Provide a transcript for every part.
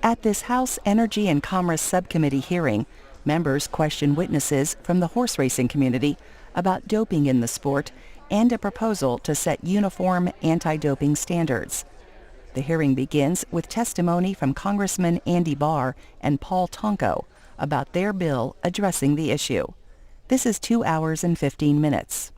At this House Energy and Commerce Subcommittee hearing, members questioned witnesses from the horse racing community about doping in the sport and a proposal to set uniform anti-doping standards. The hearing begins with testimony from Congressman Andy Barr and Paul Tonko about their bill addressing the issue. This is 2 hours and 15 minutes.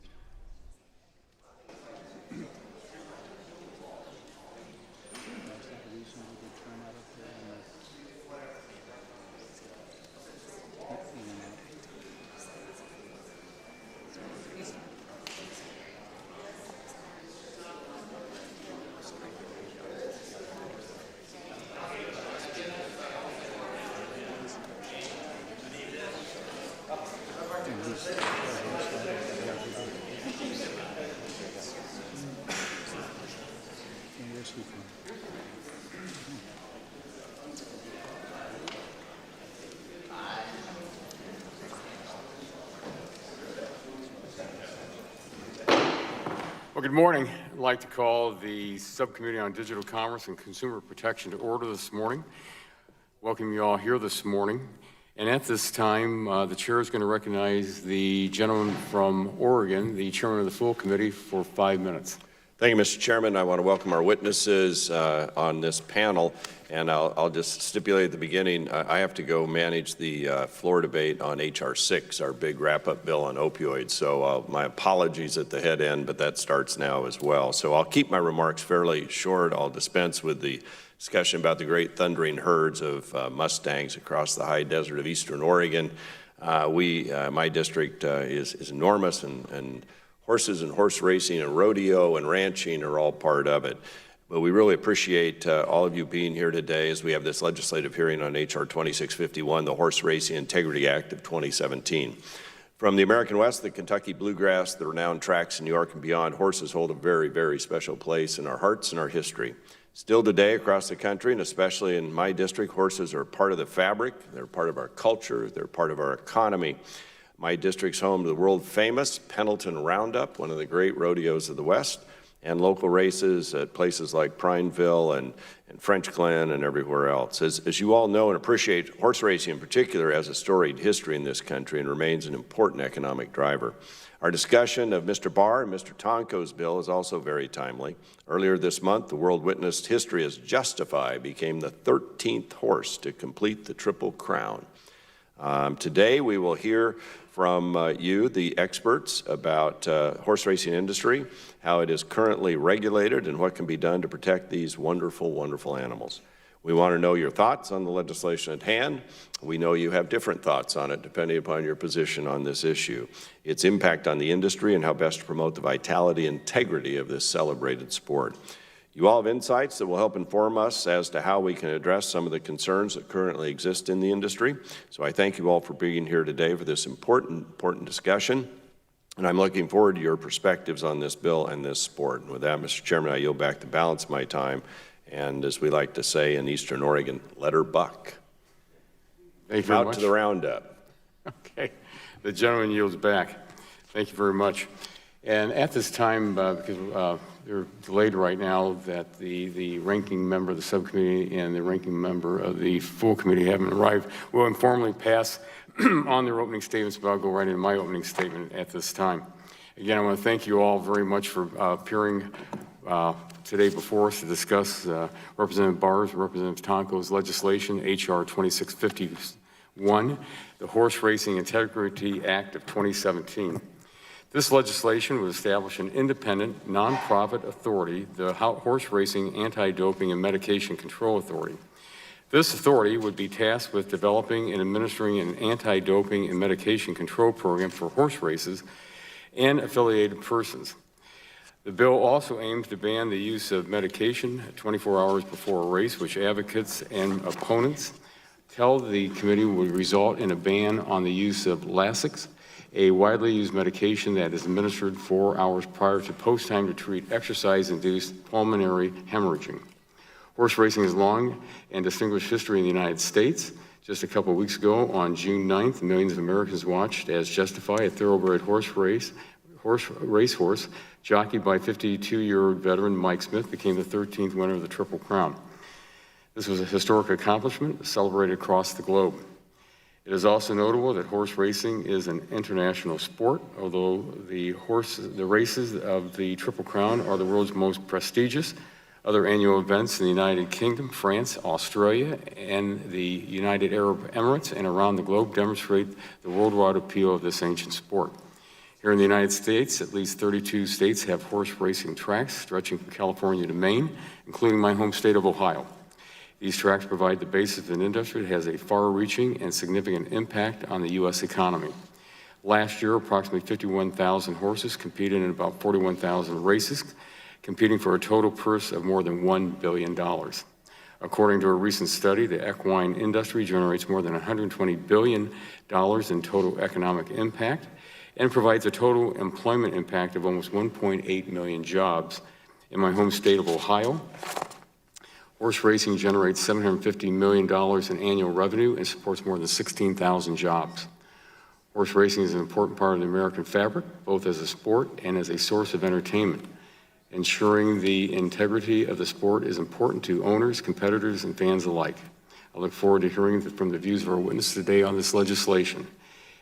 Well, good morning. I'd like to call the Subcommittee on Digital Commerce and Consumer Protection to order this morning. Welcome you all here this morning. And at this time, the chair is going to recognize the gentleman from Oregon, the chairman of the full committee, for 5 minutes. Thank you, Mr. Chairman. I want to welcome our witnesses on this panel, and I'll just stipulate at the beginning, I have to go manage the floor debate on H.R. 6, our big wrap-up bill on opioids, so my apologies at the head end, but that starts now as well. So I'll keep my remarks fairly short. I'll dispense with the discussion about the great thundering herds of Mustangs across the high desert of eastern Oregon. My district is enormous, and horses and horse racing and rodeo and ranching are all part of it. But we really appreciate all of you being here today as we have this legislative hearing on H.R. 2651, the Horse Racing Integrity Act of 2017. From the American West, the Kentucky Bluegrass, the renowned tracks in New York and beyond, horses hold a very, very special place in our hearts and our history. Still today across the country, and especially in my district, horses are part of the fabric, they're part of our culture, they're part of our economy. My district's home to the world-famous Pendleton Roundup, one of the great rodeos of the West, and local races at places like Prineville and French Glen and everywhere else. As you all know and appreciate, horse racing in particular has a storied history in this country and remains an important economic driver. Our discussion of Mr. Barr and Mr. Tonko's bill is also very timely. Earlier this month, the world witnessed History as Justify became the 13th horse to complete the Triple Crown. Today, we will hear from you, the experts, about horse racing industry, how it is currently regulated, and what can be done to protect these wonderful, wonderful animals. We want to know your thoughts on the legislation at hand. We know you have different thoughts on it, depending upon your position on this issue, its impact on the industry, and how best to promote the vitality and integrity of this celebrated sport. You all have insights that will help inform us as to how we can address some of the concerns that currently exist in the industry. So I thank you all for being here today for this important discussion. And I'm looking forward to your perspectives on this bill and this sport. And with that, Mr. Chairman, I yield back the balance of my time. And as we like to say in Eastern Oregon, let her buck. Thank you very much. Out to the roundup. Okay. The gentleman yields back. Thank you very much. And at this time, because they're delayed right now, that the ranking member of the subcommittee and the ranking member of the full committee haven't arrived, we'll informally pass on their opening statements, but I'll go right into my opening statement at this time. Again, I want to thank you all very much for appearing today before us to discuss Representative Barr's, Representative Tonko's legislation, H.R. 2651, the Horse Racing Integrity Act of 2017. This legislation would establish an independent, nonprofit authority, the Horse Racing Anti-Doping and Medication Control Authority. This authority would be tasked with developing and administering an anti-doping and medication control program for horse races and affiliated persons. The bill also aims to ban the use of medication 24 hours before a race, which advocates and opponents tell the committee would result in a ban on the use of Lasix, a widely used medication that is administered 4 hours prior to post time to treat exercise-induced pulmonary hemorrhaging. Horse racing has long and distinguished history in the United States. Just a couple of weeks ago, on June 9th, millions of Americans watched as Justify, a thoroughbred racehorse jockeyed by 52-year-old veteran Mike Smith, became the 13th winner of the Triple Crown. This was a historic accomplishment celebrated across the globe. It is also notable that horse racing is an international sport, although the races of the Triple Crown are the world's most prestigious. Other annual events in the United Kingdom, France, Australia, and the United Arab Emirates and around the globe demonstrate the worldwide appeal of this ancient sport. Here in the United States, at least 32 states have horse racing tracks stretching from California to Maine, including my home state of Ohio. These tracks provide the basis of an industry that has a far-reaching and significant impact on the U.S. economy. Last year, approximately 51,000 horses competed in about 41,000 races, competing for a total purse of more than $1 billion. According to a recent study, the equine industry generates more than $120 billion in total economic impact and provides a total employment impact of almost 1.8 million jobs. In my home state of Ohio, horse racing generates $750 million in annual revenue and supports more than 16,000 jobs. Horse racing is an important part of the American fabric, both as a sport and as a source of entertainment. Ensuring the integrity of the sport is important to owners, competitors, and fans alike. I look forward to hearing from the views of our witnesses today on this legislation.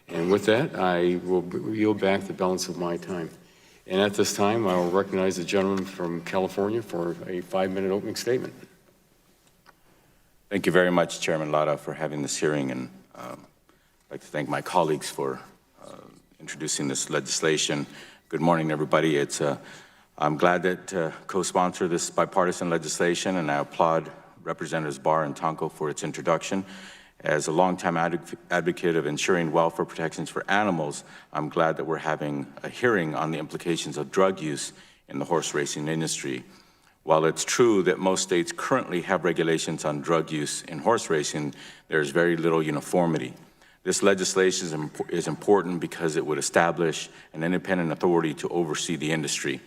And with that, I will yield back the balance of my time. And at this time, I will recognize the gentleman from California for a 5-minute opening statement. Thank you very much, Chairman Lara, for having this hearing, and I'd like to thank my colleagues for introducing this legislation. Good morning, everybody. I'm glad that co-sponsor this bipartisan legislation, and I applaud Representatives Barr and Tonko for its introduction. As a longtime advocate of ensuring welfare protections for animals, I'm glad that we're having a hearing on the implications of drug use in the horse racing industry. While it's true that most states currently have regulations on drug use in horse racing, there's very little uniformity. This legislation is important because it would establish an independent authority to oversee the industry,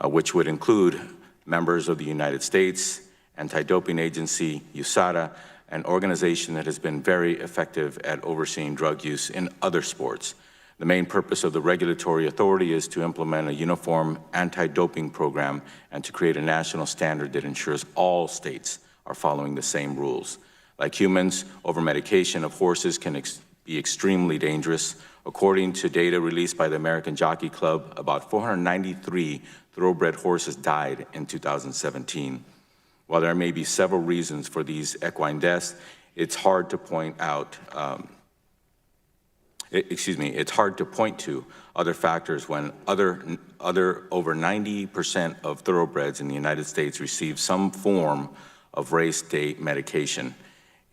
which would include members of the United States, Anti-Doping Agency, USADA, an organization that has been very effective at overseeing drug use in other sports. The main purpose of the regulatory authority is to implement a uniform anti-doping program and to create a national standard that ensures all states are following the same rules. Like humans, over-medication of horses can be extremely dangerous. According to data released by the American Jockey Club, about 493 thoroughbred horses died in 2017. While there may be several reasons for these equine deaths, it's hard to point out, it's hard to point to other factors when over 90% of thoroughbreds in the United States receive some form of race day medication.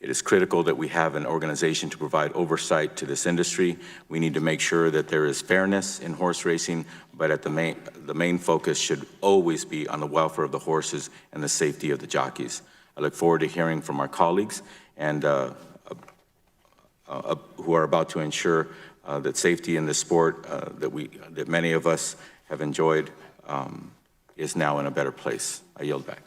It is critical that we have an organization to provide oversight to this industry. We need to make sure that there is fairness in horse racing, but the main focus should always be on the welfare of the horses and the safety of the jockeys. I look forward to hearing from our colleagues and who are about to ensure that safety in this sport that many of us have enjoyed is now in a better place. I yield back.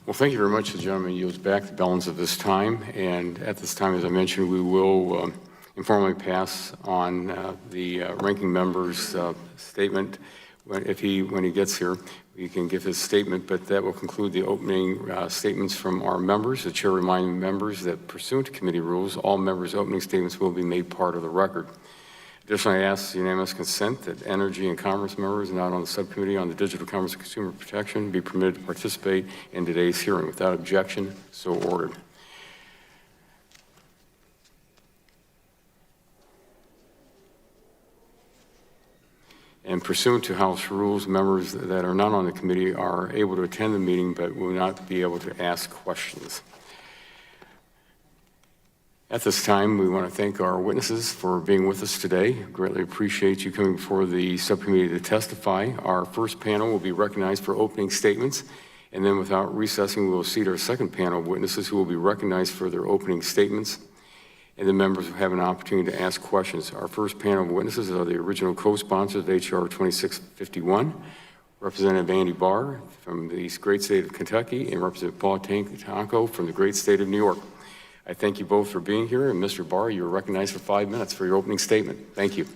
Well, thank you very much. The gentleman yields back the balance of this time. And at this time, as I mentioned, we will informally pass on the ranking member's statement. When he gets here, he can give his statement, but that will conclude the opening statements from our members. The chair reminding members that pursuant to committee rules, all members' opening statements will be made part of the record. Additionally, I ask unanimous consent that Energy and Commerce members not on the subcommittee on the Digital Commerce and Consumer Protection be permitted to participate in today's hearing. Without objection, so ordered. And pursuant to House rules, members that are not on the committee are able to attend the meeting but will not be able to ask questions. At this time, we want to thank our witnesses for being with us today. Greatly appreciate you coming before the subcommittee to testify. Our first panel will be recognized for opening statements, and then without recessing, we will seat our second panel of witnesses who will be recognized for their opening statements, and the members will have an opportunity to ask questions. Our first panel of witnesses are the original co-sponsors of H.R. 2651, Representative Andy Barr from the great state of Kentucky and Representative Paul Tonko from the great state of New York. I thank you both for being here, and Mr. Barr, you're recognized for 5 minutes for your opening statement. Thank you.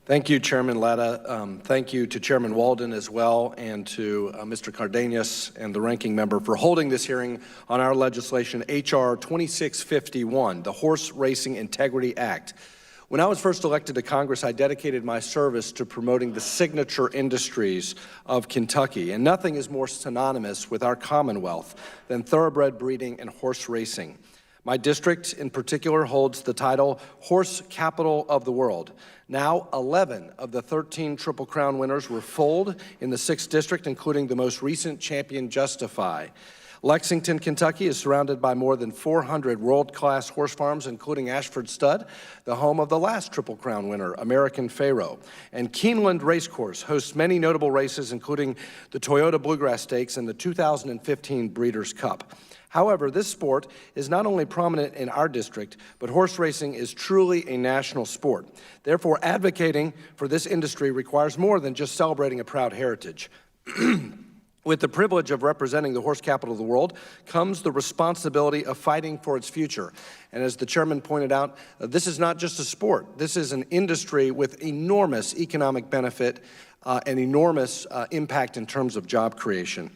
Thank you, Chairman Latta. Thank you to Chairman Walden as well, and to Mr. Cardenas and the ranking member for holding this hearing on our legislation, H.R. 2651, the Horse Racing Integrity Act. When I was first elected to Congress, I dedicated my service to promoting the signature industries of Kentucky, and nothing is more synonymous with our Commonwealth than thoroughbred breeding and horse racing. My district, in particular, holds the title Horse Capital of the World. Now, 11 of the 13 Triple Crown winners were foaled in the 6th District, including the most recent champion, Justify. Lexington, Kentucky is surrounded by more than 400 world-class horse farms, including Ashford Stud, the home of the last Triple Crown winner, American Pharoah. And Keeneland Racecourse hosts many notable races, including the Toyota Bluegrass Stakes and the 2015 Breeders' Cup. However, this sport is not only prominent in our district, but horse racing is truly a national sport. Therefore, advocating for this industry requires more than just celebrating a proud heritage. With the privilege of representing the horse capital of the world comes the responsibility of fighting for its future. And as the chairman pointed out, this is not just a sport. This is an industry with enormous economic benefit and enormous impact in terms of job creation.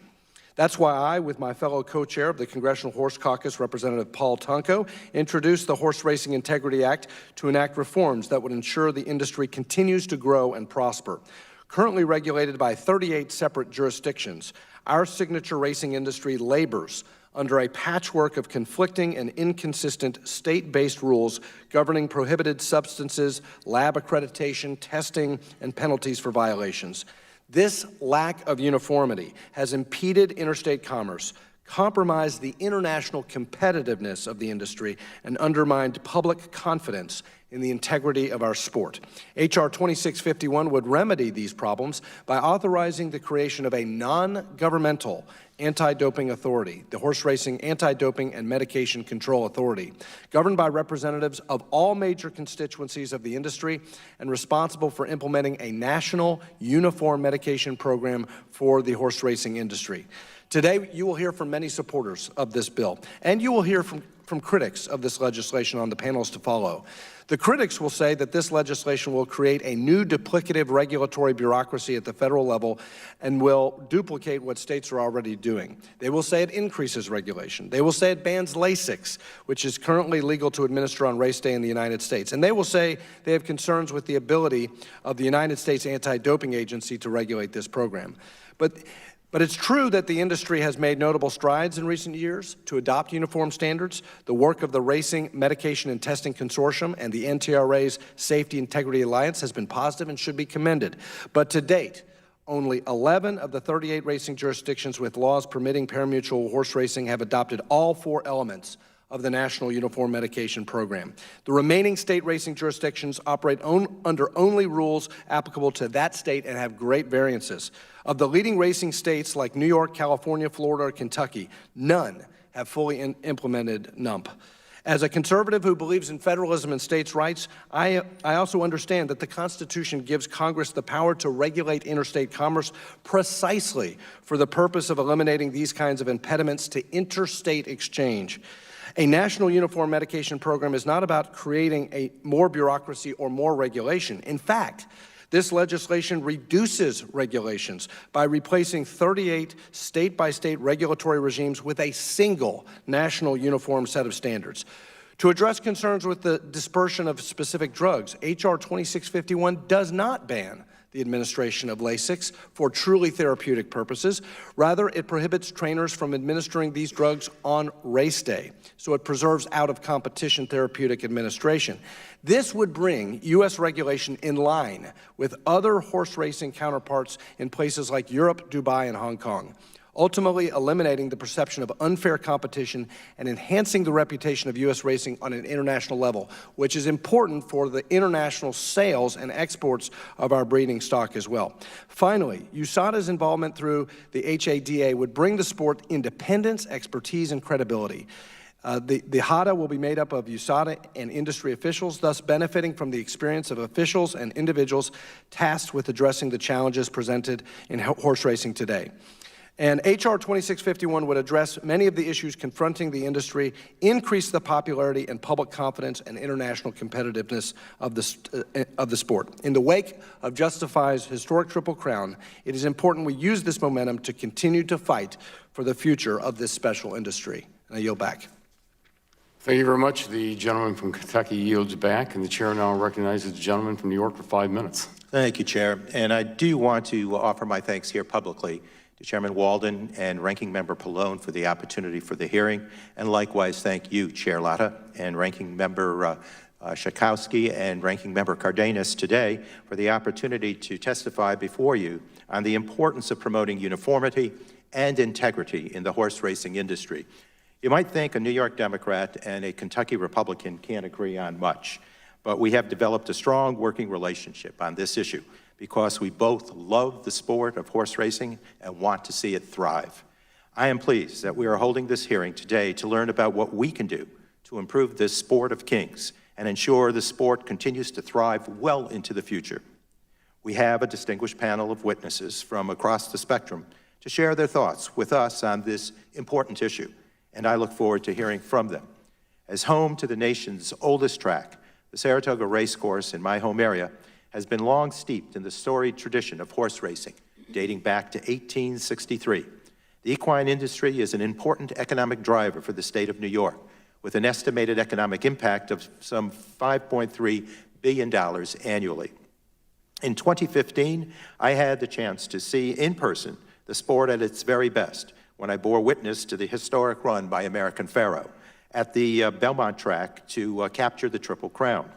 That's why I, with my fellow co-chair of the Congressional Horse Caucus, Representative Paul Tonko, introduced the Horse Racing Integrity Act to enact reforms that would ensure the industry continues to grow and prosper. Currently regulated by 38 separate jurisdictions, our signature racing industry labors under a patchwork of conflicting and inconsistent state-based rules governing prohibited substances, lab accreditation, testing, and penalties for violations. This lack of uniformity has impeded interstate commerce, compromised the international competitiveness of the industry, and undermined public confidence in the integrity of our sport. H.R. 2651 would remedy these problems by authorizing the creation of a non-governmental anti-doping authority, the Horse Racing Anti-Doping and Medication Control Authority, governed by representatives of all major constituencies of the industry and responsible for implementing a national uniform medication program for the horse racing industry. Today, you will hear from many supporters of this bill, and you will hear from critics of this legislation on the panels to follow. The critics will say that this legislation will create a new duplicative regulatory bureaucracy at the federal level and will duplicate what states are already doing. They will say it increases regulation. They will say it bans Lasix, which is currently legal to administer on race day in the United States. And they will say they have concerns with the ability of the United States Anti-Doping Agency to regulate this program. But it's true that the industry has made notable strides in recent years to adopt uniform standards. The work of the Racing, Medication, and Testing Consortium and the NTRA's Safety Integrity Alliance has been positive and should be commended. But to date, only 11 of the 38 racing jurisdictions with laws permitting parimutuel horse racing have adopted all 4 elements of the National Uniform Medication Program. The remaining state racing jurisdictions operate under only rules applicable to that state and have great variances. Of the leading racing states like New York, California, Florida, or Kentucky, none have fully implemented NUMP. As a conservative who believes in federalism and states' rights, I also understand that the Constitution gives Congress the power to regulate interstate commerce precisely for the purpose of eliminating these kinds of impediments to interstate exchange. A national uniform medication program is not about creating more bureaucracy or more regulation. In fact, this legislation reduces regulations by replacing 38 state-by-state regulatory regimes with a single national uniform set of standards. To address concerns with the dispersion of specific drugs, H.R. 2651 does not ban the administration of Lasix for truly therapeutic purposes. Rather, it prohibits trainers from administering these drugs on race day, so it preserves out-of-competition therapeutic administration. This would bring U.S. regulation in line with other horse racing counterparts in places like Europe, Dubai, and Hong Kong, ultimately eliminating the perception of unfair competition and enhancing the reputation of U.S. racing on an international level, which is important for the international sales and exports of our breeding stock as well. Finally, USADA's involvement through the HADA would bring the sport independence, expertise, and credibility. The HADA will be made up of USADA and industry officials, thus benefiting from the experience of officials and individuals tasked with addressing the challenges presented in horse racing today. And H.R. 2651 would address many of the issues confronting the industry, increase the popularity and public confidence and international competitiveness of the sport. In the wake of Justify's historic Triple Crown, it is important we use this momentum to continue to fight for the future of this special industry. And I yield back. Thank you very much. The gentleman from Kentucky yields back, and the chair now recognizes the gentleman from New York for 5 minutes. Thank you, Chair. And I do want to offer my thanks here publicly to Chairman Walden and Ranking Member Pallone for the opportunity for the hearing, and likewise thank you, Chair Latta, and Ranking Member Schakowsky and Ranking Member Cardenas today for the opportunity to testify before you on the importance of promoting uniformity and integrity in the horse racing industry. You might think a New York Democrat and a Kentucky Republican can't agree on much, but we have developed a strong working relationship on this issue because we both love the sport of horse racing and want to see it thrive. I am pleased that we are holding this hearing today to learn about what we can do to improve this sport of kings and ensure the sport continues to thrive well into the future. We have a distinguished panel of witnesses from across the spectrum to share their thoughts with us on this important issue, and I look forward to hearing from them. As home to the nation's oldest track, the Saratoga Racecourse in my home area has been long steeped in the storied tradition of horse racing, dating back to 1863. The equine industry is an important economic driver for the state of New York, with an estimated economic impact of some $5.3 billion annually. In 2015, I had the chance to see in person the sport at its very best when I bore witness to the historic run by American Pharoah at the Belmont track to capture the Triple Crown.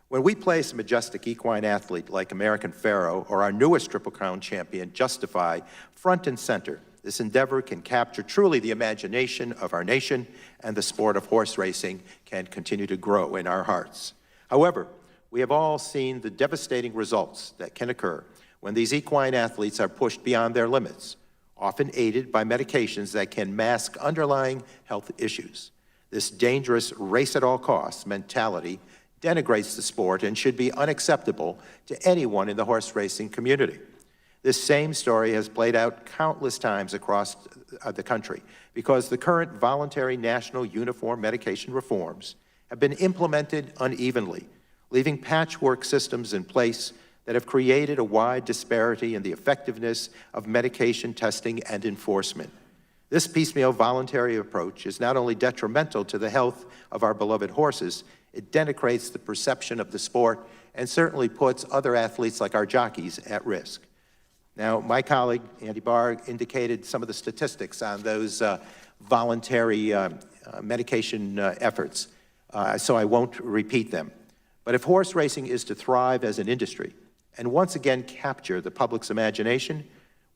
When we place a majestic equine athlete like American Pharoah or our newest Triple Crown champion, Justify, front and center, this endeavor can capture truly the imagination of our nation, and the sport of horse racing can continue to grow in our hearts. However, we have all seen the devastating results that can occur when these equine athletes are pushed beyond their limits, often aided by medications that can mask underlying health issues. This dangerous race-at-all-costs mentality denigrates the sport and should be unacceptable to anyone in the horse racing community. This same story has played out countless times across the country because the current voluntary national uniform medication reforms have been implemented unevenly, leaving patchwork systems in place that have created a wide disparity in the effectiveness of medication testing and enforcement. This piecemeal voluntary approach is not only detrimental to the health of our beloved horses, it denigrates the perception of the sport and certainly puts other athletes like our jockeys at risk. Now, my colleague, Andy Barr, indicated some of the statistics on those voluntary medication efforts, so I won't repeat them. But if horse racing is to thrive as an industry and once again capture the public's imagination,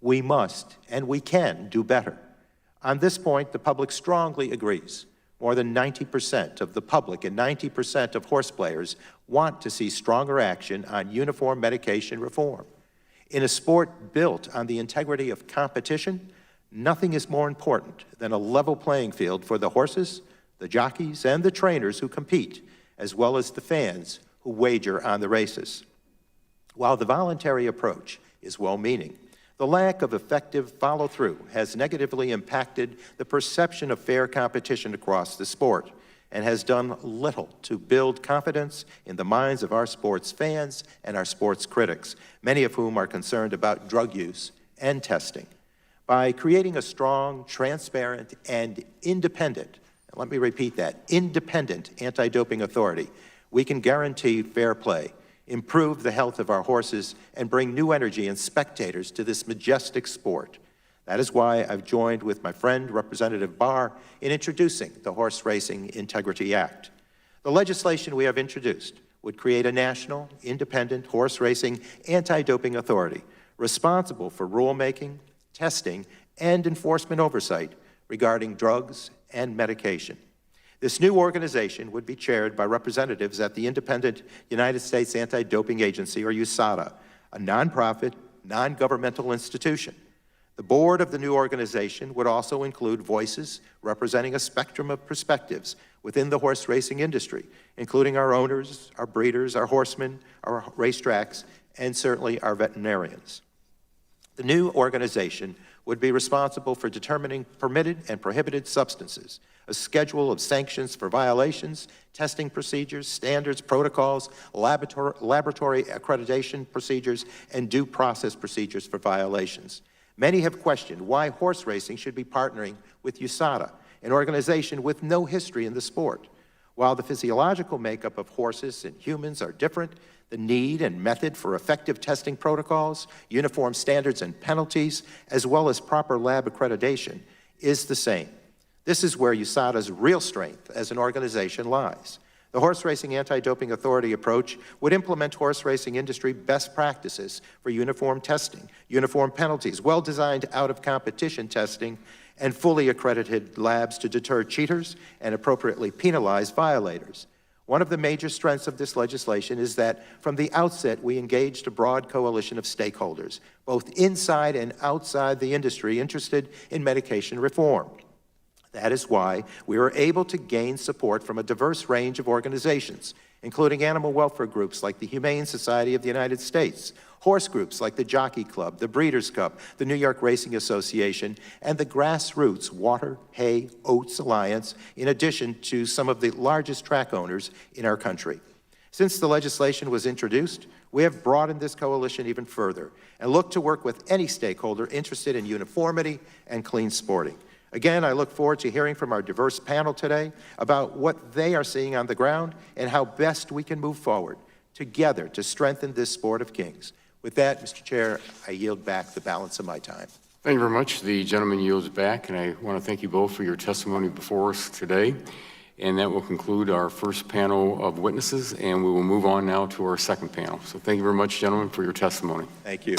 we must and we can do better. On this point, the public strongly agrees. More than 90% of the public and 90% of horse players want to see stronger action on uniform medication reform. In a sport built on the integrity of competition, nothing is more important than a level playing field for the horses, the jockeys, and the trainers who compete, as well as the fans who wager on the races. While the voluntary approach is well-meaning, the lack of effective follow-through has negatively impacted the perception of fair competition across the sport and has done little to build confidence in the minds of our sports fans and our sports critics, many of whom are concerned about drug use and testing. By creating a strong, transparent, and independent, and let me repeat that, independent anti-doping authority, we can guarantee fair play, improve the health of our horses, and bring new energy and spectators to this majestic sport. That is why I've joined with my friend, Representative Barr, in introducing the Horse Racing Integrity Act. The legislation we have introduced would create a national, independent horse racing anti-doping authority responsible for rulemaking, testing, and enforcement oversight regarding drugs and medication. This new organization would be chaired by representatives at the Independent United States Anti-Doping Agency, or USADA, a nonprofit, non-governmental institution. The board of the new organization would also include voices representing a spectrum of perspectives within the horse racing industry, including our owners, our breeders, our horsemen, our racetracks, and certainly our veterinarians. The new organization would be responsible for determining permitted and prohibited substances, a schedule of sanctions for violations, testing procedures, standards, protocols, laboratory accreditation procedures, and due process procedures for violations. Many have questioned why horse racing should be partnering with USADA, an organization with no history in the sport. While the physiological makeup of horses and humans are different, the need and method for effective testing protocols, uniform standards and penalties, as well as proper lab accreditation is the same. This is where USADA's real strength as an organization lies. The Horse Racing Anti-Doping Authority approach would implement horse racing industry best practices for uniform testing, uniform penalties, well-designed out-of-competition testing, and fully accredited labs to deter cheaters and appropriately penalize violators. One of the major strengths of this legislation is that from the outset we engaged a broad coalition of stakeholders, both inside and outside the industry, interested in medication reform. That is why we were able to gain support from a diverse range of organizations, including animal welfare groups like the Humane Society of the United States, horse groups like the Jockey Club, the Breeders' Cup, the New York Racing Association, and the grassroots Water, Hay, Oats Alliance, in addition to some of the largest track owners in our country. Since the legislation was introduced, we have broadened this coalition even further and look to work with any stakeholder interested in uniformity and clean sporting. Again, I look forward to hearing from our diverse panel today about what they are seeing on the ground and how best we can move forward together to strengthen this sport of kings. With that, Mr. Chair, I yield back the balance of my time. Thank you very much. The gentleman yields back, and I want to thank you both for your testimony before us today. And that will conclude our first panel of witnesses, and we will move on now to our second panel. So thank you very much, gentlemen, for your testimony. Thank you.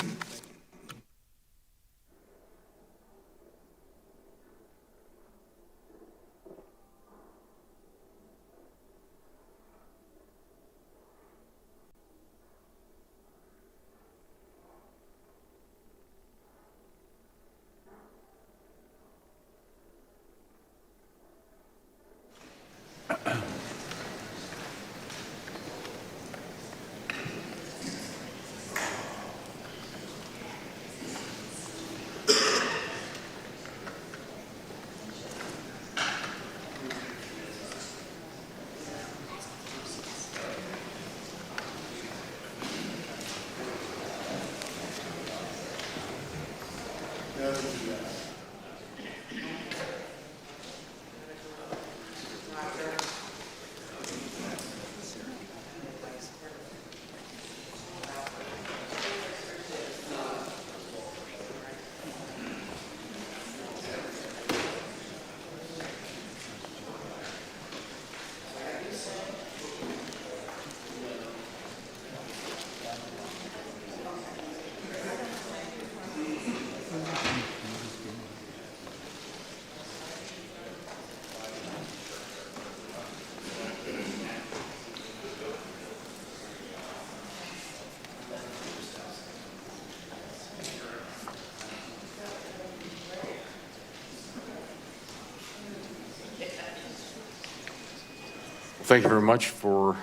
Thank you very much for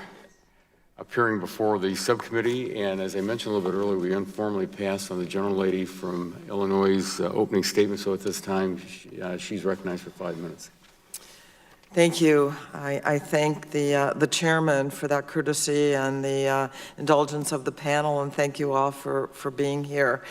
appearing before the subcommittee. And as I mentioned a little bit earlier, we informally passed on the gentlelady from Illinois' opening statement. So at this time, she's recognized for 5 minutes. Thank you. I thank the chairman for that courtesy and the indulgence of the panel, and thank you all for being here.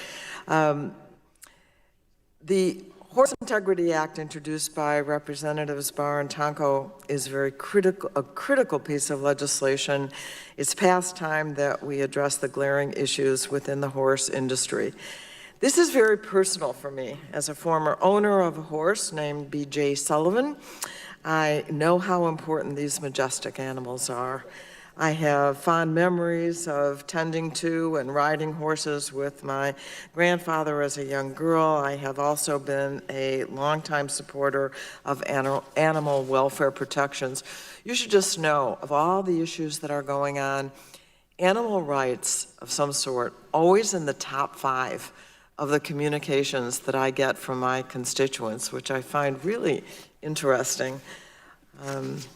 The Horse Integrity Act, introduced by Representatives Barr and Tonko, is a critical piece of legislation. It's past time that we address the glaring issues within the horse industry. This is very personal for me. As a former owner of a horse named B.J. Sullivan, I know how important these majestic animals are. I have fond memories of tending to and riding horses with my grandfather as a young girl. I have also been a longtime supporter of animal welfare protections. You should just know, of all the issues that are going on, animal rights of some sort, always in the top 5 of the communications that I get from my constituents, which I find really interesting.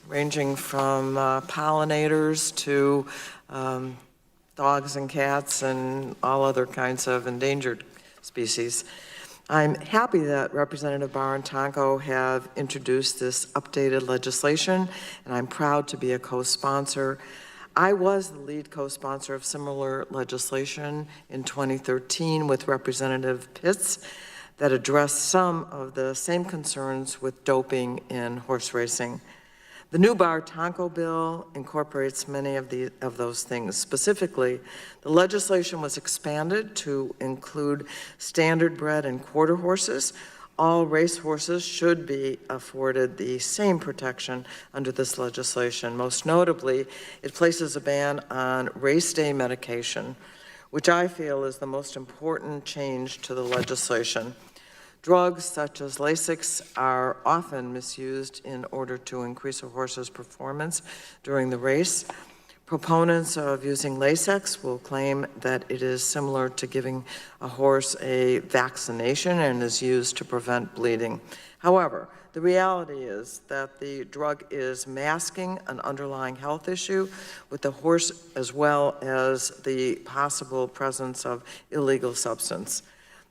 Ranging from pollinators to dogs and cats and all other kinds of endangered species. I'm happy that Representative Barr and Tonko have introduced this updated legislation, and I'm proud to be a co-sponsor. I was the lead co-sponsor of similar legislation in 2013 with Representative Pitts that addressed some of the same concerns with doping in horse racing. The new Barr-Tonko bill incorporates many of those things. Specifically, the legislation was expanded to include standard bred and quarter horses. All race horses should be afforded the same protection under this legislation. Most notably, it places a ban on race day medication, which I feel is the most important change to the legislation. Drugs such as Lasix are often misused in order to increase a horse's performance during the race. Proponents of using Lasix will claim that it is similar to giving a horse a vaccination and is used to prevent bleeding. However, the reality is that the drug is masking an underlying health issue with the horse as well as the possible presence of illegal substance.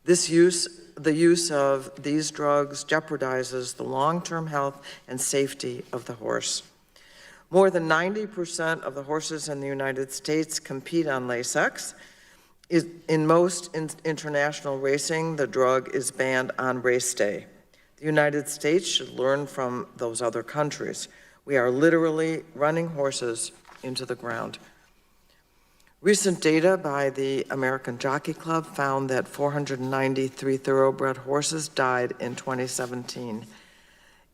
The use of these drugs jeopardizes the long-term health and safety of the horse. More than 90% of the horses in the United States compete on Lasix. In most international racing, the drug is banned on race day. The United States should learn from those other countries. We are literally running horses into the ground. Recent data by the American Jockey Club found that 493 thoroughbred horses died in 2017.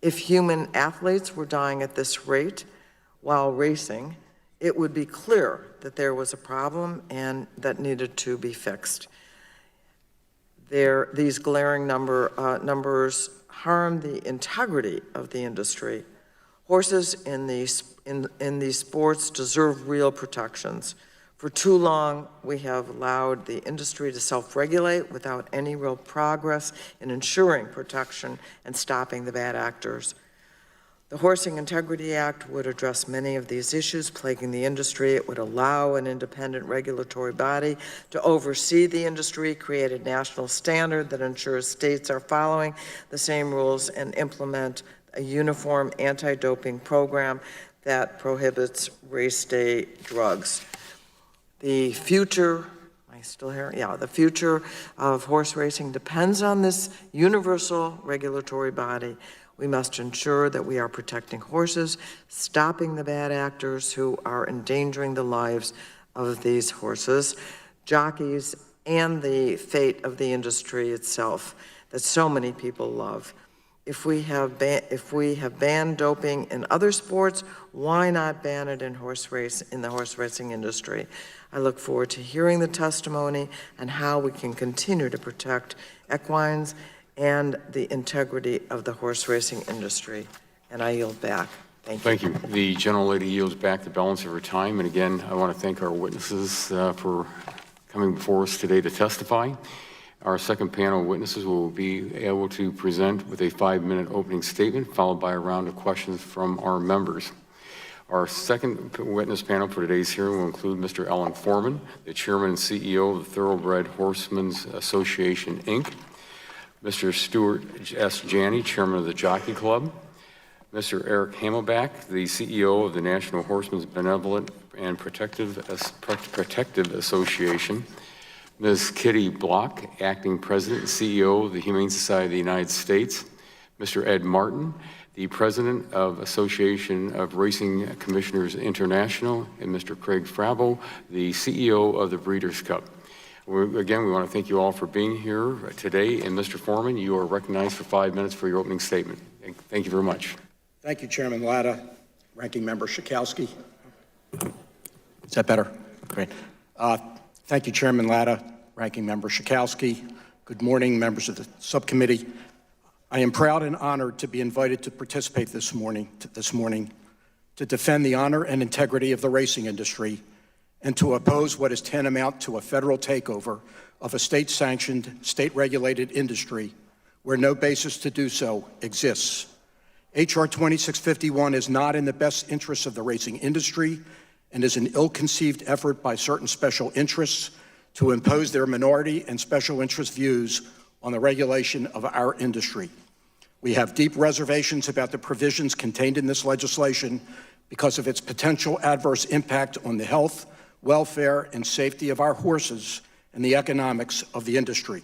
If human athletes were dying at this rate while racing, it would be clear that there was a problem and that needed to be fixed. These glaring numbers harm the integrity of the industry. Horses in these sports deserve real protections. For too long, we have allowed the industry to self-regulate without any real progress in ensuring protection and stopping the bad actors. The Horsing Integrity Act would address many of these issues plaguing the industry. It would allow an independent regulatory body to oversee the industry, create a national standard that ensures states are following the same rules, and implement a uniform anti-doping program that prohibits race day drugs. The future, am I still here? Yeah, the future of horse racing depends on this universal regulatory body. We must ensure that we are protecting horses, stopping the bad actors who are endangering the lives of these horses, jockeys, and the fate of the industry itself that so many people love. If we have banned doping in other sports, why not ban it in the horse racing industry? I look forward to hearing the testimony and how we can continue to protect equines and the integrity of the horse racing industry. And I yield back. Thank you. Thank you. The gentlelady yields back the balance of her time. And again, I want to thank our witnesses for coming before us today to testify. Our second panel of witnesses will be able to present with a 5-minute opening statement, followed by a round of questions from our members. Our second witness panel for today's hearing will include Mr. Alan Foreman, the Chairman and CEO of the Thoroughbred Horsemen's Association, Inc., Mr. Stuart S. Janney, Chairman of the Jockey Club, Mr. Eric Hamelback, the CEO of the National Horsemen's Benevolent and Protective Association, Ms. Kitty Block, Acting President and CEO of the Humane Society of the United States, Mr. Ed Martin, the President of Association of Racing Commissioners International, and Mr. Craig Frabo, the CEO of the Breeders' Cup. Again, we want to thank you all for being here today, and Mr. Foreman, you are recognized for 5 minutes for your opening statement. Thank you very much. Thank you, Chairman Latta, Ranking Member Schakowsky. Is that better? Great. Thank you, Chairman Latta, Ranking Member Schakowsky. Good morning, members of the subcommittee. I am proud and honored to be invited to participate this morning to defend the honor and integrity of the racing industry and to oppose what is tantamount to a federal takeover of a state-sanctioned, state-regulated industry where no basis to do so exists. H.R. 2651 is not in the best interests of the racing industry and is an ill-conceived effort by certain special interests to impose their minority and special interest views on the regulation of our industry. We have deep reservations about the provisions contained in this legislation because of its potential adverse impact on the health, welfare, and safety of our horses and the economics of the industry.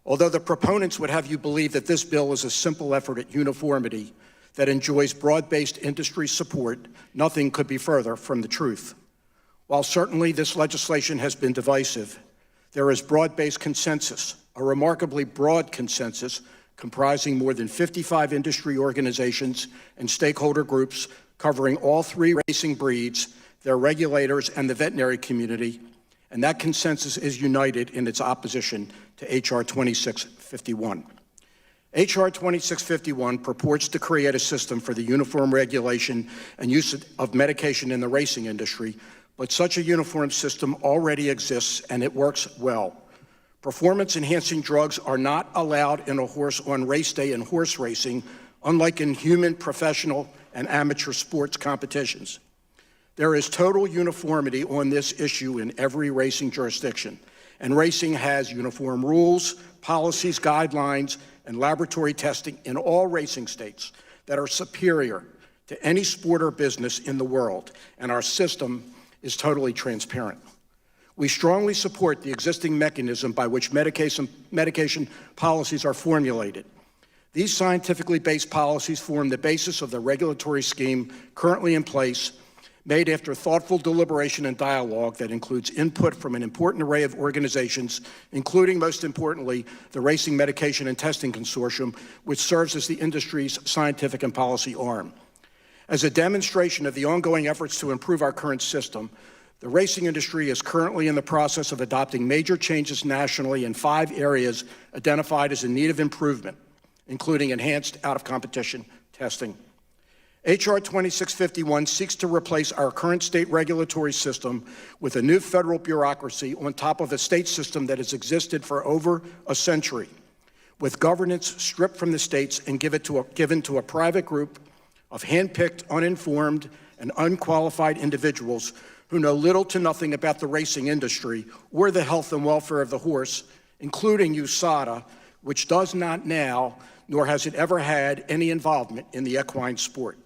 Although the proponents would have you believe that this bill is a simple effort at uniformity that enjoys broad-based industry support, nothing could be further from the truth. While certainly this legislation has been divisive, there is broad-based consensus, a remarkably broad consensus comprising more than 55 industry organizations and stakeholder groups covering all three racing breeds, their regulators, and the veterinary community, and that consensus is united in its opposition to H.R. 2651. H.R. 2651 purports to create a system for the uniform regulation and use of medication in the racing industry, but such a uniform system already exists and it works well. Performance-enhancing drugs are not allowed in a horse on race day in horse racing, unlike in human, professional, and amateur sports competitions. There is total uniformity on this issue in every racing jurisdiction, and racing has uniform rules, policies, guidelines, and laboratory testing in all racing states that are superior to any sport or business in the world, and our system is totally transparent. We strongly support the existing mechanism by which medication policies are formulated. These scientifically based policies form the basis of the regulatory scheme currently in place, made after thoughtful deliberation and dialogue that includes input from an important array of organizations, including, most importantly, the Racing Medication and Testing Consortium, which serves as the industry's scientific and policy arm. As a demonstration of the ongoing efforts to improve our current system, the racing industry is currently in the process of adopting major changes nationally in 5 areas identified as in need of improvement, including enhanced out-of-competition testing. H.R. 2651 seeks to replace our current state regulatory system with a new federal bureaucracy on top of a state system that has existed for over a century, with governance stripped from the states and given to a private group of hand-picked, uninformed, and unqualified individuals who know little to nothing about the racing industry or the health and welfare of the horse, including USADA, which does not now, nor has it ever had, any involvement in the equine sport.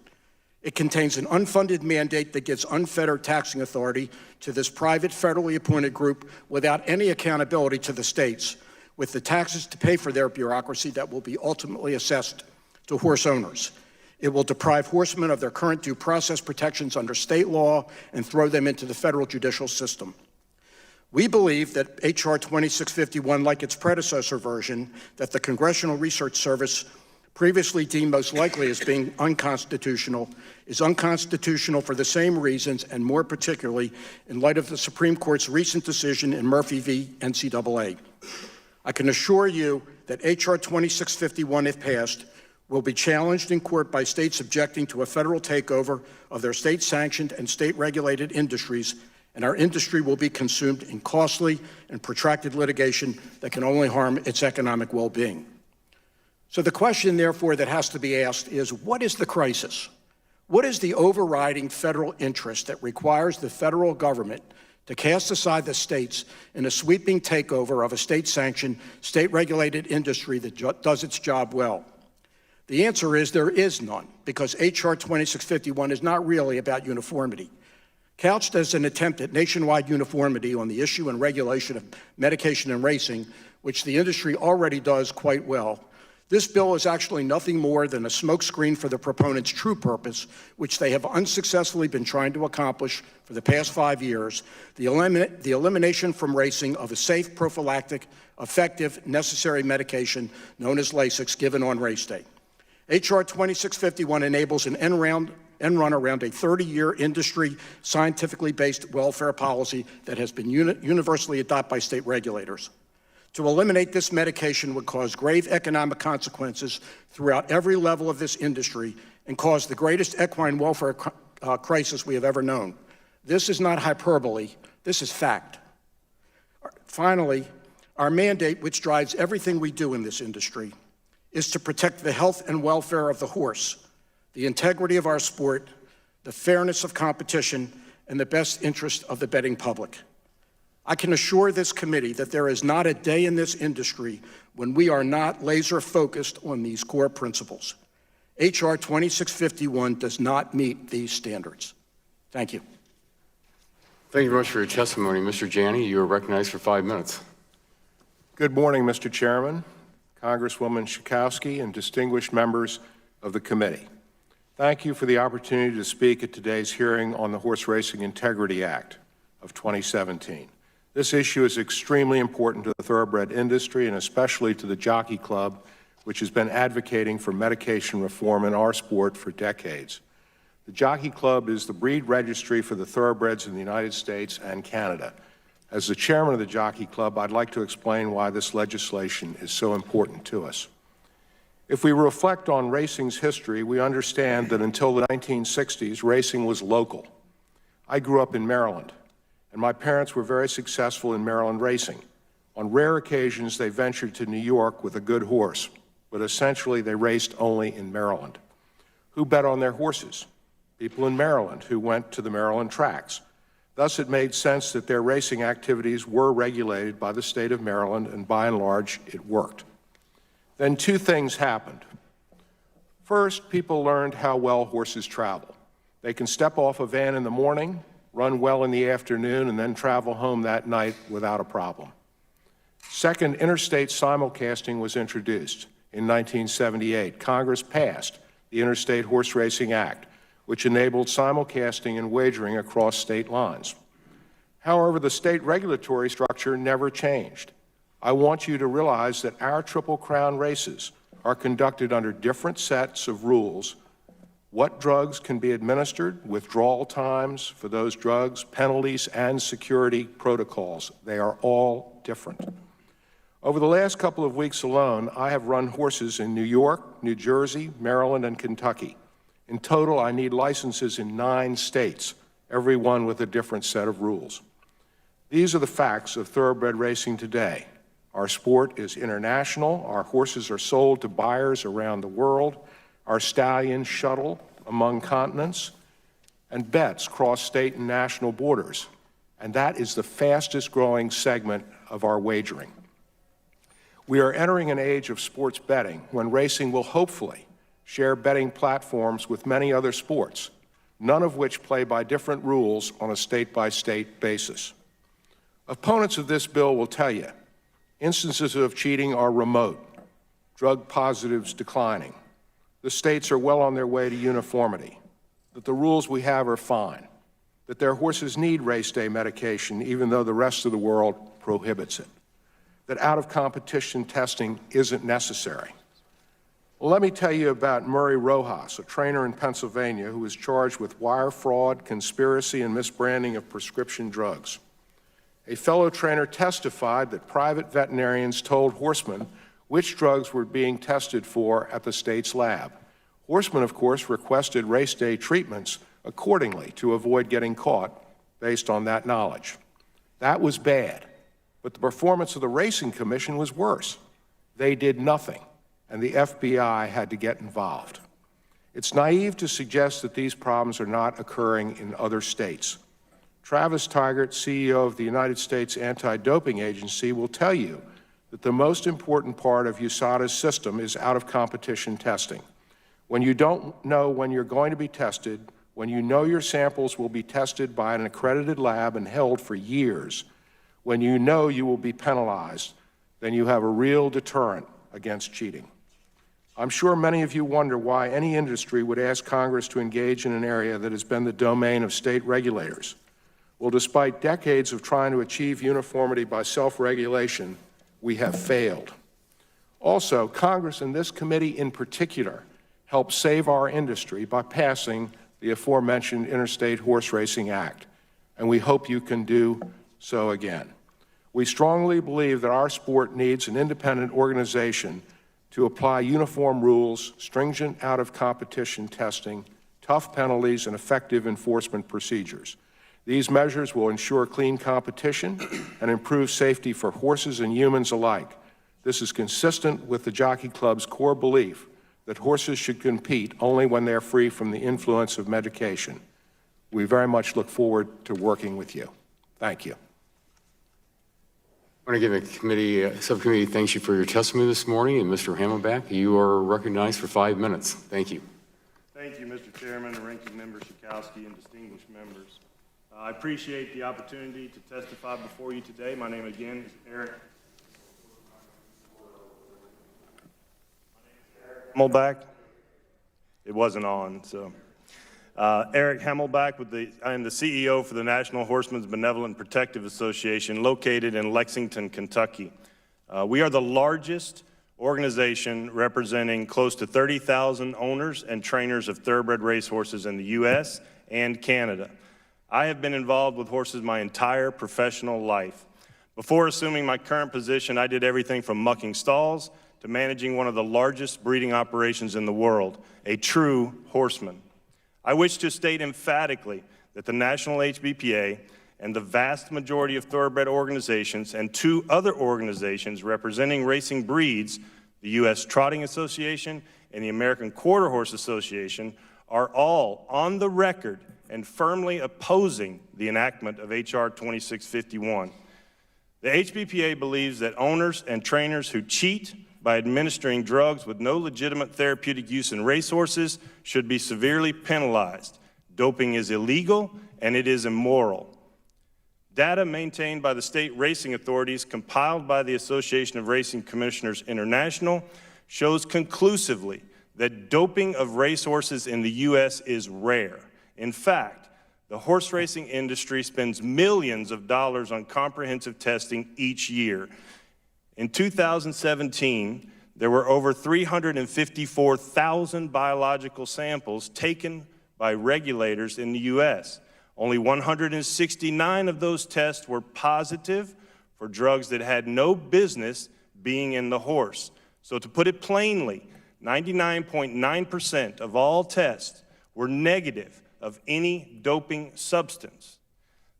It contains an unfunded mandate that gives unfettered taxing authority to this private federally appointed group without any accountability to the states, with the taxes to pay for their bureaucracy that will be ultimately assessed to horse owners. It will deprive horsemen of their current due process protections under state law and throw them into the federal judicial system. We believe that H.R. 2651, like its predecessor version, that the Congressional Research Service previously deemed most likely as being unconstitutional, is unconstitutional for the same reasons, and more particularly in light of the Supreme Court's recent decision in Murphy v. NCAA. I can assure you that H.R. 2651, if passed, will be challenged in court by states objecting to a federal takeover of their state-sanctioned and state-regulated industries, and our industry will be consumed in costly and protracted litigation that can only harm its economic well-being. So the question, therefore, that has to be asked is, what is the crisis? What is the overriding federal interest that requires the federal government to cast aside the states in a sweeping takeover of a state-sanctioned, state-regulated industry that does its job well? The answer is there is none, because H.R. 2651 is not really about uniformity. Couched as an attempt at nationwide uniformity on the issue and regulation of medication and racing, which the industry already does quite well, this bill is actually nothing more than a smokescreen for the proponents' true purpose, which they have unsuccessfully been trying to accomplish for the past 5 years, the elimination from racing of a safe, prophylactic, effective, necessary medication known as Lasix given on race day. H.R. 2651 enables an end run around a 30-year industry, scientifically based welfare policy that has been universally adopted by state regulators. To eliminate this medication would cause grave economic consequences throughout every level of this industry and cause the greatest equine welfare crisis we have ever known. This is not hyperbole, this is fact. Finally, our mandate, which drives everything we do in this industry, is to protect the health and welfare of the horse, the integrity of our sport, the fairness of competition, and the best interest of the betting public. I can assure this committee that there is not a day in this industry when we are not laser-focused on these core principles. H.R. 2651 does not meet these standards. Thank you. Thank you very much for your testimony. Mr. Janney, you are recognized for 5 minutes. Good morning, Mr. Chairman, Congresswoman Schakowsky, and distinguished members of the committee. Thank you for the opportunity to speak at today's hearing on the Horse Racing Integrity Act of 2017. This issue is extremely important to the thoroughbred industry and especially to the Jockey Club, which has been advocating for medication reform in our sport for decades. The Jockey Club is the breed registry for the thoroughbreds in the United States and Canada. As the chairman of the Jockey Club, I'd like to explain why this legislation is so important to us. If we reflect on racing's history, we understand that until the 1960s, racing was local. I grew up in Maryland, and my parents were very successful in Maryland racing. On rare occasions, they ventured to New York with a good horse, but essentially they raced only in Maryland. Who bet on their horses? People in Maryland who went to the Maryland tracks. Thus, it made sense that their racing activities were regulated by the state of Maryland, and by and large, it worked. Then two things happened. First, people learned how well horses travel. They can step off a van in the morning, run well in the afternoon, and then travel home that night without a problem. Second, interstate simulcasting was introduced. In 1978, Congress passed the Interstate Horse Racing Act, which enabled simulcasting and wagering across state lines. However, the state regulatory structure never changed. I want you to realize that our Triple Crown races are conducted under different sets of rules. What drugs can be administered, withdrawal times for those drugs, penalties, and security protocols. They are all different. Over the last couple of weeks alone, I have run horses in New York, New Jersey, Maryland, and Kentucky. In total, I need licenses in 9 states, every one with a different set of rules. These are the facts of thoroughbred racing today. Our sport is international. Our horses are sold to buyers around the world. Our stallions shuttle among continents, and bets cross state and national borders. And that is the fastest growing segment of our wagering. We are entering an age of sports betting when racing will hopefully share betting platforms with many other sports, none of which play by different rules on a state-by-state basis. Opponents of this bill will tell you instances of cheating are remote, drug positives declining. The states are well on their way to uniformity, that the rules we have are fine, that their horses need race day medication even though the rest of the world prohibits it, that out-of-competition testing isn't necessary. Well, let me tell you about Murray Rojas, a trainer in Pennsylvania who was charged with wire fraud, conspiracy, and misbranding of prescription drugs. A fellow trainer testified that private veterinarians told Horsemen which drugs were being tested for at the state's lab. Horsemen, of course, requested race day treatments accordingly to avoid getting caught based on that knowledge. That was bad, but the performance of the Racing Commission was worse. They did nothing, and the FBI had to get involved. It's naive to suggest that these problems are not occurring in other states. Travis Tigert, CEO of the United States Anti-Doping Agency, will tell you that the most important part of USADA's system is out-of-competition testing. When you don't know when you're going to be tested, when you know your samples will be tested by an accredited lab and held for years, when you know you will be penalized, then you have a real deterrent against cheating. I'm sure many of you wonder why any industry would ask Congress to engage in an area that has been the domain of state regulators. Well, despite decades of trying to achieve uniformity by self-regulation, we have failed. Also, Congress and this committee in particular helped save our industry by passing the aforementioned Interstate Horse Racing Act, and we hope you can do so again. We strongly believe that our sport needs an independent organization to apply uniform rules, stringent out-of-competition testing, tough penalties, and effective enforcement procedures. These measures will ensure clean competition and improve safety for horses and humans alike. This is consistent with the Jockey Club's core belief that horses should compete only when they're free from the influence of medication. We very much look forward to working with you. Thank you. I want to give the committee, subcommittee thanks you for your testimony this morning, and Mr. HAMELBACK, you are recognized for 5 minutes. Thank you. Thank you, Mr. Chairman, and Ranking Member Schakowsky, and distinguished members. I appreciate the opportunity to testify before you today. My name again is Eric HAMELBACK. It wasn't on, so. Eric HAMELBACK, I am the CEO for the National Horsemen's Benevolent Protective Association located in Lexington, Kentucky. We are the largest organization representing close to 30,000 owners and trainers of thoroughbred racehorses in the U.S. and Canada. I have been involved with horses my entire professional life. Before assuming my current position, I did everything from mucking stalls to managing one of the largest breeding operations in the world, a true horseman. I wish to state emphatically that the National HBPA and the vast majority of thoroughbred organizations and 2 other organizations representing racing breeds, the U.S. Trotting Association and the American Quarter Horse Association, are all on the record and firmly opposing the enactment of H.R. 2651. The HBPA believes that owners and trainers who cheat by administering drugs with no legitimate therapeutic use in racehorses should be severely penalized. Doping is illegal and it is immoral. Data maintained by the state racing authorities compiled by the Association of Racing Commissioners International shows conclusively that doping of racehorses in the U.S. is rare. In fact, the horse racing industry spends millions of dollars on comprehensive testing each year. In 2017, there were over 354,000 biological samples taken by regulators in the U.S. Only 169 of those tests were positive for drugs that had no business being in the horse. So to put it plainly, 99.9% of all tests were negative of any doping substance.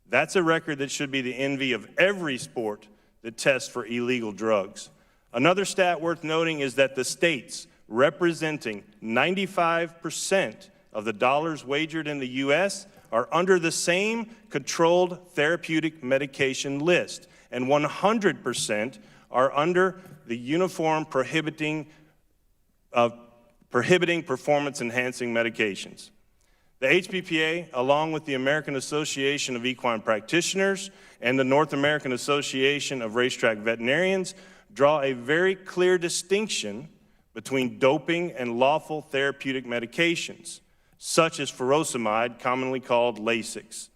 That's a record that should be the envy of every sport that tests for illegal drugs. Another stat worth noting is that the states representing 95% of the dollars wagered in the U.S. are under the same controlled therapeutic medication list, and 100% are under the uniform prohibiting performance-enhancing medications. The HBPA, along with the American Association of Equine Practitioners and the North American Association of Racetrack Veterinarians, draw a very clear distinction between doping and lawful therapeutic medications, such as furosemide, commonly called Lasix.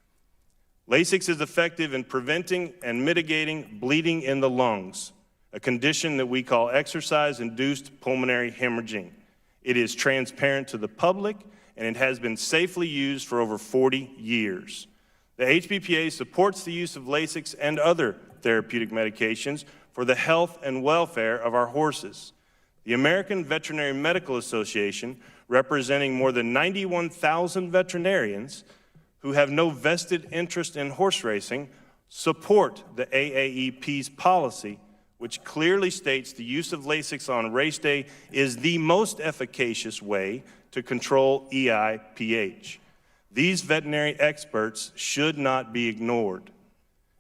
Lasix is effective in preventing and mitigating bleeding in the lungs, a condition that we call exercise-induced pulmonary hemorrhaging. It is transparent to the public, and it has been safely used for over 40 years. The HBPA supports the use of Lasix and other therapeutic medications for the health and welfare of our horses. The American Veterinary Medical Association, representing more than 91,000 veterinarians who have no vested interest in horse racing, support the AAEP's policy, which clearly states the use of Lasix on race day is the most efficacious way to control EIPH. These veterinary experts should not be ignored.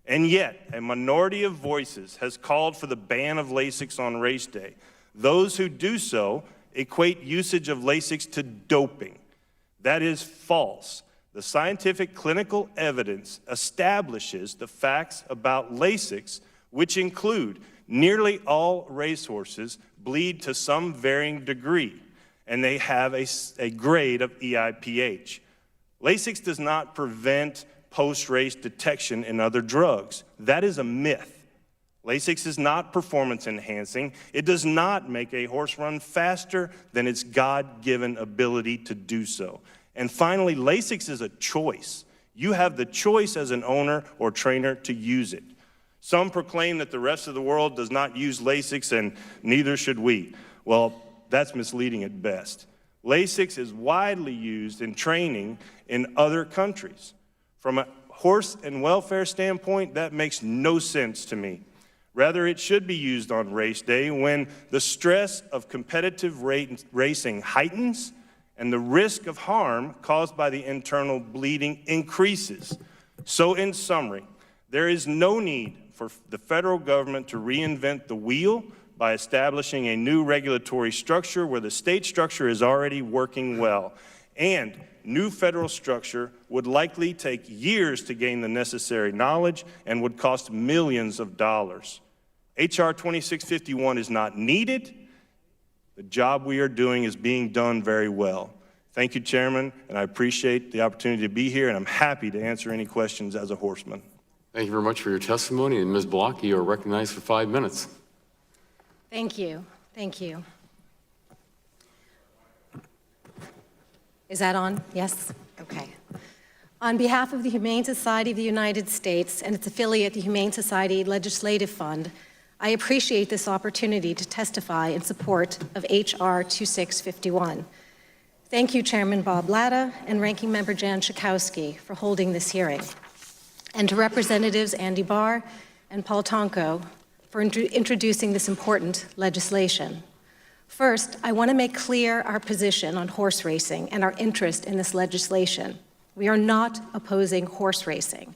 And yet, a minority of voices has called for the ban of Lasix on race day. Those who do so equate usage of Lasix to doping. That is false. The scientific clinical evidence establishes the facts about Lasix, which include nearly all racehorses bleed to some varying degree, and they have a grade of EIPH. Lasix does not prevent post-race detection in other drugs. That is a myth. Lasix is not performance enhancing. It does not make a horse run faster than its God-given ability to do so. And finally, Lasix is a choice. You have the choice as an owner or trainer to use it. Some proclaim that the rest of the world does not use Lasix, and neither should we. Well, that's misleading at best. Lasix is widely used in training in other countries. From a horse and welfare standpoint, that makes no sense to me. Rather, it should be used on race day when the stress of competitive racing heightens and the risk of harm caused by the internal bleeding increases. So in summary, There is no need for the federal government to reinvent the wheel by establishing a new regulatory structure where the state structure is already working well. And new federal structure would likely take years to gain the necessary knowledge and would cost millions of dollars. HR 2651 is not needed. The job we are doing is being done very well. Thank you, Chairman, and I appreciate the opportunity to be here, and I'm happy to answer any questions as a horseman. Thank you very much for your testimony, and Ms. Block, you are recognized for 5 minutes. Thank you. Thank you. Is that on? Yes? Okay. On behalf of the Humane Society of the United States and its affiliate, the Humane Society Legislative Fund, I appreciate this opportunity to testify in support of H.R. 2651. Thank you, Chairman Bob Latta and Ranking Member Jan Schakowsky for holding this hearing, and to Representatives Andy Barr and Paul Tonko for introducing this important legislation. First, I want to make clear our position on horse racing and our interest in this legislation. We are not opposing horse racing.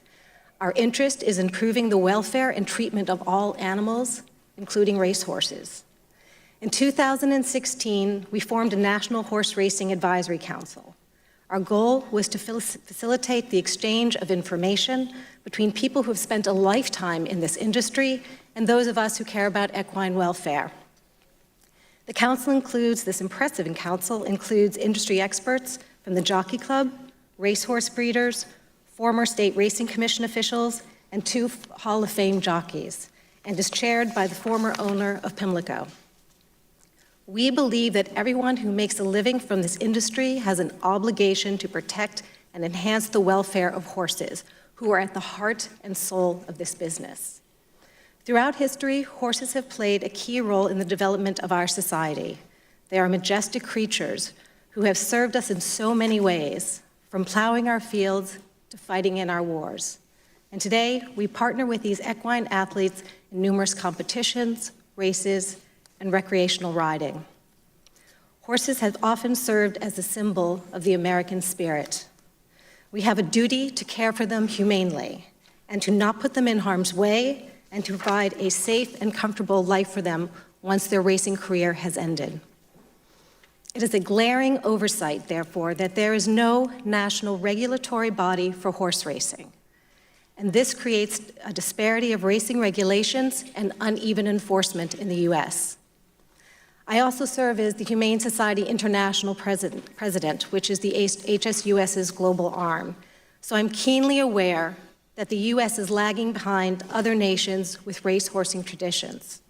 Our interest is improving the welfare and treatment of all animals, including racehorses. In 2016, we formed a National Horse Racing Advisory Council. Our goal was to facilitate the exchange of information between people who have spent a lifetime in this industry and those of us who care about equine welfare. The council includes, this impressive council includes industry experts from the Jockey Club, racehorse breeders, former State Racing Commission officials, and 2 Hall of Fame jockeys, and is chaired by the former owner of Pimlico. We believe that everyone who makes a living from this industry has an obligation to protect and enhance the welfare of horses, who are at the heart and soul of this business. Throughout history, horses have played a key role in the development of our society. They are majestic creatures who have served us in so many ways, from plowing our fields to fighting in our wars. And today, we partner with these equine athletes in numerous competitions, races, and recreational riding. Horses have often served as a symbol of the American spirit. We have a duty to care for them humanely and to not put them in harm's way and to provide a safe and comfortable life for them once their racing career has ended. It is a glaring oversight, therefore, that there is no national regulatory body for horse racing. And this creates a disparity of racing regulations and uneven enforcement in the U.S. I also serve as the Humane Society International President, which is the HSUS's global arm. So I'm keenly aware that the U.S. is lagging behind other nations with racehorsing traditions.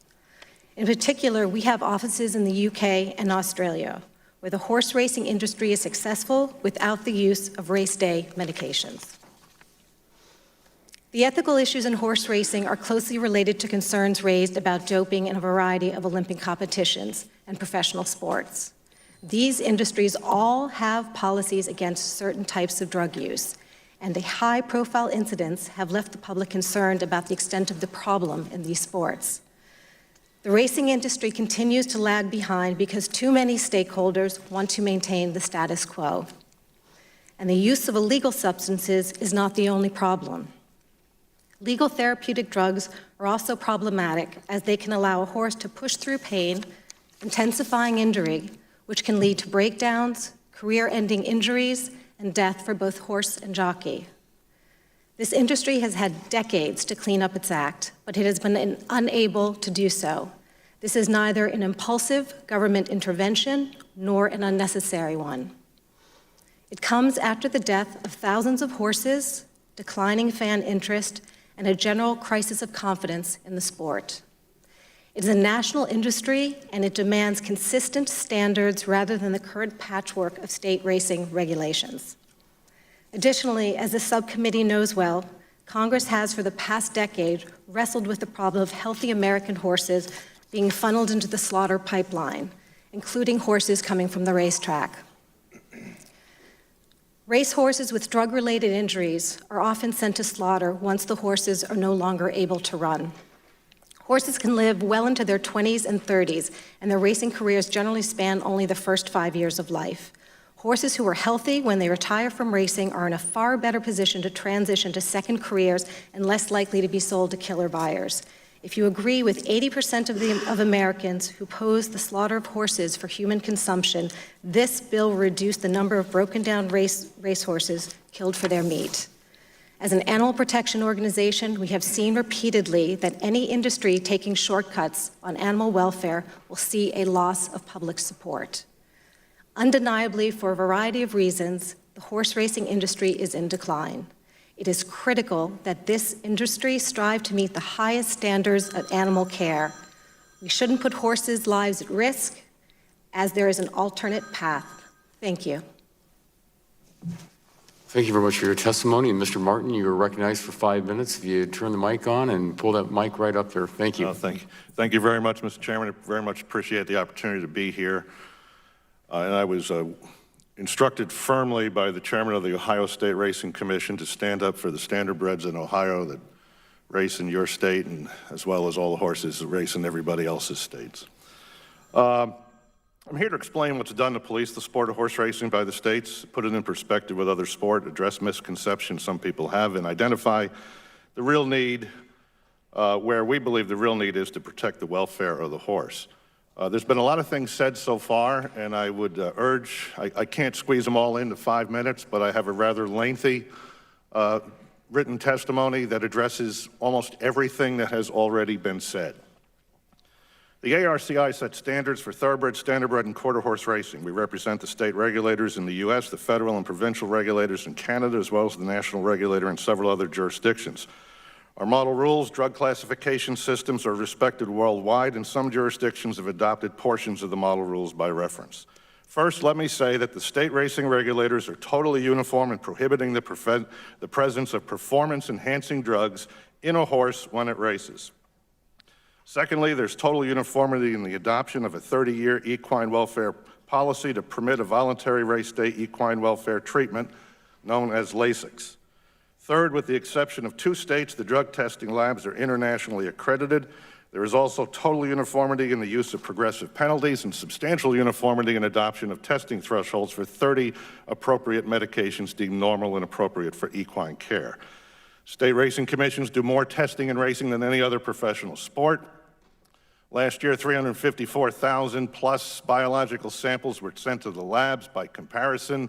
In particular, we have offices in the UK and Australia, where the horse racing industry is successful without the use of race day medications. The ethical issues in horse racing are closely related to concerns raised about doping in a variety of Olympic competitions and professional sports. These industries all have policies against certain types of drug use, and the high-profile incidents have left the public concerned about the extent of the problem in these sports. The racing industry continues to lag behind because too many stakeholders want to maintain the status quo. And the use of illegal substances is not the only problem. Legal therapeutic drugs are also problematic, as they can allow a horse to push through pain, intensifying injury, which can lead to breakdowns, career-ending injuries, and death for both horse and jockey. This industry has had decades to clean up its act, but it has been unable to do so. This is neither an impulsive government intervention nor an unnecessary one. It comes after the death of thousands of horses, declining fan interest, and a general crisis of confidence in the sport. It is a national industry, and it demands consistent standards rather than the current patchwork of state racing regulations. Additionally, as the subcommittee knows well, Congress has for the past decade wrestled with the problem of healthy American horses being funneled into the slaughter pipeline, including horses coming from the racetrack. Race horses with drug-related injuries are often sent to slaughter once the horses are no longer able to run. Horses can live well into their 20s and 30s, and their racing careers generally span only the first 5 years of life. Horses who are healthy when they retire from racing are in a far better position to transition to second careers and less likely to be sold to killer buyers. If you agree with 80% of Americans who oppose the slaughter of horses for human consumption, this bill will reduce the number of broken-down racehorses killed for their meat. As an animal protection organization, we have seen repeatedly that any industry taking shortcuts on animal welfare will see a loss of public support. Undeniably, for a variety of reasons, the horse racing industry is in decline. It is critical that this industry strive to meet the highest standards of animal care. We shouldn't put horses' lives at risk, as there is an alternate path. Thank you. Thank you very much for your testimony. And Mr. Martin, you are recognized for 5 minutes. If you turn the mic on and pull that mic right up there. Thank you. Thank you very much, Mr. Chairman. I very much appreciate the opportunity to be here. And I was instructed firmly by the chairman of the Ohio State Racing Commission to stand up for the standardbreds in Ohio that race in your state, and as well as all the horses that race in everybody else's states. I'm here to explain what's done to police the sport of horse racing by the states, put it in perspective with other sport, address misconceptions some people have, and identify the real need, where we believe the real need is to protect the welfare of the horse. There's been a lot of things said so far, and I would urge, I can't squeeze them all into 5 minutes, but I have a rather lengthy written testimony that addresses almost everything that has already been said. The ARCI set standards for thoroughbred, standardbred, and quarter horse racing. We represent the state regulators in the U.S., the federal and provincial regulators in Canada, as well as the national regulator in several other jurisdictions. Our model rules, drug classification systems are respected worldwide, and some jurisdictions have adopted portions of the model rules by reference. First, let me say that the state racing regulators are totally uniform in prohibiting the presence of performance-enhancing drugs in a horse when it races. Secondly, there's total uniformity in the adoption of a 30-year equine welfare policy to permit a voluntary race day equine welfare treatment known as LASIX. Third, with the exception of 2 states, the drug testing labs are internationally accredited. There is also total uniformity in the use of progressive penalties and substantial uniformity in adoption of testing thresholds for 30 appropriate medications deemed normal and appropriate for equine care. State racing commissions do more testing in racing than any other professional sport. Last year, 354,000 plus biological samples were sent to the labs. By comparison,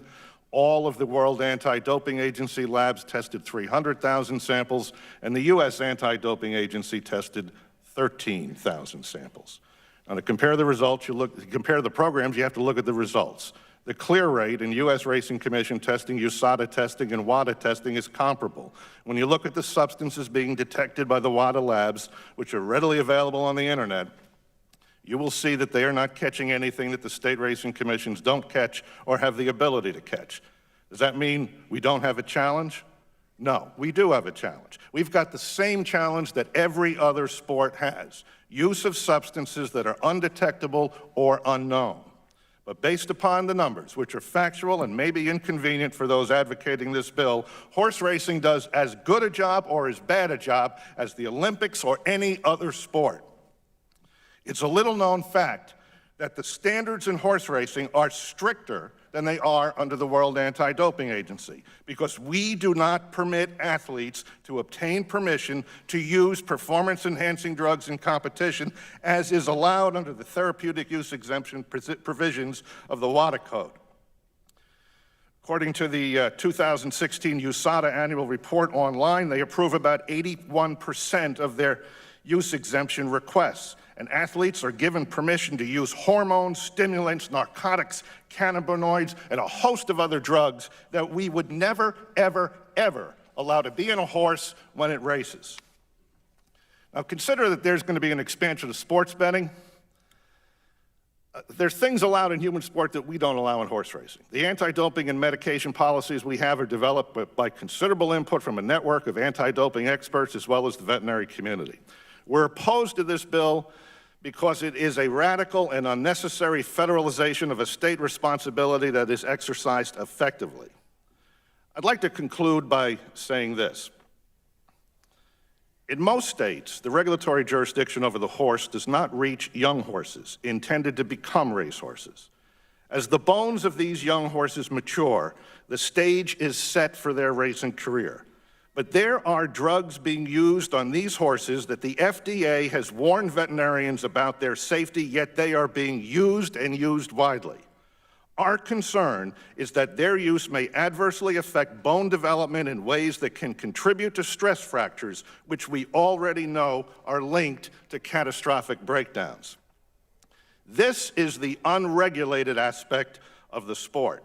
all of the World Anti-Doping Agency labs tested 300,000 samples, and the U.S. Anti-Doping Agency tested 13,000 samples. Now, to compare the results, compare the programs, you have to look at the results. The clear rate in U.S. Racing Commission testing, USADA testing, and WADA testing is comparable. When you look at the substances being detected by the WADA labs, which are readily available on the internet, you will see that they are not catching anything that the state racing commissions don't catch or have the ability to catch. Does that mean we don't have a challenge? No, we do have a challenge. We've got the same challenge that every other sport has: use of substances that are undetectable or unknown. But based upon the numbers, which are factual and maybe inconvenient for those advocating this bill, horse racing does as good a job or as bad a job as the Olympics or any other sport. It's a little-known fact that the standards in horse racing are stricter than they are under the World Anti-Doping Agency, because we do not permit athletes to obtain permission to use performance-enhancing drugs in competition, as is allowed under the therapeutic use exemption provisions of the WADA Code. According to the 2016 USADA annual report online, they approve about 81% of their use exemption requests. And athletes are given permission to use hormones, stimulants, narcotics, cannabinoids, and a host of other drugs that we would never, ever, ever allow to be in a horse when it races. Now, consider that there's going to be an expansion of sports betting. There's things allowed in human sport that we don't allow in horse racing. The anti-doping and medication policies we have are developed by considerable input from a network of anti-doping experts as well as the veterinary community. We're opposed to this bill because it is a radical and unnecessary federalization of a state responsibility that is exercised effectively. I'd like to conclude by saying this. In most states, the regulatory jurisdiction over the horse does not reach young horses intended to become racehorses. As the bones of these young horses mature, the stage is set for their racing career. But there are drugs being used on these horses that the FDA has warned veterinarians about their safety, yet they are being used and used widely. Our concern is that their use may adversely affect bone development in ways that can contribute to stress fractures, which we already know are linked to catastrophic breakdowns. This is the unregulated aspect of the sport,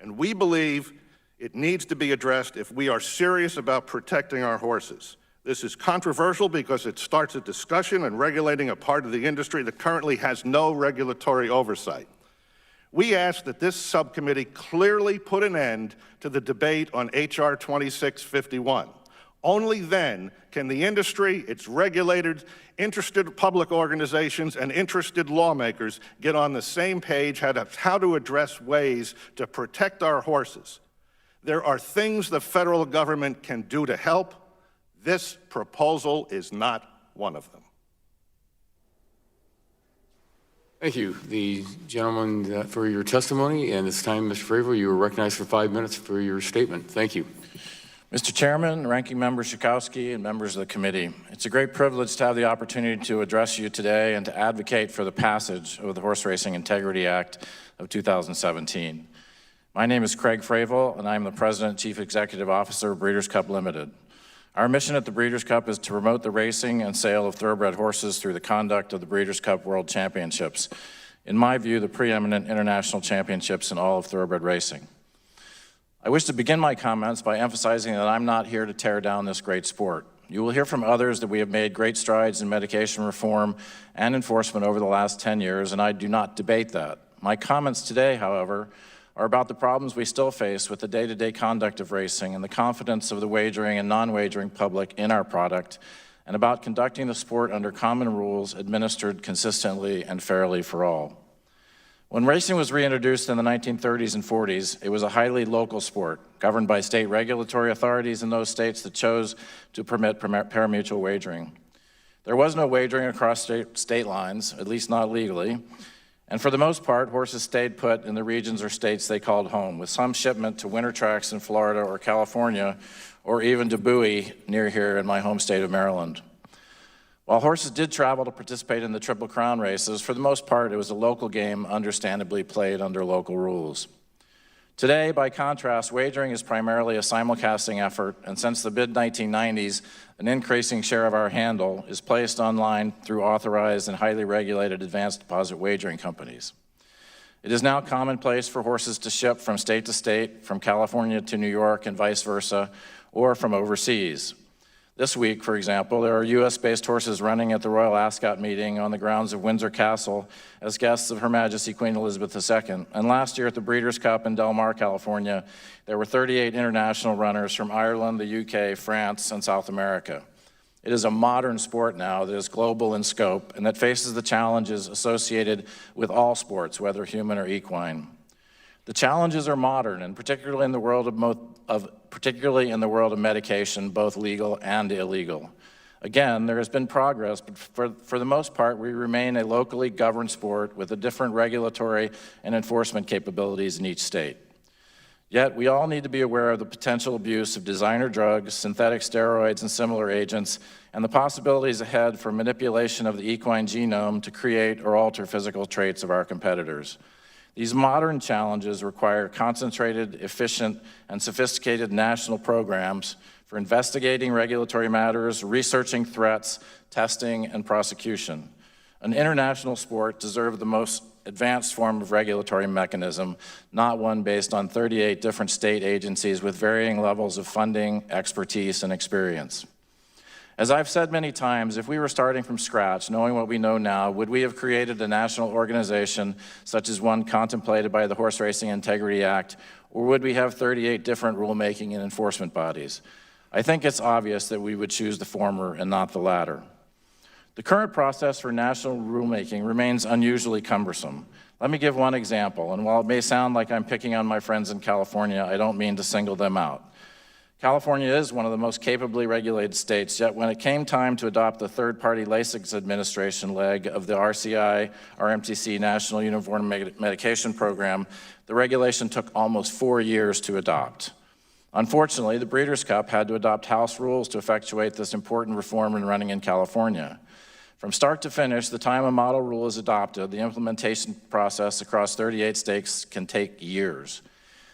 and we believe it needs to be addressed if we are serious about protecting our horses. This is controversial because it starts a discussion and regulating a part of the industry that currently has no regulatory oversight. We ask that this subcommittee clearly put an end to the debate on H.R. 2651. Only then can the industry, its regulators, interested public organizations, and interested lawmakers get on the same page how to address ways to protect our horses. There are things the federal government can do to help. This proposal is not one of them. Thank you, the gentleman, for your testimony. And it's time, Mr. Fravel, you are recognized for 5 minutes for your statement. Thank you. Mr. Chairman, Ranking Member Schakowsky, and members of the committee, it's a great privilege to have the opportunity to address you today and to advocate for the passage of the Horse Racing Integrity Act of 2017. My name is Craig Fravel, and I'm the President and Chief Executive Officer of Breeders' Cup Limited. Our mission at the Breeders' Cup is to promote the racing and sale of thoroughbred horses through the conduct of the Breeders' Cup World Championships. In my view, the preeminent international championships in all of thoroughbred racing. I wish to begin my comments by emphasizing that I'm not here to tear down this great sport. You will hear from others that we have made great strides in medication reform and enforcement over the last 10 years, and I do not debate that. My comments today, however, are about the problems we still face with the day-to-day conduct of racing and the confidence of the wagering and non-wagering public in our product, and about conducting the sport under common rules administered consistently and fairly for all. When racing was reintroduced in the 1930s and 40s, it was a highly local sport, governed by state regulatory authorities in those states that chose to permit parimutuel wagering. There was no wagering across state lines, at least not legally, and for the most part, horses stayed put in the regions or states they called home, with some shipment to winter tracks in Florida or California, or even to Bowie near here in my home state of Maryland. While horses did travel to participate in the Triple Crown races, for the most part, it was a local game understandably played under local rules. Today, by contrast, wagering is primarily a simulcasting effort, and since the mid-1990s, an increasing share of our handle is placed online through authorized and highly regulated advanced deposit wagering companies. It is now commonplace for horses to ship from state to state, from California to New York and vice versa, or from overseas. This week, for example, there are U.S.-based horses running at the Royal Ascot meeting on the grounds of Windsor Castle as guests of Her Majesty Queen Elizabeth II. And last year at the Breeders' Cup in Del Mar, California, there were 38 international runners from Ireland, the UK, France, and South America. It is a modern sport now that is global in scope and that faces the challenges associated with all sports, whether human or equine. The challenges are modern, and particularly in the world of medication, both legal and illegal. Again, there has been progress, but for the most part, we remain a locally governed sport with a different regulatory and enforcement capabilities in each state. Yet, we all need to be aware of the potential abuse of designer drugs, synthetic steroids, and similar agents, and the possibilities ahead for manipulation of the equine genome to create or alter physical traits of our competitors. These modern challenges require concentrated, efficient, and sophisticated national programs for investigating regulatory matters, researching threats, testing, and prosecution. An international sport deserves the most advanced form of regulatory mechanism, not one based on 38 different state agencies with varying levels of funding, expertise, and experience. As I've said many times, if we were starting from scratch, knowing what we know now, would we have created a national organization such as one contemplated by the Horse Racing Integrity Act, or would we have 38 different rulemaking and enforcement bodies? I think it's obvious that we would choose the former and not the latter. The current process for national rulemaking remains unusually cumbersome. Let me give one example, and while it may sound like I'm picking on my friends in California, I don't mean to single them out. California is one of the most capably regulated states, yet when it came time to adopt the third-party LASIX administration leg of the RMTC National Uniform Medication Program, the regulation took almost 4 years to adopt. Unfortunately, the Breeders' Cup had to adopt House rules to effectuate this important reform when running in California. From start to finish, the time a model rule is adopted, the implementation process across 38 states can take years.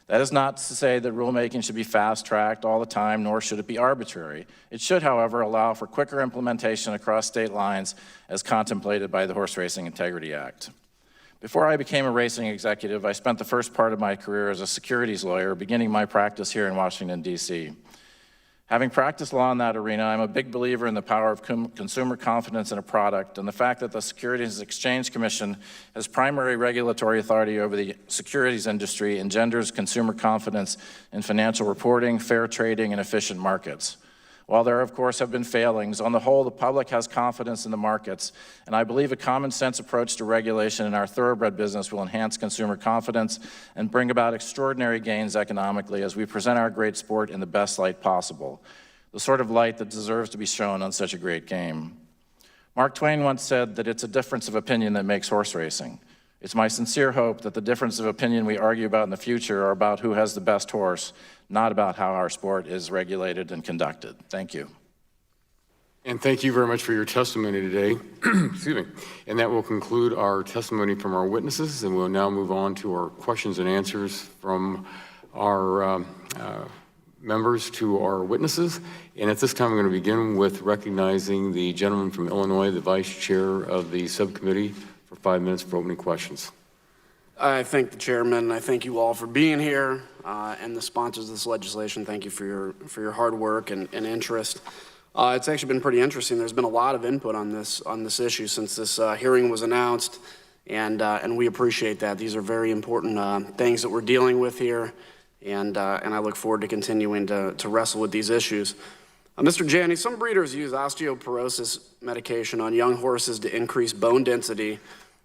That is not to say that rulemaking should be fast-tracked all the time, nor should it be arbitrary. It should, however, allow for quicker implementation across state lines as contemplated by the Horse Racing Integrity Act. Before I became a racing executive, I spent the first part of my career as a securities lawyer, beginning my practice here in Washington, D.C. Having practiced law in that arena, I'm a big believer in the power of consumer confidence in a product and the fact that the Securities and Exchange Commission, as primary regulatory authority over the securities industry, engenders consumer confidence in financial reporting, fair trading, and efficient markets. While there, of course, have been failings, on the whole, the public has confidence in the markets, and I believe a common-sense approach to regulation in our thoroughbred business will enhance consumer confidence and bring about extraordinary gains economically as we present our great sport in the best light possible, the sort of light that deserves to be shown on such a great game. Mark Twain once said that it's a difference of opinion that makes horse racing. It's my sincere hope that the difference of opinion we argue about in the future are about who has the best horse, not about how our sport is regulated and conducted. Thank you. And thank you very much for your testimony today. Excuse me. And that will conclude our testimony from our witnesses, and we'll now move on to our questions and answers from our members to our witnesses. And at this time, I'm going to begin with recognizing the gentleman from Illinois, the vice chair of the subcommittee, for 5 minutes for opening questions. I thank the chairman. I thank you all for being here, and the sponsors of this legislation. Thank you for your hard work and interest. It's actually been pretty interesting. There's been a lot of input on this issue since this hearing was announced, and we appreciate that. These are very important things that we're dealing with here, and I look forward to continuing to wrestle with these issues. Mr. Janney, some breeders use osteoporosis medication on young horses to increase bone density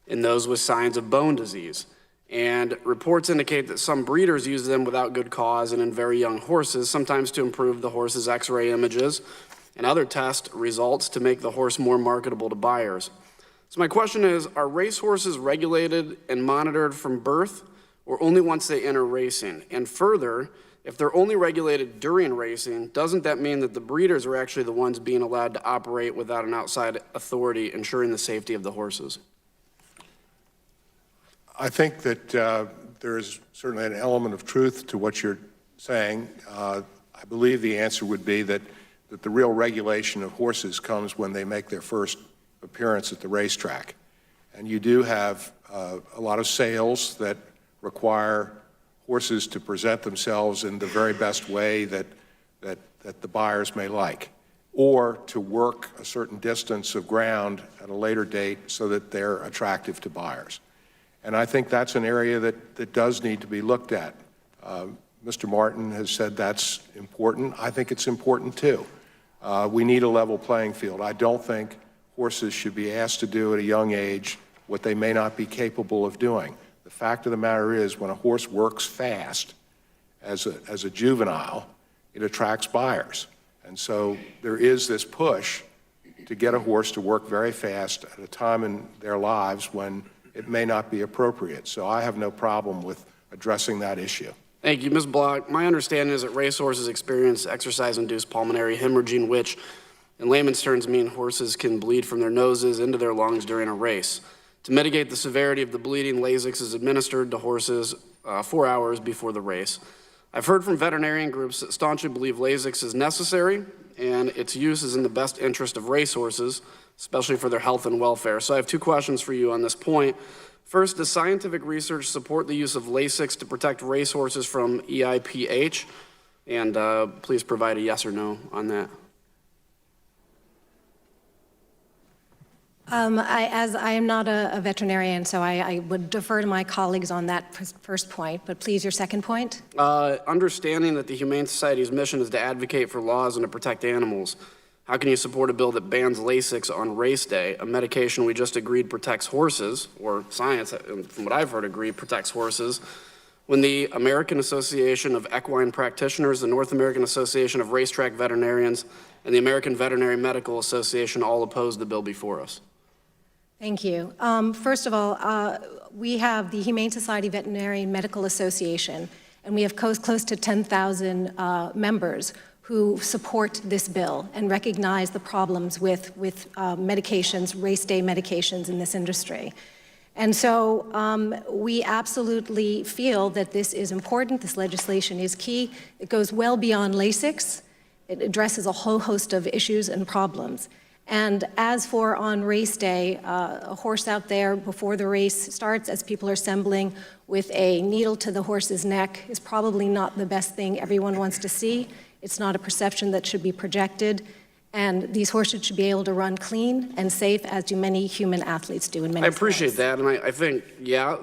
in those with signs of bone disease. And reports indicate that some breeders use them without good cause and in very young horses, sometimes to improve the horse's x-ray images and other test results to make the horse more marketable to buyers. So my question is, are race horses regulated and monitored from birth or only once they enter racing? And further, if they're only regulated during racing, doesn't that mean that the breeders are actually the ones being allowed to operate without an outside authority ensuring the safety of the horses? I think that there is certainly an element of truth to what you're saying. I believe the answer would be that the real regulation of horses comes when they make their first appearance at the racetrack. And you do have a lot of sales that require horses to present themselves in the very best way that the buyers may like, or to work a certain distance of ground at a later date so that they're attractive to buyers. And I think that's an area that does need to be looked at. Mr. Martin has said that's important. I think it's important too. We need a level playing field. I don't think horses should be asked to do at a young age what they may not be capable of doing. The fact of the matter is, when a horse works fast as a juvenile, it attracts buyers. And so there is this push to get a horse to work very fast at a time in their lives when it may not be appropriate. So I have no problem with addressing that issue. Thank you, Ms. Block. My understanding is that racehorses experience exercise-induced pulmonary hemorrhaging, which in layman's terms mean horses can bleed from their noses into their lungs during a race. To mitigate the severity of the bleeding, Lasix is administered to horses 4 hours before the race. I've heard from veterinarian groups that staunchly believe Lasix is necessary and its use is in the best interest of racehorses, especially for their health and welfare. So I have 2 questions for you on this point. First, does scientific research support the use of Lasix to protect racehorses from EIPH? And please provide a yes or no on that. As I am not a veterinarian, so I would defer to my colleagues on that first point, but please, your second point? Understanding that the Humane Society's mission is to advocate for laws and to protect animals, how can you support a bill that bans Lasix on race day, a medication we just agreed protects horses, or science, from what I've heard, agreed protects horses, when the American Association of Equine Practitioners, the North American Association of Racetrack Veterinarians, and the American Veterinary Medical Association all opposed the bill before us? Thank you. First of all, we have the Humane Society Veterinary Medical Association, and we have close to 10,000 members who support this bill and recognize the problems with medications, race day medications in this industry. And so we absolutely feel that this is important. This legislation is key. It goes well beyond LASIX. It addresses a whole host of issues and problems. And as for on race day, a horse out there before the race starts, as people are assembling with a needle to the horse's neck, is probably not the best thing everyone wants to see. It's not a perception that should be projected. And these horses should be able to run clean and safe, as do many human athletes do in many sports. I appreciate that, and I think, yeah,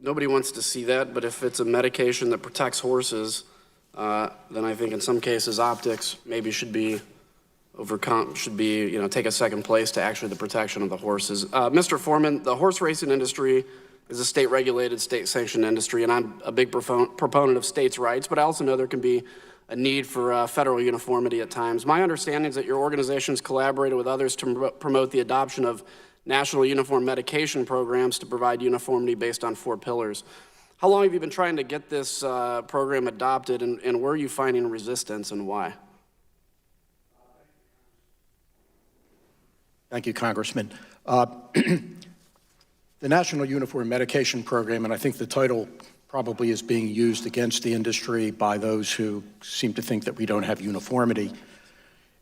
nobody wants to see that, but if it's a medication that protects horses, then I think in some cases optics maybe should be overcome, take a second place to actually the protection of the horses. Mr. Foreman, the horse racing industry is a state-regulated, state-sanctioned industry, and I'm a big proponent of states' rights, but I also know there can be a need for federal uniformity at times. My understanding is that your organization's collaborated with others to promote the adoption of national uniform medication programs to provide uniformity based on 4 pillars. How long have you been trying to get this program adopted, and where are you finding resistance and why? Thank you, Congressman. The National Uniform Medication Program, and I think the title probably is being used against the industry by those who seem to think that we don't have uniformity,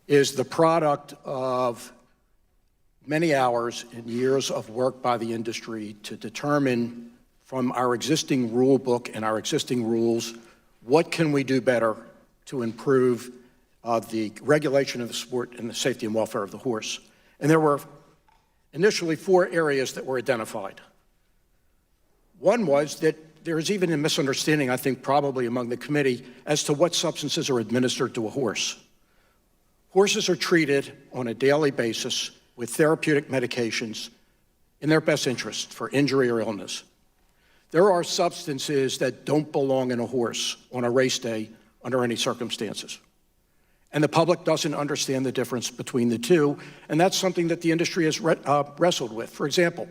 is the product of many hours and years of work by the industry to determine from our existing rule book and our existing rules, what can we do better to improve the regulation of the sport and the safety and welfare of the horse. And there were initially 4 areas that were identified. One was that there is even a misunderstanding, I think, probably among the committee as to what substances are administered to a horse. Horses are treated on a daily basis with therapeutic medications in their best interest for injury or illness. There are substances that don't belong in a horse on a race day under any circumstances. And the public doesn't understand the difference between the two, and that's something that the industry has wrestled with. For example,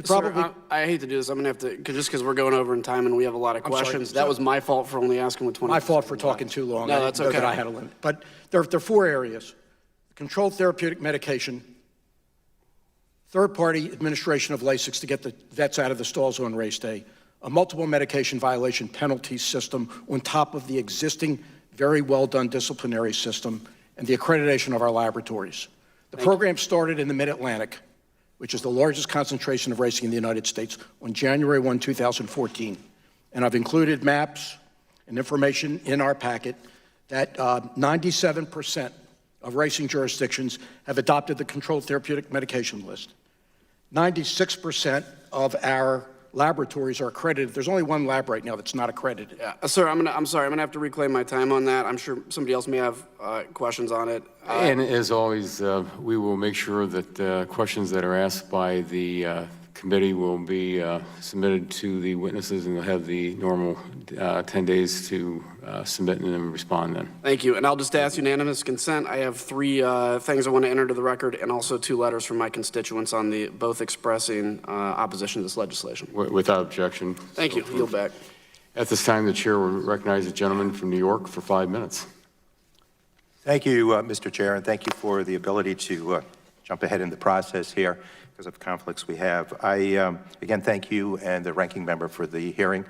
Sir, I hate to do this. I'm going to have to, just because we're going over in time and we have a lot of questions. That was my fault for only asking with 20. My fault for talking too long. No, that's okay. That I had a limit. But there are 4 areas: controlled therapeutic medication, third-party administration of LASIX to get the vets out of the stalls on race day, a multiple medication violation penalty system on top of the existing very well-done disciplinary system, and the accreditation of our laboratories. The program started in the Mid-Atlantic, which is the largest concentration of racing in the United States, on January 1, 2014. And I've included maps and information in our packet that 97% of racing jurisdictions have adopted the controlled therapeutic medication list. 96% of our laboratories are accredited. There's only 1 lab right now that's not accredited. Yeah, sir, I'm sorry, I'm gonna have to reclaim my time on that. I'm sure somebody else may have questions on it. And as always, we will make sure that questions that are asked by the committee will be submitted to the witnesses, and they'll have the normal 10 days to submit and then respond then. Thank you, and I'll just ask unanimous consent. I have 3 things I want to enter to the record, and also 2 letters from my constituents on the both expressing opposition to this legislation. Without objection. Thank you. Yield back. At this time, the chair will recognize the gentleman from New York for 5 minutes. Thank you, Mr. Chair, and thank you for the ability to jump ahead in the process here because of conflicts we have. I, again, thank you and the ranking member for the hearing.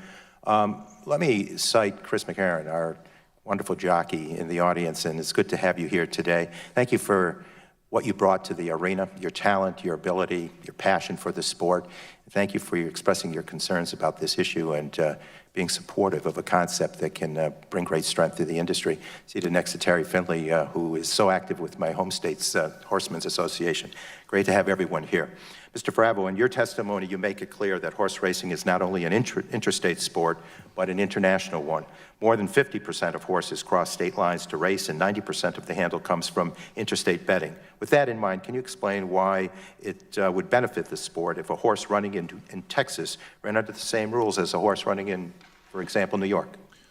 Let me cite Chris McCarron, our wonderful jockey in the audience, and it's good to have you here today. Thank you for what you brought to the arena, your talent, your ability, your passion for the sport. Thank you for expressing your concerns about this issue and being supportive of a concept that can bring great strength to the industry. Seated next to Terry Findlay, who is so active with my home state's Horsemen's Association. Great to have everyone here. Mr. Bravo, in your testimony, you make it clear that horse racing is not only an interstate sport, but an international one. More than 50% of horses cross state lines to race, and 90% of the handle comes from interstate betting. With that in mind, can you explain why it would benefit the sport if a horse running in Texas ran under the same rules as a horse running in, for example, New York?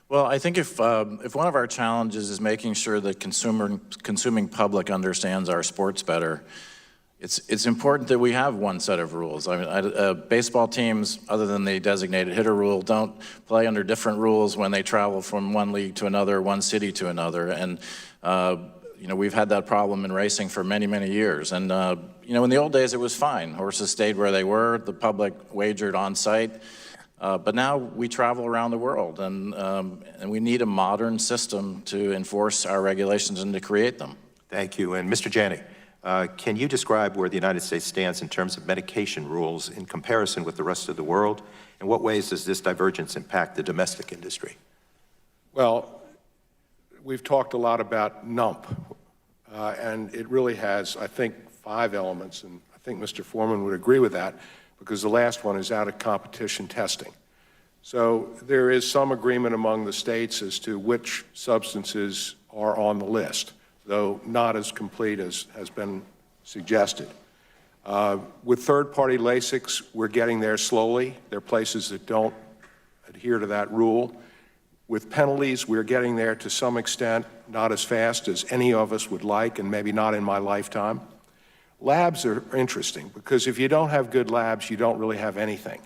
Well, I think if one of our challenges is making sure the consuming public understands our sports better, it's important that we have one set of rules. I mean, baseball teams, other than the designated hitter rule, don't play under different rules when they travel from one league to another, one city to another. And you know, we've had that problem in racing for many, many years. And you know, in the old days, it was fine. Horses stayed where they were. The public wagered on site. But now we travel around the world, and we need a modern system to enforce our regulations and to create them. Thank you. And Mr. Janney, can you describe where the United States stands in terms of medication rules in comparison with the rest of the world? In what ways does this divergence impact the domestic industry? Well, we've talked a lot about NUMP, and it really has, I think, 5 elements, and I think Mr. Foreman would agree with that, because the last one is out of competition testing. So there is some agreement among the states as to which substances are on the list, though not as complete as has been suggested. With third-party LASIKs, we're getting there slowly. There are places that don't adhere to that rule. With penalties, we're getting there to some extent, not as fast as any of us would like, and maybe not in my lifetime. Labs are interesting because if you don't have good labs, you don't really have anything.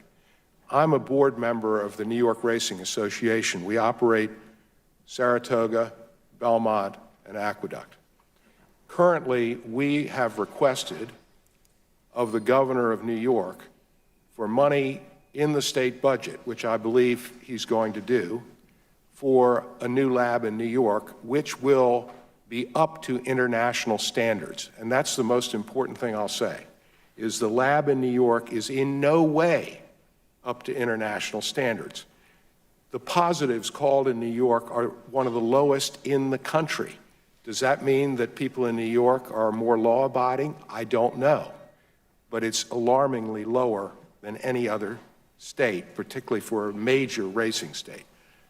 I'm a board member of the New York Racing Association. We operate Saratoga, Belmont, and Aqueduct. Currently, we have requested of the governor of New York for money in the state budget, which I believe he's going to do, for a new lab in New York, which will be up to international standards. And that's the most important thing I'll say, is the lab in New York is in no way up to international standards. The positives called in New York are one of the lowest in the country. Does that mean that people in New York are more law-abiding? I don't know. But it's alarmingly lower than any other state, particularly for a major racing state.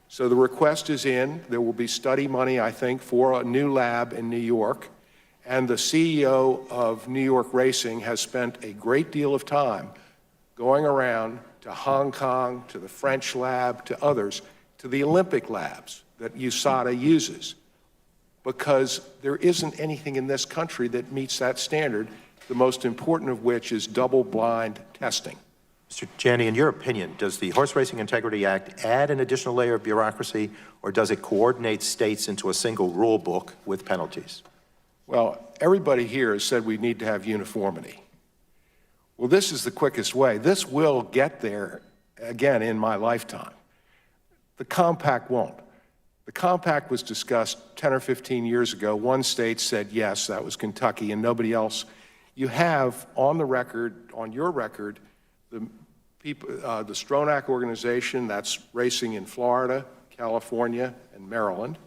So the request is in. There will be study money, I think, for a new lab in New York. And the CEO of New York Racing has spent a great deal of time going around to Hong Kong, to the French lab, to others, to the Olympic labs that USADA uses, because there isn't anything in this country that meets that standard, the most important of which is double-blind testing. Mr. Janney, in your opinion, does the Horse Racing Integrity Act add an additional layer of bureaucracy, or does it coordinate states into a single rule book with penalties? Well, everybody here has said we need to have uniformity. Well, this is the quickest way. This will get there, again, in my lifetime. The compact won't. The compact was discussed 10 or 15 years ago. One state said yes, that was Kentucky, and nobody else. You have on the record, on your record, the Stronach organization, that's racing in Florida, California, and Maryland,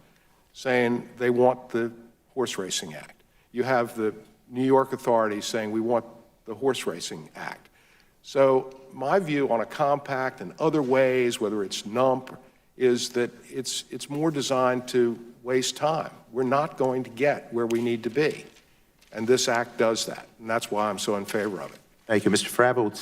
saying they want the Horse Racing Act. You have the New York authorities saying we want the Horse Racing Act. So my view on a compact and other ways, whether it's NUMP, is that it's more designed to waste time. We're not going to get where we need to be. And this act does that, and that's why I'm so in favor of it. Thank you, Mr. Frabel.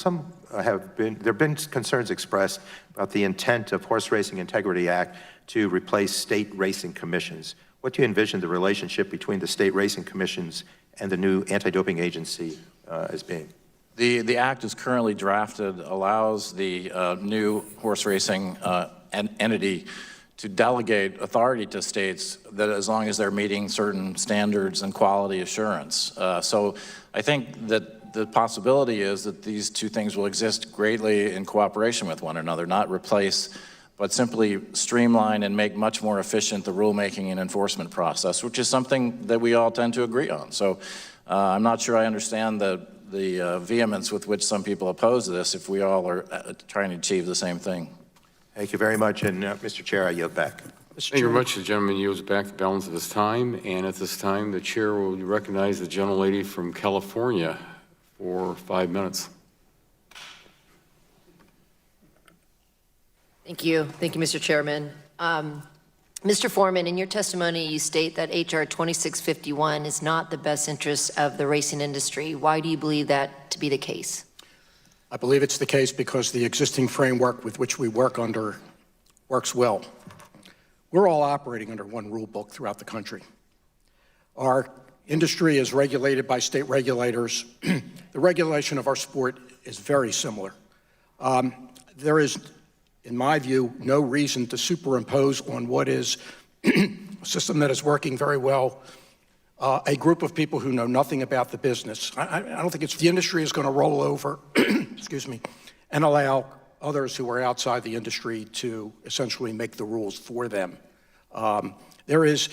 There have been concerns expressed about the intent of Horse Racing Integrity Act to replace state racing commissions. What do you envision the relationship between the state racing commissions and the new anti-doping agency as being? The act is currently drafted, allows the new horse racing entity to delegate authority to states that as long as they're meeting certain standards and quality assurance. So I think that the possibility is that these two things will exist greatly in cooperation with one another, not replace, but simply streamline and make much more efficient the rulemaking and enforcement process, which is something that we all tend to agree on. So I'm not sure I understand the vehemence with which some people oppose this if we all are trying to achieve the same thing. Thank you very much, and Mr. Chair, I yield back. Thank you very much. The gentleman yields back the balance of his time, and at this time, the chair will recognize the gentlelady from California for 5 minutes. Thank you. Thank you, Mr. Chairman. Mr. Foreman, in your testimony, you state that H.R. 2651 is not the best interest of the racing industry. Why do you believe that to be the case? I believe it's the case because the existing framework with which we work under works well. We're all operating under one rule book throughout the country. Our industry is regulated by state regulators. The regulation of our sport is very similar. There is, in my view, no reason to superimpose on what is a system that is working very well a group of people who know nothing about the business. I don't think the industry is going to roll over, excuse me, and allow others who are outside the industry to essentially make the rules for them. There is,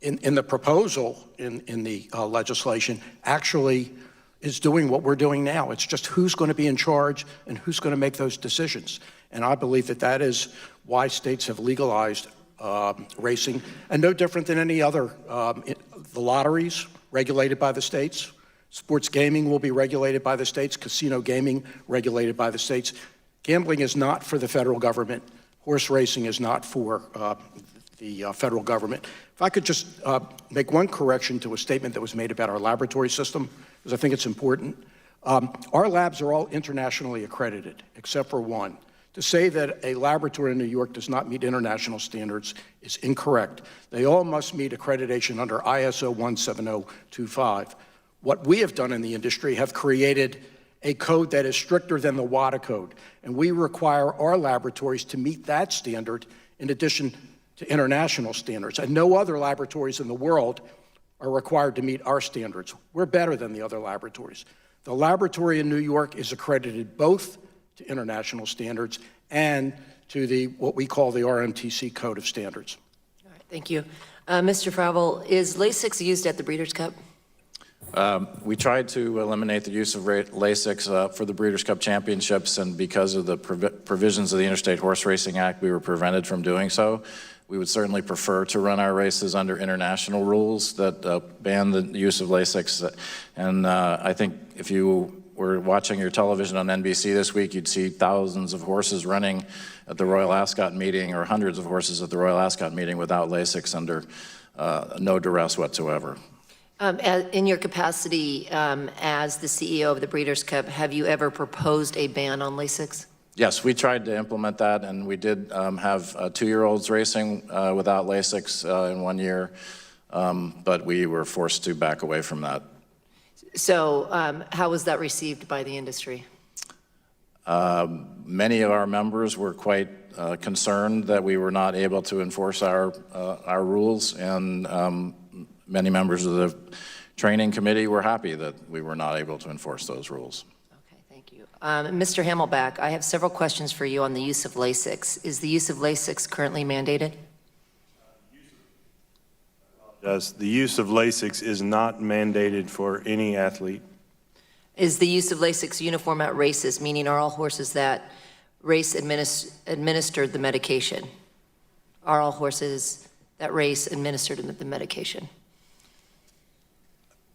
in the proposal in the legislation, actually is doing what we're doing now. It's just who's going to be in charge and who's going to make those decisions. And I believe that that is why states have legalized racing, and no different than any other. The lotteries, regulated by the states. Sports gaming will be regulated by the states. Casino gaming, regulated by the states. Gambling is not for the federal government. Horse racing is not for the federal government. If I could just make one correction to a statement that was made about our laboratory system, because I think it's important. Our labs are all internationally accredited, except for one. To say that a laboratory in New York does not meet international standards is incorrect. They all must meet accreditation under ISO 17025. What we have done in the industry have created a code that is stricter than the WADA code, and we require our laboratories to meet that standard in addition to international standards. And no other laboratories in the world are required to meet our standards. We're better than the other laboratories. The laboratory in New York is accredited both to international standards and to what we call the RMTC Code of Standards. All right, thank you. Mr. Fravel, is Lasix used at the Breeders' Cup? We tried to eliminate the use of Lasix for the Breeders' Cup Championships, and because of the provisions of the Interstate Horse Racing Act, we were prevented from doing so. We would certainly prefer to run our races under international rules that ban the use of Lasix. And I think if you were watching your television on NBC this week, you'd see thousands of horses running at the Royal Ascot meeting, or hundreds of horses at the Royal Ascot meeting without Lasix under no duress whatsoever. In your capacity as the CEO of the Breeders' Cup, have you ever proposed a ban on Lasix? Yes, we tried to implement that, and we did have 2-year-olds racing without Lasix in 1 year, but we were forced to back away from that. So how was that received by the industry? Many of our members were quite concerned that we were not able to enforce our rules, and many members of the training committee were happy that we were not able to enforce those rules. Okay, thank you. Mr. HAMELBACK, I have several questions for you on the use of Lasix. Is the use of Lasix currently mandated? Yes, the use of Lasix is not mandated for any athlete. Is the use of Lasix uniform at races, meaning are all horses that race administered the medication? Are all horses that race administered the medication?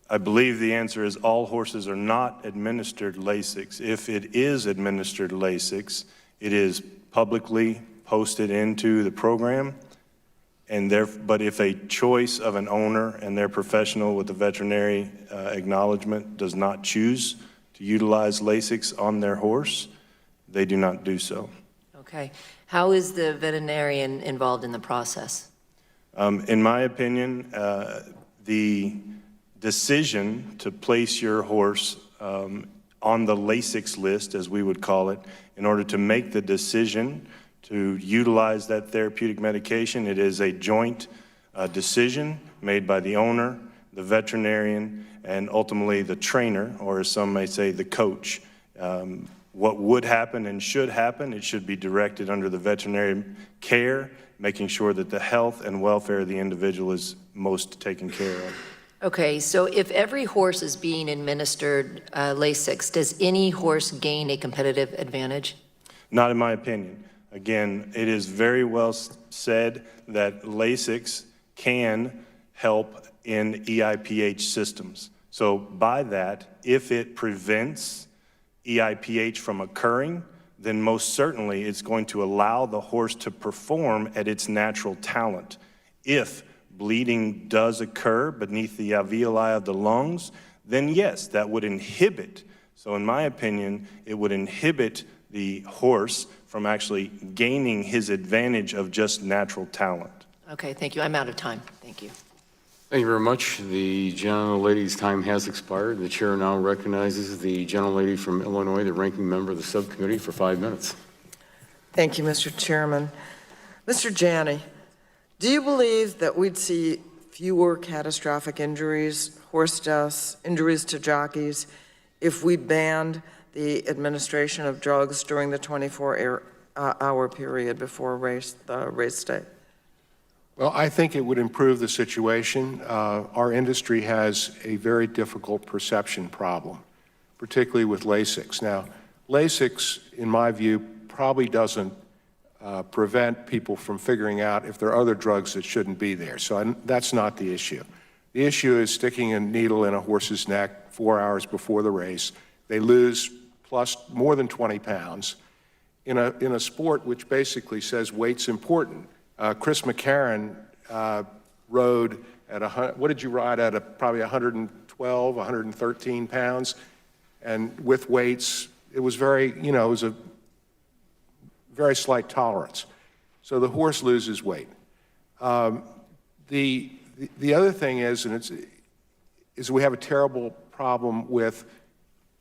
I believe the answer is all horses are not administered Lasix. If it is administered Lasix, it is publicly posted into the program. But if a choice of an owner and their professional with a veterinary acknowledgement does not choose to utilize Lasix on their horse, they do not do so. Okay. How is the veterinarian involved in the process? In my opinion, the decision to place your horse on the Lasix list, as we would call it, in order to make the decision to utilize that therapeutic medication, it is a joint decision made by the owner, the veterinarian, and ultimately the trainer, or as some may say, the coach. What would happen and should happen, it should be directed under the veterinary care, making sure that the health and welfare of the individual is most taken care of. Okay, so if every horse is being administered Lasix, does any horse gain a competitive advantage? Not in my opinion. Again, it is very well said that Lasix can help in EIPH systems. So by that, if it prevents EIPH from occurring, then most certainly it's going to allow the horse to perform at its natural talent. If bleeding does occur beneath the alveoli of the lungs, then yes, that would inhibit So in my opinion, it would inhibit the horse from actually gaining his advantage of just natural talent. Okay, thank you. I'm out of time. Thank you. Thank you very much. The gentlelady's time has expired. The chair now recognizes the gentlelady from Illinois, the ranking member of the subcommittee, for 5 minutes. Thank you, Mr. Chairman. Mr. Janney, do you believe that we'd see fewer catastrophic injuries, horse deaths, injuries to jockeys, if we banned the administration of drugs during the 24-hour period before the race day? Well, I think it would improve the situation. Our industry has a very difficult perception problem, particularly with Lasix. Now, Lasix, in my view, probably doesn't prevent people from figuring out if there are other drugs that shouldn't be there. So that's not the issue. The issue is sticking a needle in a horse's neck 4 hours before the race. They lose plus more than 20 pounds in a sport which basically says weight's important. Chris McCarron rode at what did you ride at? Probably 112, 113 pounds, and with weights, it was very, it was a very slight tolerance. So the horse loses weight. The other thing is, is we have a terrible problem with,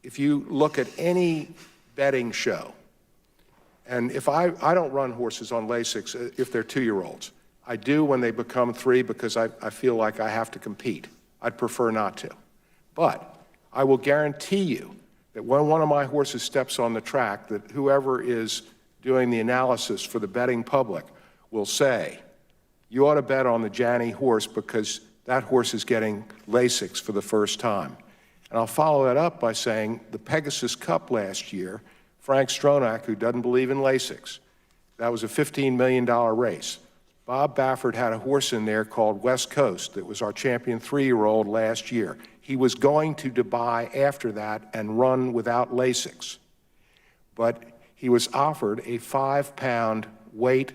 if you look at any betting show, and if I don't run horses on Lasix if they're 2-year-olds. I do when they become 3 because I feel like I have to compete. I'd prefer not to. But I will guarantee you that when one of my horses steps on the track, that whoever is doing the analysis for the betting public will say, you ought to bet on the Janney horse because that horse is getting Lasix for the first time. And I'll follow that up by saying the Pegasus Cup last year, Frank Stronach, who doesn't believe in Lasix, that was a $15 million race. Bob Baffert had a horse in there called West Coast that was our champion 3-year-old last year. He was going to Dubai after that and run without Lasix. But he was offered a 5-pound weight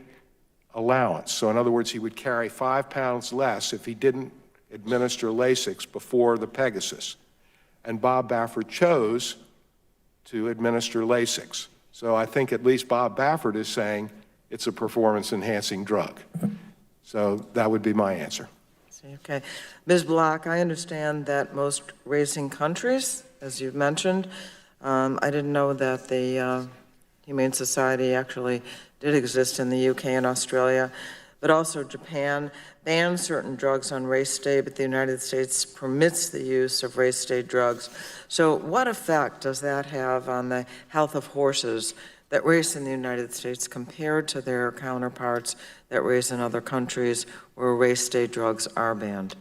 allowance. So in other words, he would carry 5 pounds less if he didn't administer Lasix before the Pegasus. And Bob Baffert chose to administer Lasix. So I think at least Bob Baffert is saying it's a performance-enhancing drug. So that would be my answer. Okay. Ms. Block, I understand that most racing countries, as you've mentioned, I didn't know that the Humane Society actually did exist in the UK and Australia, but also Japan bans certain drugs on race day, but the United States permits the use of race day drugs. So what effect does that have on the health of horses that race in the United States compared to their counterparts that race in other countries where race day drugs are banned?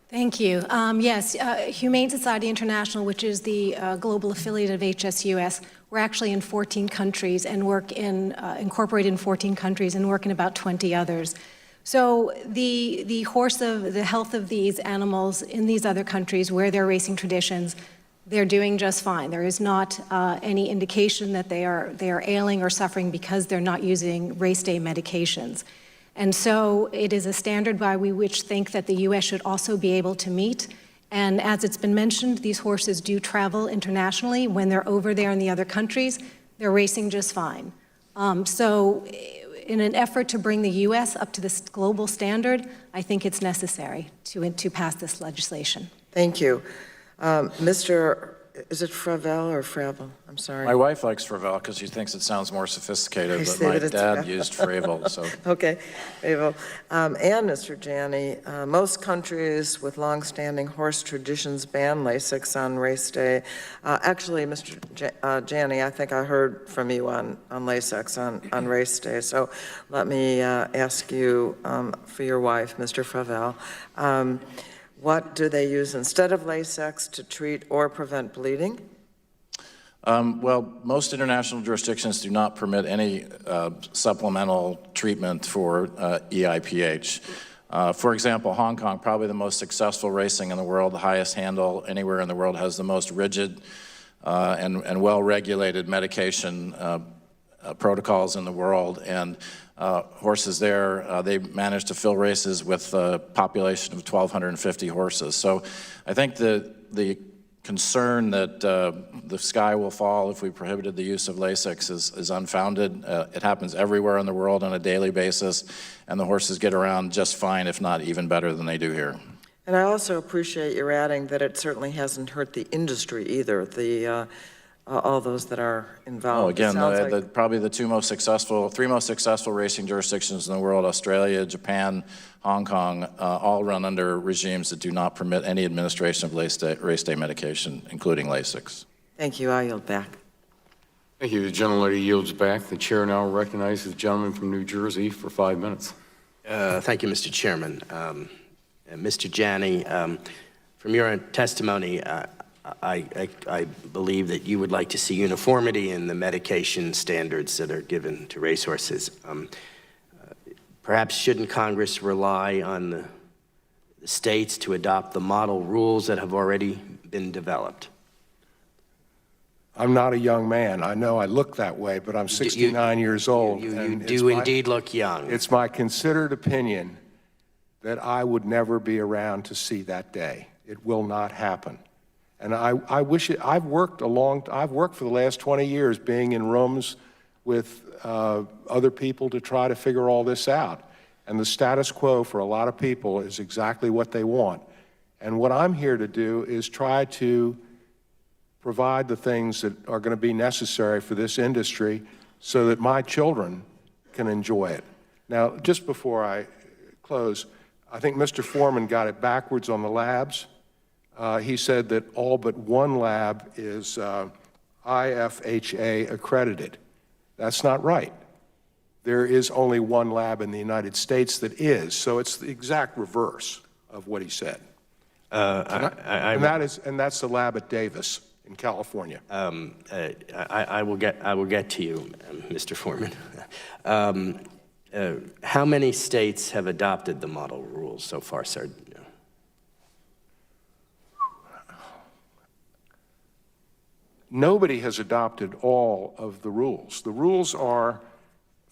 Thank you. Yes, Humane Society International, which is the global affiliate of HSUS, we're actually in 14 countries and work in, incorporated in 14 countries and work in about 20 others. So the health of these animals in these other countries where they're racing traditions, they're doing just fine. There is not any indication that they are ailing or suffering because they're not using race day medications. And so it is a standard by which think that the U.S. should also be able to meet. And as it's been mentioned, these horses do travel internationally. When they're over there in the other countries, they're racing just fine. So in an effort to bring the U.S. up to this global standard, I think it's necessary to pass this legislation. Thank you. Is it Fravel or Fravel? I'm sorry. My wife likes Fravel because she thinks it sounds more sophisticated, but my dad used Fravel. So. Okay, Fravel. And Mr. Janney, most countries with long-standing horse traditions ban Lasix on race day. Actually, Mr. Janney, I think I heard from you on Lasix on race day. So let me ask you for your wife, Mr. Fravel. What do they use instead of Lasix to treat or prevent bleeding? Well, most international jurisdictions do not permit any supplemental treatment for EIPH. For example, Hong Kong, probably the most successful racing in the world, the highest handle anywhere in the world, has the most rigid and well-regulated medication protocols in the world. And horses there, they managed to fill races with a population of 1,250 horses. So I think the concern that the sky will fall if we prohibited the use of Lasix is unfounded. It happens everywhere in the world on a daily basis, and the horses get around just fine, if not even better than they do here. And I also appreciate your adding that it certainly hasn't hurt the industry either, all those that are involved. Oh, again, Sounds like- probably the three most successful racing jurisdictions in the world, Australia, Japan, Hong Kong, all run under regimes that do not permit any administration of race day medication, including Lasix. Thank you. I yield back. Thank you. The gentlelady yields back. The chair now recognizes the gentleman from New Jersey for 5 minutes. Thank you, Mr. Chairman. Mr. Janney, from your testimony, I believe that you would like to see uniformity in the medication standards that are given to racehorses. Perhaps shouldn't Congress rely on the states to adopt the model rules that have already been developed? I'm not a young man. I know I look that way, but I'm 69 years old. You do indeed look young. It's my considered opinion that I would never be around to see that day. It will not happen. And I wish it. I've worked for the last 20 years being in rooms with other people to try to figure all this out. And the status quo for a lot of people is exactly what they want. And what I'm here to do is try to provide the things that are going to be necessary for this industry so that my children can enjoy it. Now, just before I close, I think Mr. Foreman got it backwards on the labs. He said that all but one lab is IFHA accredited. That's not right. There is only one lab in the United States that is, so it's the exact reverse of what he said. And that's the lab at Davis in California. I will get to you, Mr. Foreman. How many states have adopted the model rules so far, sir? Nobody has adopted all of the rules. The rules are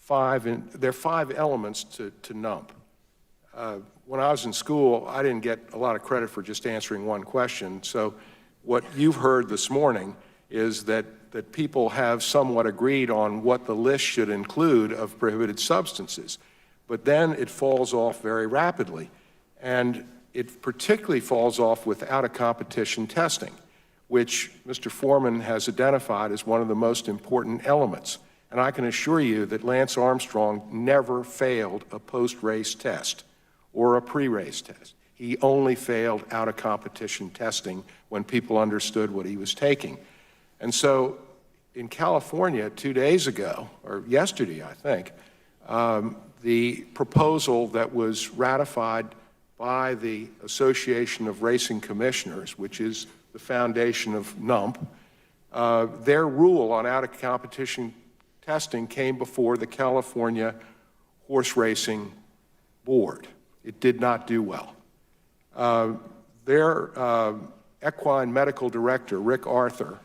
there are 5 elements to NUMP. When I was in school, I didn't get a lot of credit for just answering one question. So what you've heard this morning is that people have somewhat agreed on what the list should include of prohibited substances. But then it falls off very rapidly. And it particularly falls off with out-of-competition testing, which Mr. Foreman has identified as one of the most important elements. And I can assure you that Lance Armstrong never failed a post-race test or a pre-race test. He only failed out-of-competition testing when people understood what he was taking. And so in California 2 days ago, or yesterday, I think, the proposal that was ratified by the Association of Racing Commissioners, which is the foundation of NUMP, their rule on out-of-competition testing came before the California Horse Racing Board. It did not do well. Their equine medical director, Rick Arthur,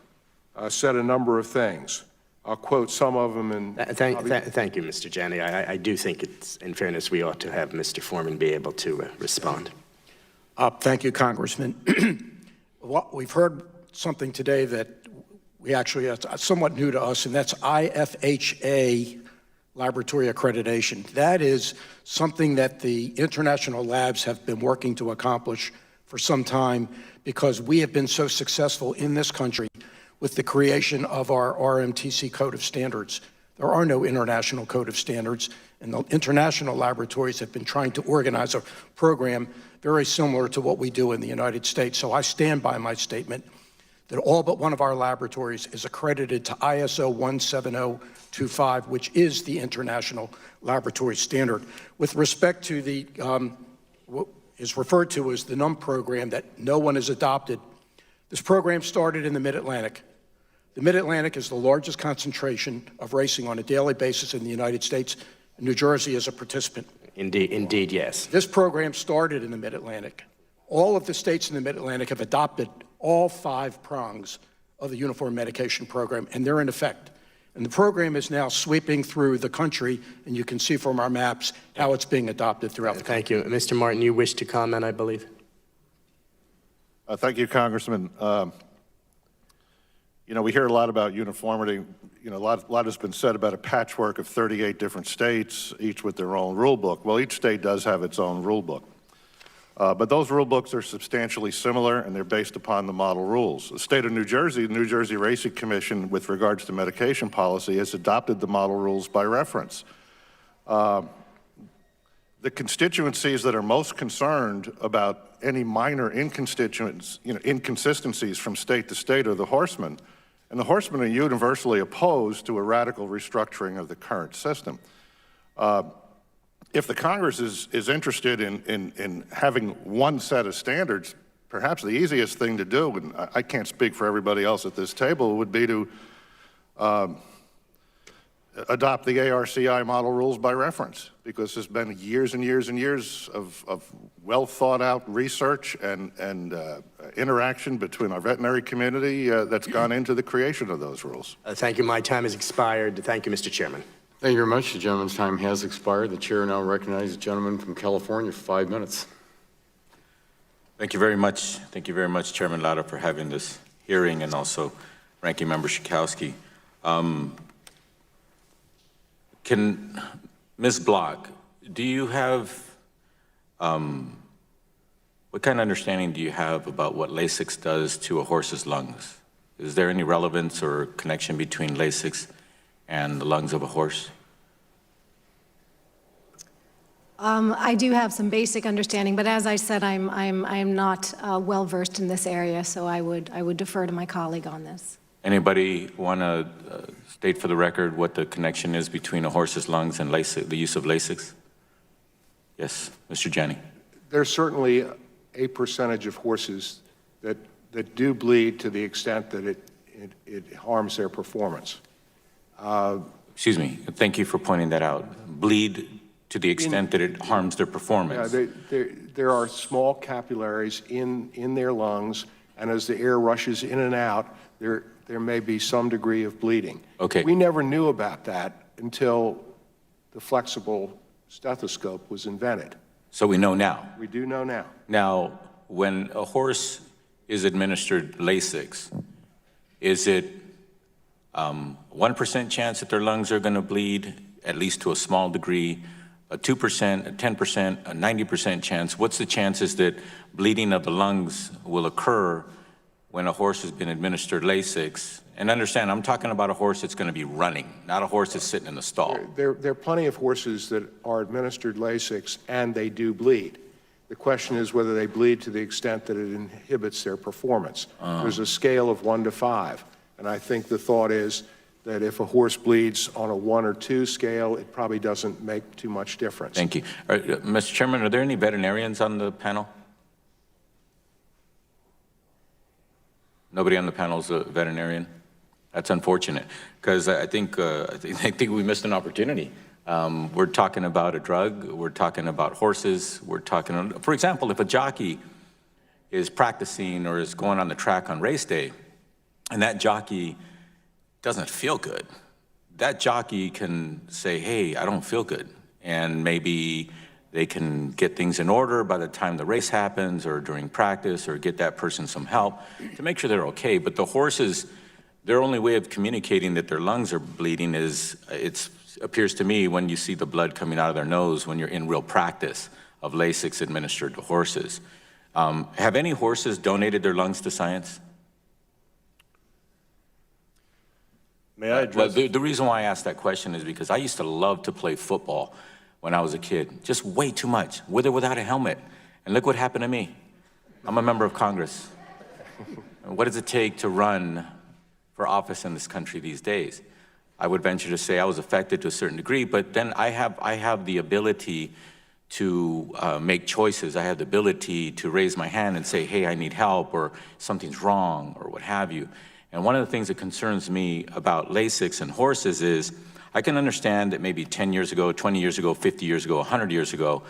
said a number of things. I'll quote some of them. Thank you, Mr. Janney. I do think it's, in fairness, we ought to have Mr. Foreman be able to respond. Thank you, Congressman. We've heard something today that we actually are somewhat new to us, and that's IFHA laboratory accreditation. That is something that the international labs have been working to accomplish for some time because we have been so successful in this country with the creation of our RMTC Code of Standards. There are no international code of standards, and the international laboratories have been trying to organize a program very similar to what we do in the United States. So I stand by my statement that all but one of our laboratories is accredited to ISO 17025, which is the international laboratory standard. With respect to the, what is referred to as the NUMP program that no one has adopted, this program started in the Mid-Atlantic. The Mid-Atlantic is the largest concentration of racing on a daily basis in the United States, and New Jersey is a participant. Indeed, yes. This program started in the Mid-Atlantic. All of the states in the Mid-Atlantic have adopted all 5 prongs of the Uniform Medication Program, and they're in effect. And the program is now sweeping through the country, and you can see from our maps how it's being adopted throughout the country. Thank you. Mr. Martin, you wish to comment, I believe? Thank you, Congressman. You know, we hear a lot about uniformity. You know, a lot has been said about a patchwork of 38 different states, each with their own rule book. Well, each state does have its own rule book. But those rule books are substantially similar, and they're based upon the model rules. The state of New Jersey, the New Jersey Racing Commission, with regards to medication policy, has adopted the model rules by reference. The constituencies that are most concerned about any minor inconsistencies from state to state are the Horsemen. And the Horsemen are universally opposed to a radical restructuring of the current system. If the Congress is interested in having one set of standards, perhaps the easiest thing to do, and I can't speak for everybody else at this table, would be to adopt the ARCI model rules by reference, because there's been years and years and years of well thought out research and interaction between our veterinary community that's gone into the creation of those rules. Thank you. My time has expired. Thank you, Mr. Chairman. Thank you very much. The gentleman's time has expired. The chair now recognizes the gentleman from California for 5 minutes. Thank you very much. Thank you very much, Chairman Latta, for having this hearing, and also Ranking Member Schakowsky. Can Ms. Block, do you have, what kind of understanding do you have about what Lasix does to a horse's lungs? Is there any relevance or connection between Lasix and the lungs of a horse? I do have some basic understanding, but as I said, I'm not well versed in this area, so I would defer to my colleague on this. Anybody want to state for the record what the connection is between a horse's lungs and Lasix, the use of Lasix? Yes, Mr. Janney. There's certainly a percentage of horses that do bleed to the extent that it harms their performance. Excuse me, thank you for pointing that out. Bleed to the extent that it harms their performance. Yeah, there are small capillaries in their lungs, and as the air rushes in and out, there may be some degree of bleeding. Okay. We never knew about that until the flexible stethoscope was invented. So we know now. We do know now. Now, when a horse is administered Lasix, is it 1% chance that their lungs are going to bleed, at least to a small degree, a 2%, a 10%, a 90% chance? What's the chances that bleeding of the lungs will occur when a horse has been administered Lasix? And understand, I'm talking about a horse that's going to be running, not a horse that's sitting in the stall. There are plenty of horses that are administered Lasix and they do bleed. The question is whether they bleed to the extent that it inhibits their performance. There's a scale of 1 to 5, and I think the thought is that if a horse bleeds on a 1 or 2 scale, it probably doesn't make too much difference. Thank you. Mr. Chairman, are there any veterinarians on the panel? Nobody on the panel is a veterinarian? That's unfortunate, because I think we missed an opportunity. We're talking about a drug, we're talking about horses, we're talking, for example, if a jockey is practicing or is going on the track on race day, and that jockey doesn't feel good, that jockey can say, hey, I don't feel good, and maybe they can get things in order by the time the race happens or during practice, or get that person some help to make sure they're okay. But the horses, their only way of communicating that their lungs are bleeding is, it appears to me, when you see the blood coming out of their nose when you're in real practice of Lasix administered to horses. Have any horses donated their lungs to science? May I address? Well, the reason why I asked that question is because I used to love to play football when I was a kid, just way too much, with or without a helmet. And look what happened to me. I'm a member of Congress. And what does it take to run for office in this country these days? I would venture to say I was affected to a certain degree, but then I have the ability to make choices. I have the ability to raise my hand and say, hey, I need help, or something's wrong, or what have you. And one of the things that concerns me about Lasix and horses is, I can understand that maybe 10 years ago, 20 years ago, 50 years ago, 100 years ago,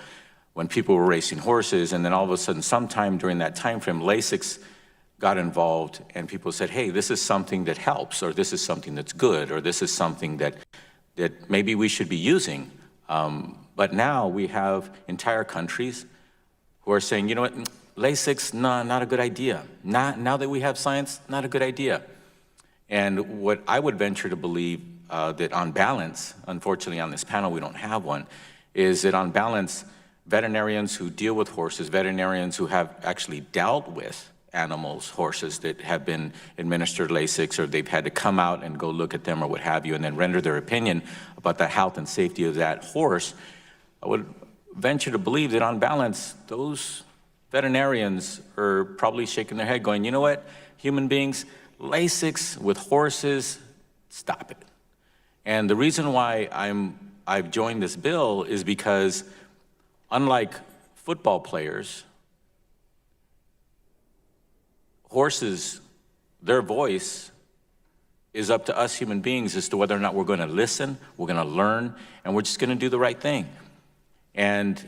when people were racing horses, and then all of a sudden, sometime during that time frame, Lasix got involved, and people said, hey, this is something that helps, or this is something that's good, or this is something that maybe we should be using. But now we have entire countries who are saying, you know what, Lasix, no, not a good idea. Now that we have science, not a good idea. And what I would venture to believe that on balance, unfortunately on this panel we don't have one, is that on balance, veterinarians who deal with horses, veterinarians who have actually dealt with animals, horses that have been administered Lasix, or they've had to come out and go look at them or what have you, and then render their opinion about the health and safety of that horse, I would venture to believe that on balance, those veterinarians are probably shaking their head going, you know what, human beings, Lasix with horses, stop it. And the reason why I've joined this bill is because unlike football players, horses, their voice is up to us human beings as to whether or not we're going to listen, we're going to learn, and we're just going to do the right thing. And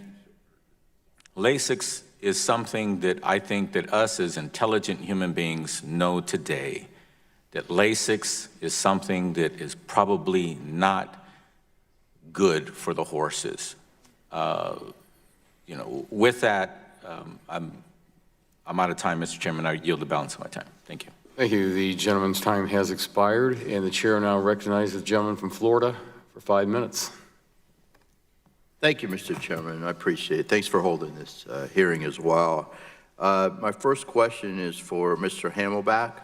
Lasix is something that I think that us as intelligent human beings know today, that Lasix is something that is probably not good for the horses. You know, with that, I'm out of time, Mr. Chairman. I yield the balance of my time. Thank you. Thank you. The gentleman's time has expired, and the chair now recognizes the gentleman from Florida for 5 minutes. Thank you, Mr. Chairman. I appreciate it. Thanks for holding this hearing as well. My first question is for Mr. HAMELBACK.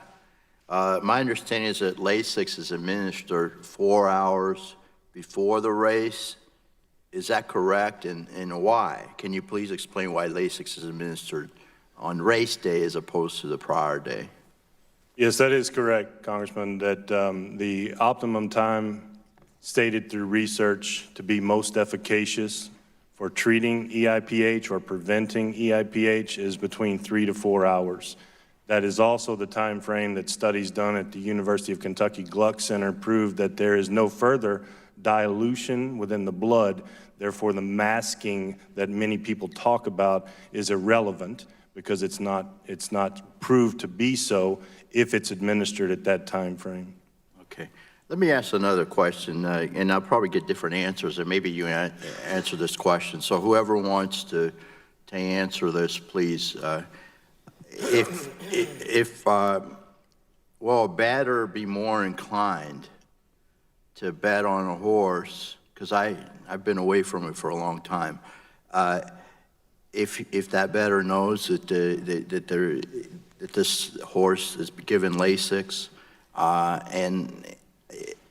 My understanding is that Lasix is administered 4 hours before the race. Is that correct, and why? Can you please explain why Lasix is administered on race day as opposed to the prior day? Yes, that is correct, Congressman, that the optimum time stated through research to be most efficacious for treating EIPH or preventing EIPH is between 3 to 4 hours. That is also the time frame that studies done at the University of Kentucky Gluck Center proved that there is no further dilution within the blood. Therefore, the masking that many people talk about is irrelevant because it's not proved to be so if it's administered at that time frame. Okay. Let me ask another question, and I'll probably get different answers, and maybe you answer this question. So whoever wants to answer this, please. Will a bettor be more inclined to bet on a horse, because I've been away from it for a long time, if that bettor knows that this horse is given Lasix, and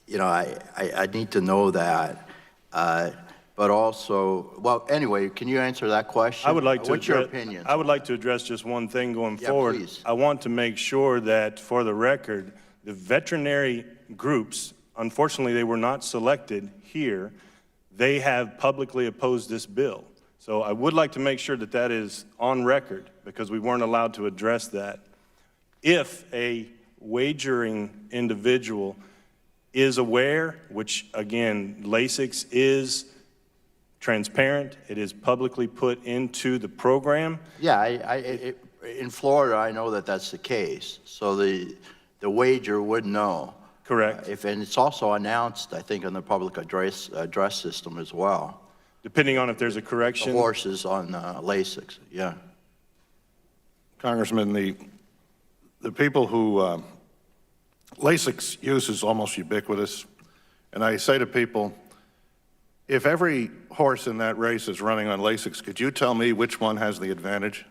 you know, I need to know that, but also, well, anyway, can you answer that question? I would like to What's your opinion? I would like to address just one thing going forward. Please. I want to make sure that, for the record, the veterinary groups, unfortunately, they were not selected here. They have publicly opposed this bill. So I would like to make sure that that is on record because we weren't allowed to address that. If a wagering individual is aware, which again, Lasix is transparent, it is publicly put into the program. Yeah, in Florida, I know that that's the case. So the wager would know. Correct. And it's also announced, I think, on the public address system as well. Depending on if there's a correction. The horses on Lasix, yeah. Congressman, the people who, Lasix use is almost ubiquitous, and I say to people, if every horse in that race is running on Lasix, could you tell me which one has the advantage?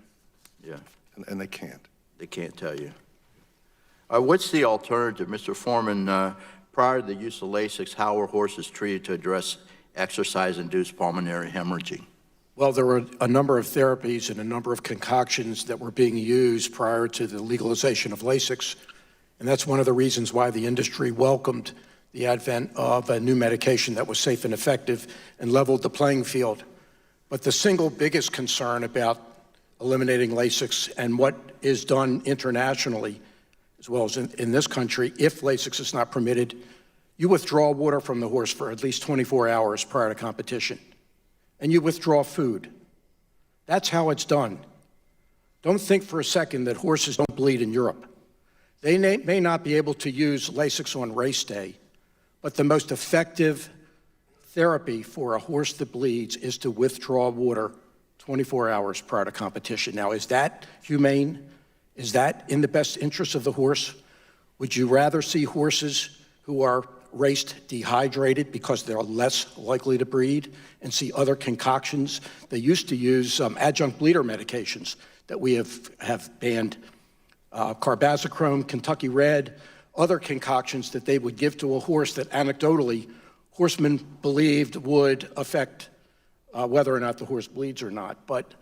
Yeah. And they can't. They can't tell you. What's the alternative, Mr. Foreman? Prior to the use of Lasix, how were horses treated to address exercise-induced pulmonary hemorrhaging? Well, there were a number of therapies and a number of concoctions that were being used prior to the legalization of Lasix, and that's one of the reasons why the industry welcomed the advent of a new medication that was safe and effective and leveled the playing field. But the single biggest concern about eliminating Lasix and what is done internationally, as well as in this country, if Lasix is not permitted, you withdraw water from the horse for at least 24 hours prior to competition, and you withdraw food. That's how it's done. Don't think for a second that horses don't bleed in Europe. They may not be able to use Lasix on race day, but the most effective therapy for a horse that bleeds is to withdraw water 24 hours prior to competition. Now, is that humane? Is that in the best interest of the horse? Would you rather see horses who are raced dehydrated because they're less likely to breed and see other concoctions? They used to use adjunct bleeder medications that we have banned, carbazochrome, Kentucky Red, other concoctions that they would give to a horse that anecdotally horsemen believed would affect whether or not the horse bleeds or not. But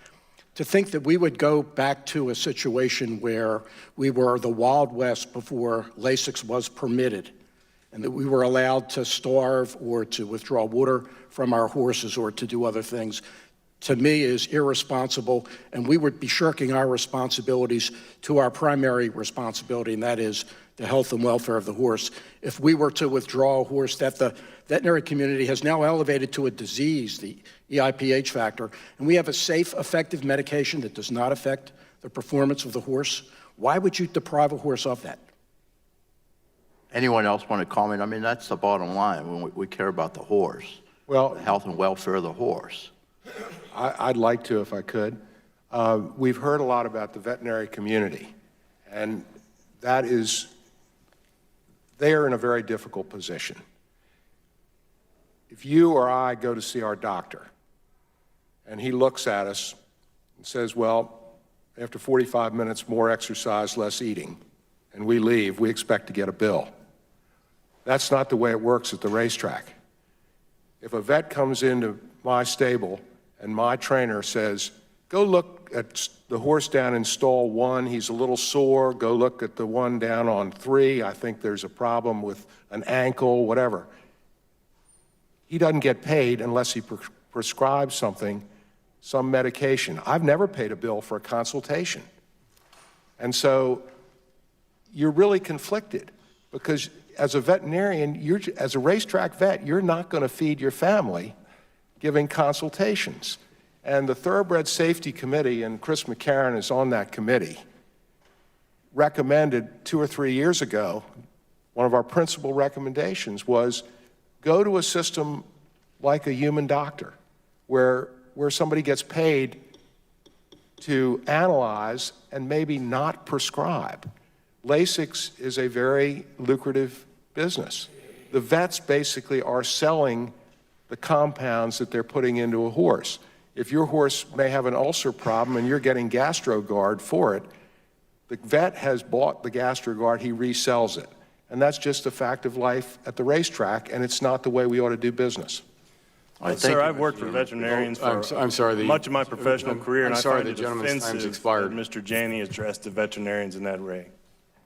to think that we would go back to a situation where we were the Wild West before Lasix was permitted, and that we were allowed to starve or to withdraw water from our horses or to do other things, to me is irresponsible, and we would be shirking our responsibilities to our primary responsibility, and that is the health and welfare of the horse. If we were to withdraw a horse that the veterinary community has now elevated to a disease, the EIPH factor, and we have a safe, effective medication that does not affect the performance of the horse, why would you deprive a horse of that? Anyone else want to comment? I mean, that's the bottom line when we care about the horse, Well, the health and welfare of the horse. I'd like to, if I could. We've heard a lot about the veterinary community, and that is, they are in a very difficult position. If you or I go to see our doctor, and he looks at us and says, well, after 45 minutes, more exercise, less eating, and we leave, we expect to get a bill. That's not the way it works at the racetrack. If a vet comes into my stable and my trainer says, go look at the horse down in stall 1, he's a little sore, go look at the one down on 3, I think there's a problem with an ankle, whatever. He doesn't get paid unless he prescribes something, some medication. I've never paid a bill for a consultation. And so you're really conflicted because as a veterinarian, as a racetrack vet, you're not going to feed your family giving consultations. And the Thoroughbred Safety Committee, and Chris McCarron is on that committee, recommended 2 or 3 years ago, one of our principal recommendations was go to a system like a human doctor, where somebody gets paid to analyze and maybe not prescribe. Lasix is a very lucrative business. The vets basically are selling the compounds that they're putting into a horse. If your horse may have an ulcer problem and you're getting GastroGuard for it, the vet has bought the GastroGuard, he resells it. And that's just a fact of life at the racetrack, and it's not the way we ought to do business. Sir, I've worked for veterinarians for much of my professional career, and I find it offensive that Mr. Janney addressed the veterinarians in that way.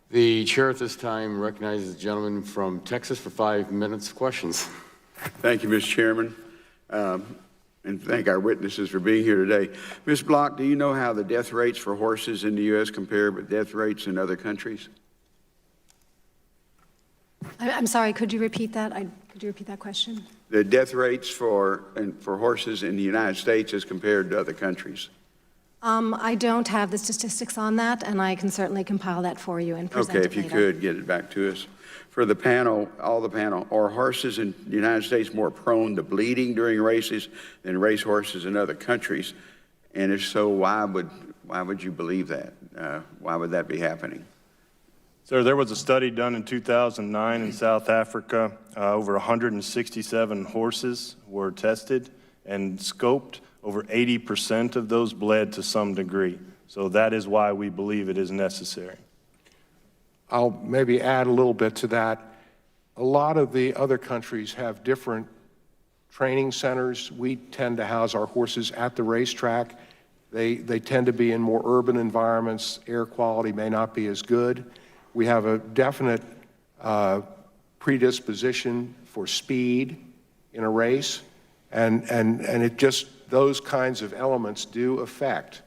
The chair at this time recognizes the gentleman from Texas for 5 minutes of questions. Thank you, Mr. Chairman, and thank our witnesses for being here today. Ms. Block, do you know how the death rates for horses in the U.S. compare with death rates in other countries? I'm sorry, could you repeat that? Could you repeat that question? The death rates for horses in the United States as compared to other countries. I don't have the statistics on that, and I can certainly compile that for you and present it Okay, if you could get it back to us. For the panel, all the panel, are horses in the United States more prone to bleeding during races than race horses in other countries? And if so, why would you believe that? Why would that be happening? Sir, there was a study done in 2009 in South Africa. Over 167 horses were tested and scoped. Over 80% of those bled to some degree. So that is why we believe it is necessary. I'll maybe add a little bit to that. A lot of the other countries have different training centers. We tend to house our horses at the racetrack. They tend to be in more urban environments. Air quality may not be as good. We have a definite predisposition for speed in a race, and it just, those kinds of elements do affect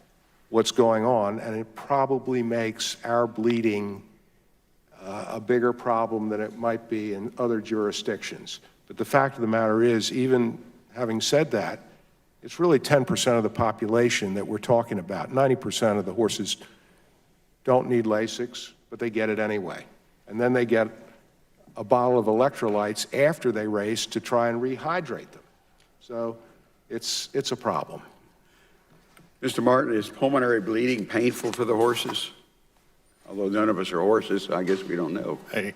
what's going on, and it probably makes our bleeding a bigger problem than it might be in other jurisdictions. But the fact of the matter is, even having said that, it's really 10% of the population that we're talking about. 90% of the horses don't need Lasix, but they get it anyway. And then they get a bottle of electrolytes after they race to try and rehydrate them. So it's a problem. Mr. Martin, is pulmonary bleeding painful for the horses? Although none of us are horses, so I guess we don't know. Hey,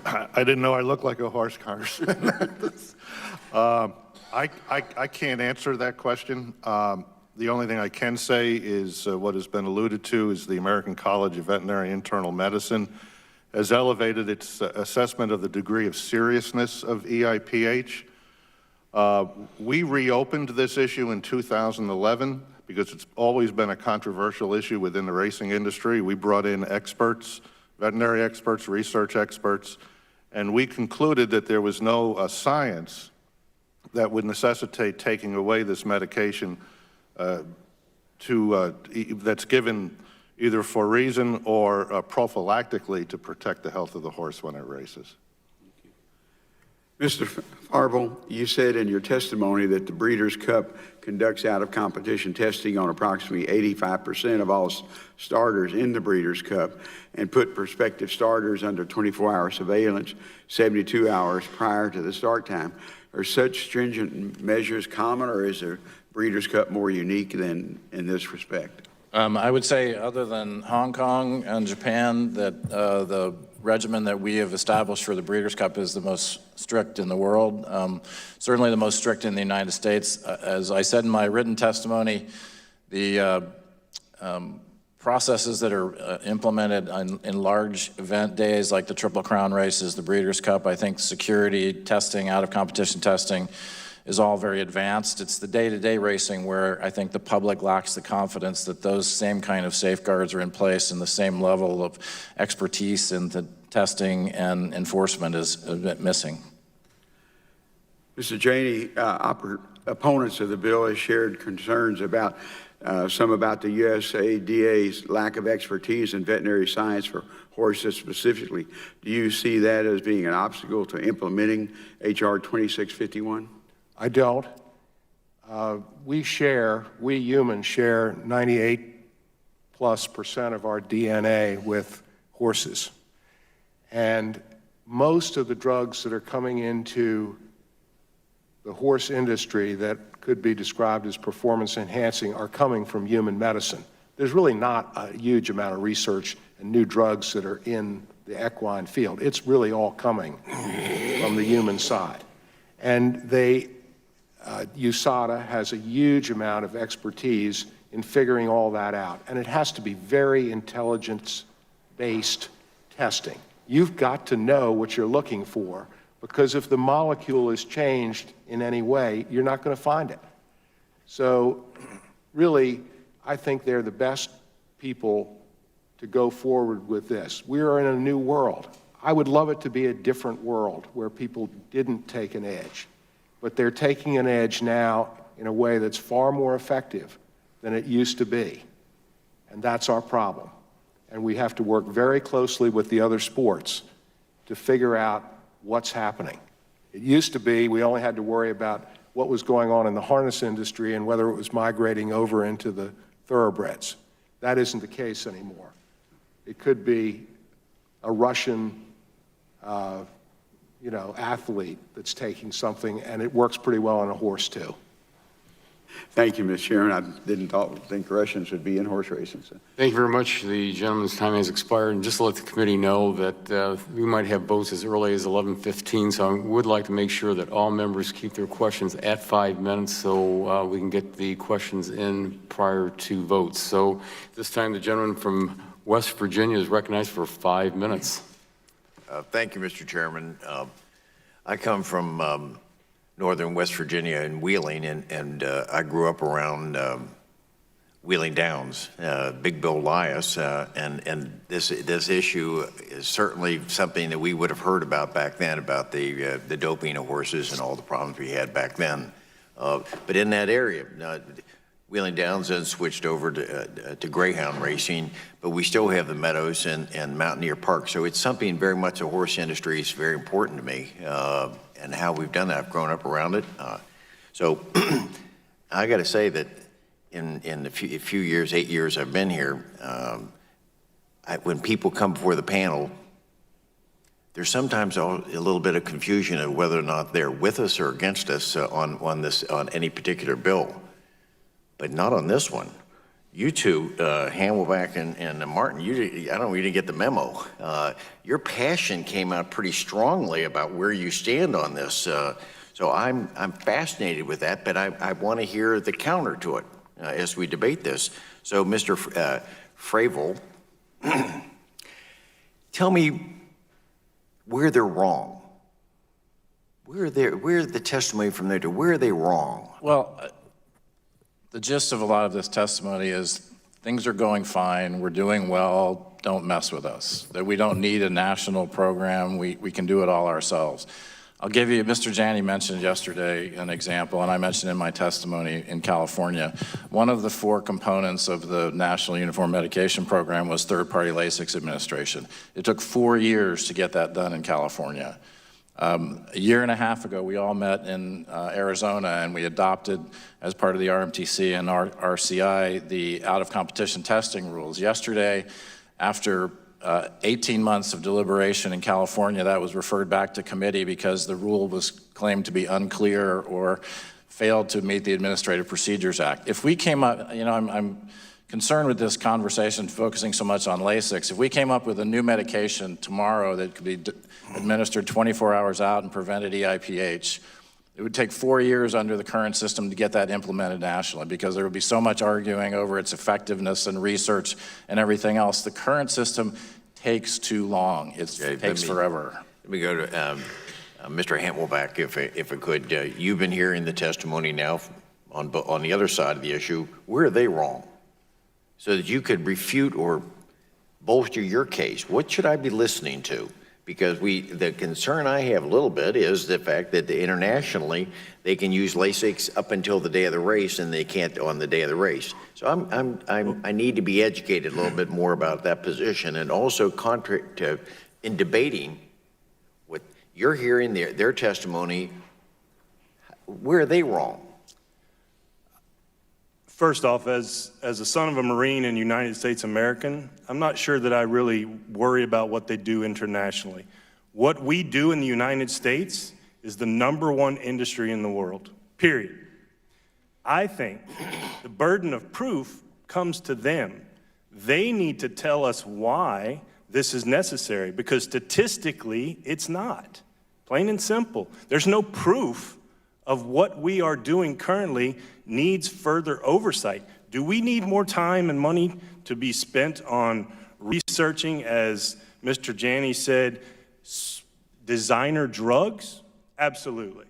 I didn't know I looked like a horse, Congressman. I can't answer that question. The only thing I can say is what has been alluded to is the American College of Veterinary Internal Medicine has elevated its assessment of the degree of seriousness of EIPH. We reopened this issue in 2011 because it's always been a controversial issue within the racing industry. We brought in experts, veterinary experts, research experts, and we concluded that there was no science that would necessitate taking away this medication that's given either for reason or prophylactically to protect the health of the horse when it races. Mr. Farble, you said in your testimony that the Breeders' Cup conducts out-of-competition testing on approximately 85% of all starters in the Breeders' Cup and put prospective starters under 24-hour surveillance 72 hours prior to the start time. Are such stringent measures common, or is the Breeders' Cup more unique than in this respect? I would say, other than Hong Kong and Japan, that the regimen that we have established for the Breeders' Cup is the most strict in the world, certainly the most strict in the United States. As I said in my written testimony, the processes that are implemented in large event days like the Triple Crown races, the Breeders' Cup, I think security testing, out-of-competition testing is all very advanced. It's the day-to-day racing where I think the public lacks the confidence that those same kind of safeguards are in place and the same level of expertise in the testing and enforcement is a bit missing. Mr. Janey, opponents of the bill have shared concerns about some about the USADA's lack of expertise in veterinary science for horses specifically. Do you see that as being an obstacle to implementing H.R. 2651? I don't. We humans share 98+% of our DNA with horses. And most of the drugs that are coming into the horse industry that could be described as performance enhancing are coming from human medicine. There's really not a huge amount of research and new drugs that are in the equine field. It's really all coming from the human side. And USADA has a huge amount of expertise in figuring all that out. And it has to be very intelligence-based testing. You've got to know what you're looking for, because if the molecule is changed in any way, you're not going to find it. So really, I think they're the best people to go forward with this. We are in a new world. I would love it to be a different world where people didn't take an edge. But they're taking an edge now in a way that's far more effective than it used to be. And that's our problem. And we have to work very closely with the other sports to figure out what's happening. It used to be we only had to worry about what was going on in the harness industry and whether it was migrating over into the thoroughbreds. That isn't the case anymore. It could be a Russian athlete that's taking something, and it works pretty well on a horse too. Thank you, Mr. Chairman. I didn't think Russians would be in horse racing. So. Thank you very much. The gentleman's time has expired. And just to let the committee know that we might have votes as early as 11:15, so I would like to make sure that all members keep their questions at 5 minutes so we can get the questions in prior to votes. So this time the gentleman from West Virginia is recognized for 5 minutes. Thank you, Mr. Chairman. I come from northern West Virginia in Wheeling, and I grew up around Wheeling Downs, Big Bill Elias, and this issue is certainly something that we would have heard about back then, about the doping of horses and all the problems we had back then. But in that area, Wheeling Downs then switched over to greyhound racing, but we still have the meadows and Mountaineer Park. So it's something very much the horse industry is very important to me, and how we've done that. I've grown up around it. So I got to say that in the few years, 8 years I've been here, when people come before the panel, there's sometimes a little bit of confusion of whether or not they're with us or against us on any particular bill. But not on this one. you two, Hamelback and Martin, I don't really get the memo. Your passion came out pretty strongly about where you stand on this. So I'm fascinated with that, but I want to hear the counter to it as we debate this. So, Mr. Fravel, tell me where they're wrong. Where's the testimony from there to where are they wrong? Well, the gist of a lot of this testimony is things are going fine, we're doing well, don't mess with us. That we don't need a national program, we can do it all ourselves. I'll give you, Mr. Janney mentioned yesterday an example, and I mentioned in my testimony in California. One of the 4 components of the National Uniform Medication Program was third-party LASIX administration. It took 4 years to get that done in California. A year and a half ago, we all met in Arizona, and we adopted, as part of the RMTC and RCI, the out-of-competition testing rules. Yesterday, after 18 months of deliberation in California, that was referred back to committee because the rule was claimed to be unclear or failed to meet the Administrative Procedures Act. If we came up, you know, I'm concerned with this conversation focusing so much on LASIX. If we came up with a new medication tomorrow that could be administered 24 hours out and prevented EIPH, it would take 4 years under the current system to get that implemented nationally because there would be so much arguing over its effectiveness and research and everything else. The current system takes too long. It takes forever. Let me go to Mr. Hamelback, if I could. You've been hearing the testimony now on the other side of the issue. Where are they wrong? So that you could refute or bolster your case. What should I be listening to? Because the concern I have a little bit is the fact that internationally they can use LASIX up until the day of the race and they can't on the day of the race. So I need to be educated a little bit more about that position, and also in debating what you're hearing their testimony. Where are they wrong? First off, as a son of a Marine and United States American, I'm not sure that I really worry about what they do internationally. What we do in the United States is the #1 industry in the world, period. I think the burden of proof comes to them. They need to tell us why this is necessary, because statistically, it's not. Plain and simple. There's no proof of what we are doing currently needs further oversight. Do we need more time and money to be spent on researching, as Mr. Janney said, designer drugs? Absolutely.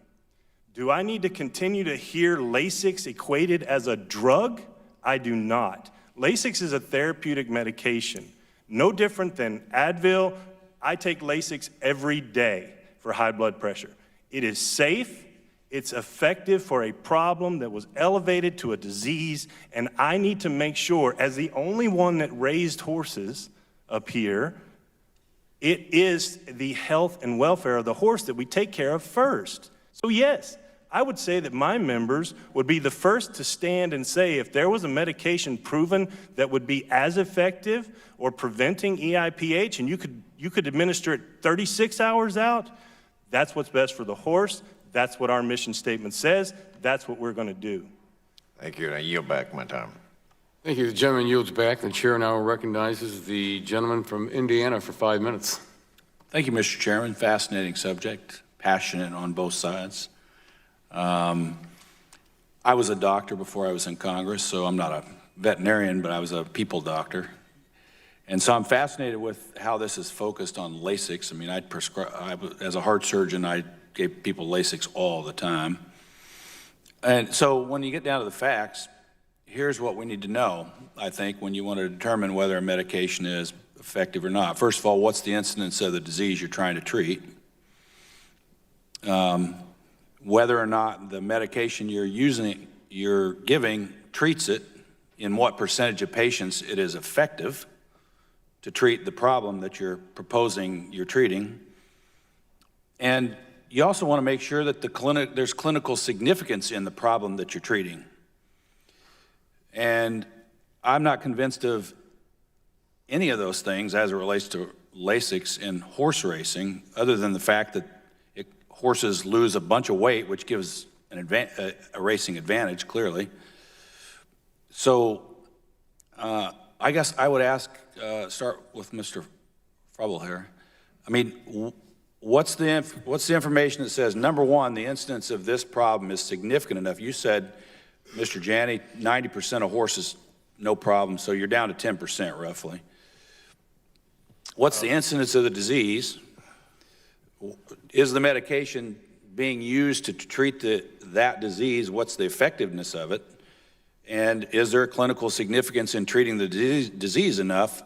Do I need to continue to hear LASIX equated as a drug? I do not. LASIX is a therapeutic medication, no different than Advil. I take LASIX every day for high blood pressure. It is safe. It's effective for a problem that was elevated to a disease, and I need to make sure, as the only one that raised horses up here, it is the health and welfare of the horse that we take care of first. So yes, I would say that my members would be the first to stand and say if there was a medication proven that would be as effective or preventing EIPH, and you could administer it 36 hours out, that's what's best for the horse. That's what our mission statement says. That's what we're going to do. Thank you. I yield back my time. Thank you. The gentleman yields back. The chair now recognizes the gentleman from Indiana for 5 minutes. Thank you, Mr. Chairman. Fascinating subject, passionate on both sides. I was a doctor before I was in Congress, so I'm not a veterinarian, but I was a people doctor. And so I'm fascinated with how this is focused on LASIX. I mean, as a heart surgeon, I gave people LASIX all the time. And so when you get down to the facts, here's what we need to know, I think, when you want to determine whether a medication is effective or not. First of all, what's the incidence of the disease you're trying to treat? Whether or not the medication you're giving treats it, in what percentage of patients it is effective to treat the problem that you're proposing you're treating. And you also want to make sure that there's clinical significance in the problem that you're treating. And I'm not convinced of any of those things as it relates to LASIX in horse racing, other than the fact that horses lose a bunch of weight, which gives a racing advantage, clearly. So I guess I would ask, start with Mr. Frubble here. I mean, what's the information that says, number one, the incidence of this problem is significant enough? You said, Mr. Janney, 90% of horses, no problem, so you're down to 10% roughly. What's the incidence of the disease? Is the medication being used to treat that disease? What's the effectiveness of it? And is there clinical significance in treating the disease enough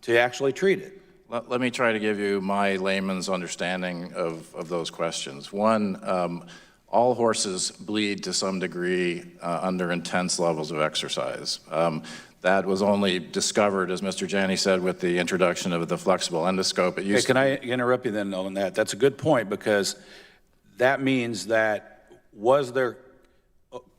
to actually treat it? Let me try to give you my layman's understanding of those questions. One, all horses bleed to some degree under intense levels of exercise. That was only discovered, as Mr. Janney said, with the introduction of the flexible endoscope. It used Can I interrupt you then on that? That's a good point, because that means that was there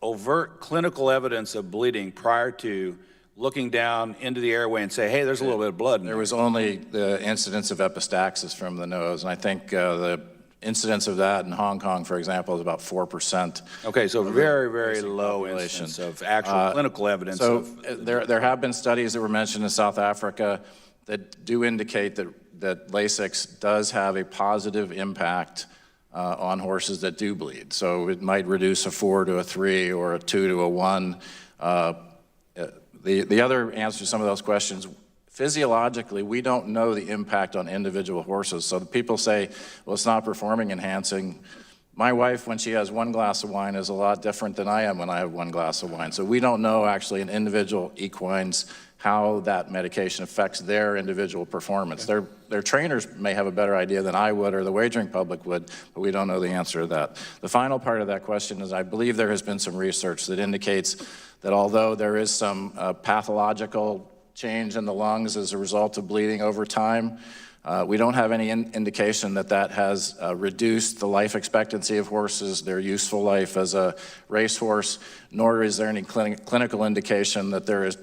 overt clinical evidence of bleeding prior to looking down into the airway and say, hey, there's a little bit of blood in there? There was only the incidence of epistaxis from the nose, and I think the incidence of that in Hong Kong, for example, is about 4%. Okay, so very, very low incidence of actual clinical evidence. So there have been studies that were mentioned in South Africa that do indicate that Lasix does have a positive impact on horses that do bleed. So it might reduce a 4 to a 3 or a 2 to a 1. The other answer to some of those questions, physiologically, we don't know the impact on individual horses. So people say, well, it's not performing enhancing. My wife, when she has one glass of wine, is a lot different than I am when I have one glass of wine. So we don't know actually in individual equines how that medication affects their individual performance. Their trainers may have a better idea than I would or the wagering public would, but we don't know the answer to that. The final part of that question is I believe there has been some research that indicates that although there is some pathological change in the lungs as a result of bleeding over time, we don't have any indication that that has reduced the life expectancy of horses, their useful life as a racehorse, nor is there any clinical indication that there is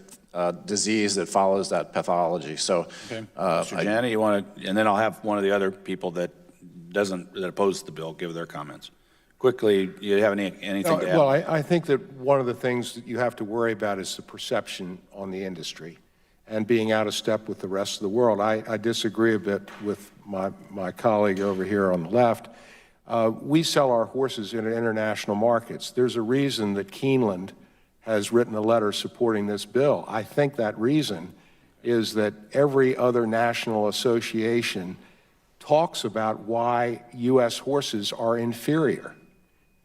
disease that follows that pathology. So, okay. Mr. Janney, you want to, and then I'll have one of the other people that opposes the bill give their comments. Quickly, do you have anything to add? Well, I think that one of the things that you have to worry about is the perception on the industry and being out of step with the rest of the world. I disagree a bit with my colleague over here on the left. We sell our horses in international markets. There's a reason that Keeneland has written a letter supporting this bill. I think that reason is that every other national association talks about why U.S. horses are inferior.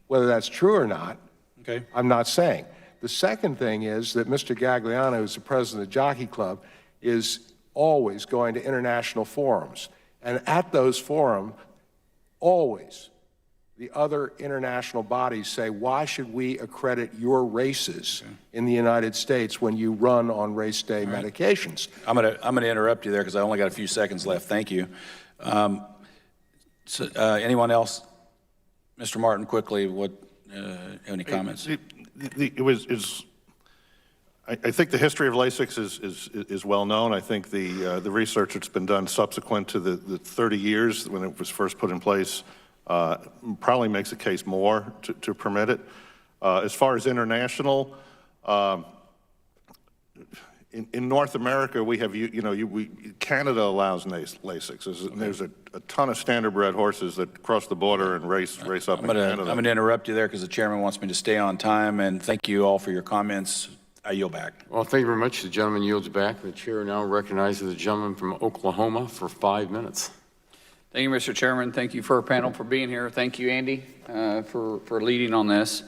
Whether that's true or not, okay, I'm not saying. The second thing is that Mr. Gagliano, who's the president of the Jockey Club, is always going to international forums. And at those forums, always, the other international bodies say, why should we accredit your races in the United States when you run on race day medications? I'm gonna interrupt you there because I only got a few seconds left. Thank you. Anyone else? Mr. Martin, quickly, any comments? I think the history of Lasix is well known. I think the research that's been done subsequent to the 30 years when it was first put in place probably makes a case more to permit it. As far as international, in North America, we have, Canada allows Lasix. There's a ton of standardbred horses that cross the border and race up in Canada. I'm going to interrupt you there because the chairman wants me to stay on time, and thank you all for your comments. I yield back. Well, thank you very much. The gentleman yields back. The chair now recognizes the gentleman from Oklahoma for 5 minutes. Thank you, Mr. Chairman. Thank you for our panel for being here. Thank you, Andy, for leading on this.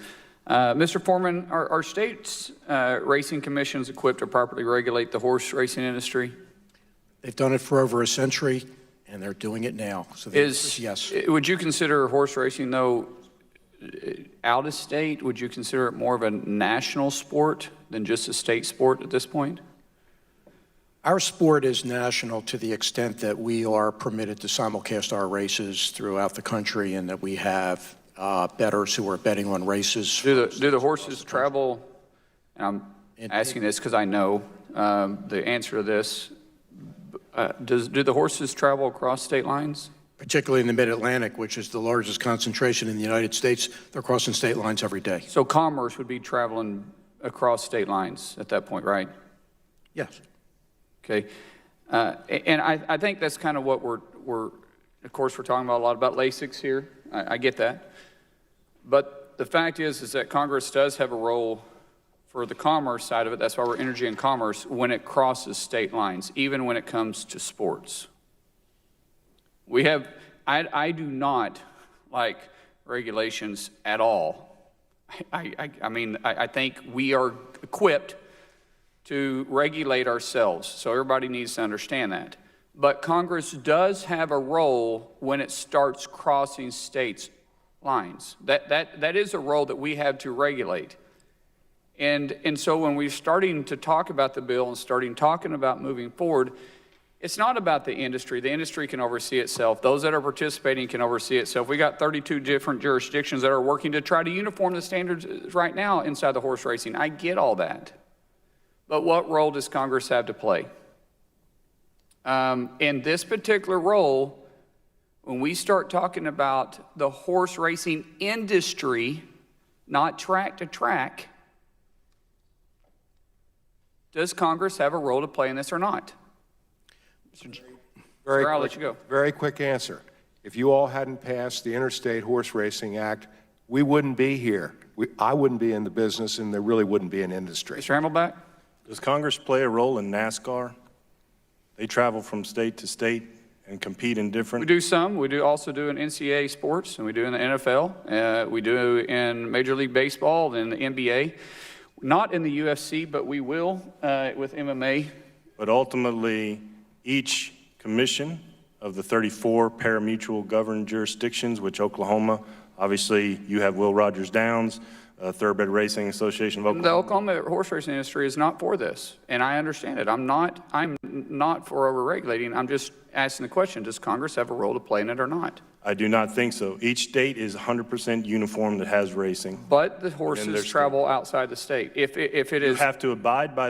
Mr. Foreman, are states' racing commissions equipped to properly regulate the horse racing industry? They've done it for over a century, and they're doing it now. So yes. Would you consider horse racing, though, out of state? Would you consider it more of a national sport than just a state sport at this point? Our sport is national to the extent that we are permitted to simulcast our races throughout the country and that we have bettors who are betting on races. Do the horses travel, and I'm asking this because I know the answer to this, do the horses travel across state lines? Particularly in the Mid-Atlantic, which is the largest concentration in the United States, they're crossing state lines every day. So commerce would be traveling across state lines at that point, right? Yes. Okay. And I think that's kind of what we're, of course, we're talking about a lot about LASIX here. I get that. But the fact is that Congress does have a role for the commerce side of it. That's why we're energy and commerce when it crosses state lines, even when it comes to sports. We have, I do not like regulations at all. I mean, I think we are equipped to regulate ourselves, so everybody needs to understand that. But Congress does have a role when it starts crossing states' lines. That is a role that we have to regulate. And so when we're starting to talk about the bill and starting talking about moving forward, it's not about the industry. The industry can oversee itself. Those that are participating can oversee itself. We got 32 different jurisdictions that are working to try to uniform the standards right now inside the horse racing. I get all that. But what role does Congress have to play? In this particular role, when we start talking about the horse racing industry, not track to track, does Congress have a role to play in this or not? Sir, I'll let you go. Very quick answer. If you all hadn't passed the Interstate Horse Racing Act, we wouldn't be here. I wouldn't be in the business, and there really wouldn't be an industry. Mr. HAMELBACK? Does Congress play a role in NASCAR? They travel from state to state and compete in different... We do some. We do also do in NCAA sports, and we do in the NFL. We do in Major League Baseball and the NBA. Not in the UFC, but we will with MMA. But ultimately, each commission of the 34 pari-mutuel governed jurisdictions, which Oklahoma, obviously you have Will Rogers Downs, Thoroughbred Racing Association of Oklahoma. The Oklahoma horse racing industry is not for this, and I understand it. I'm not for over-regulating. I'm just asking the question, does Congress have a role to play in it or not? I do not think so. Each state is 100% uniform that has racing. But the horses travel outside the state. If it is, you have to abide by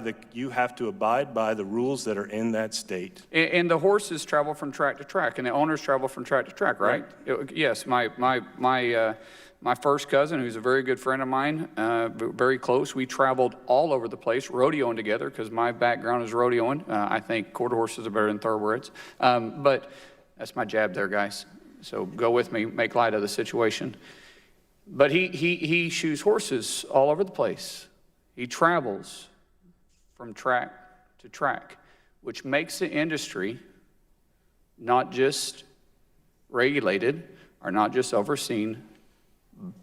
the rules that are in that state. And the horses travel from track to track, and the owners travel from track to track, right? Yes, my first cousin, who's a very good friend of mine, very close, we traveled all over the place, rodeoing together, because my background is rodeoing. I think quarter horses are better than thoroughbreds. But that's my jab there, guys. So go with me, make light of the situation. But he shoes horses all over the place. He travels from track to track, which makes the industry not just regulated or not just overseen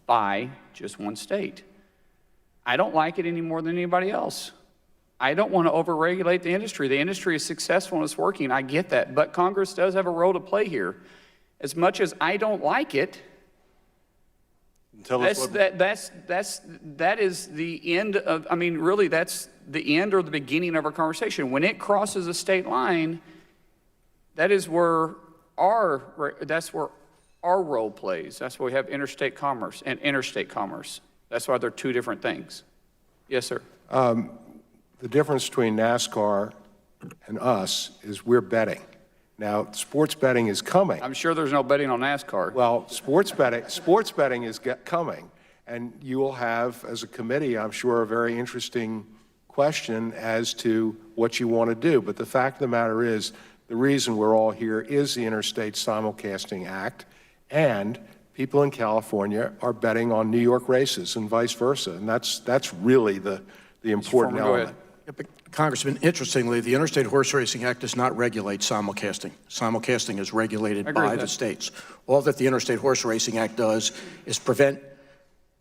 by just one state. I don't like it any more than anybody else. I don't want to overregulate the industry. The industry is successful and it's working. I get that. But Congress does have a role to play here. As much as I don't like it, that is the end of, I mean, really, that's the end or the beginning of our conversation. When it crosses a state line, that's where our role plays. That's why we have interstate commerce and interstate commerce. That's why they're two different things. Yes, sir. The difference between NASCAR and us is we're betting. Now, sports betting is coming. I'm sure there's no betting on NASCAR. Well, sports betting is coming, and you will have, as a committee, I'm sure, a very interesting question as to what you want to do. But the fact of the matter is, the reason we're all here is the Interstate Simulcasting Act, and people in California are betting on New York races and vice versa, and that's really the important element. Congressman, interestingly, the Interstate Horse Racing Act does not regulate simulcasting. Simulcasting is regulated by the states. All that the Interstate Horse Racing Act does is prevent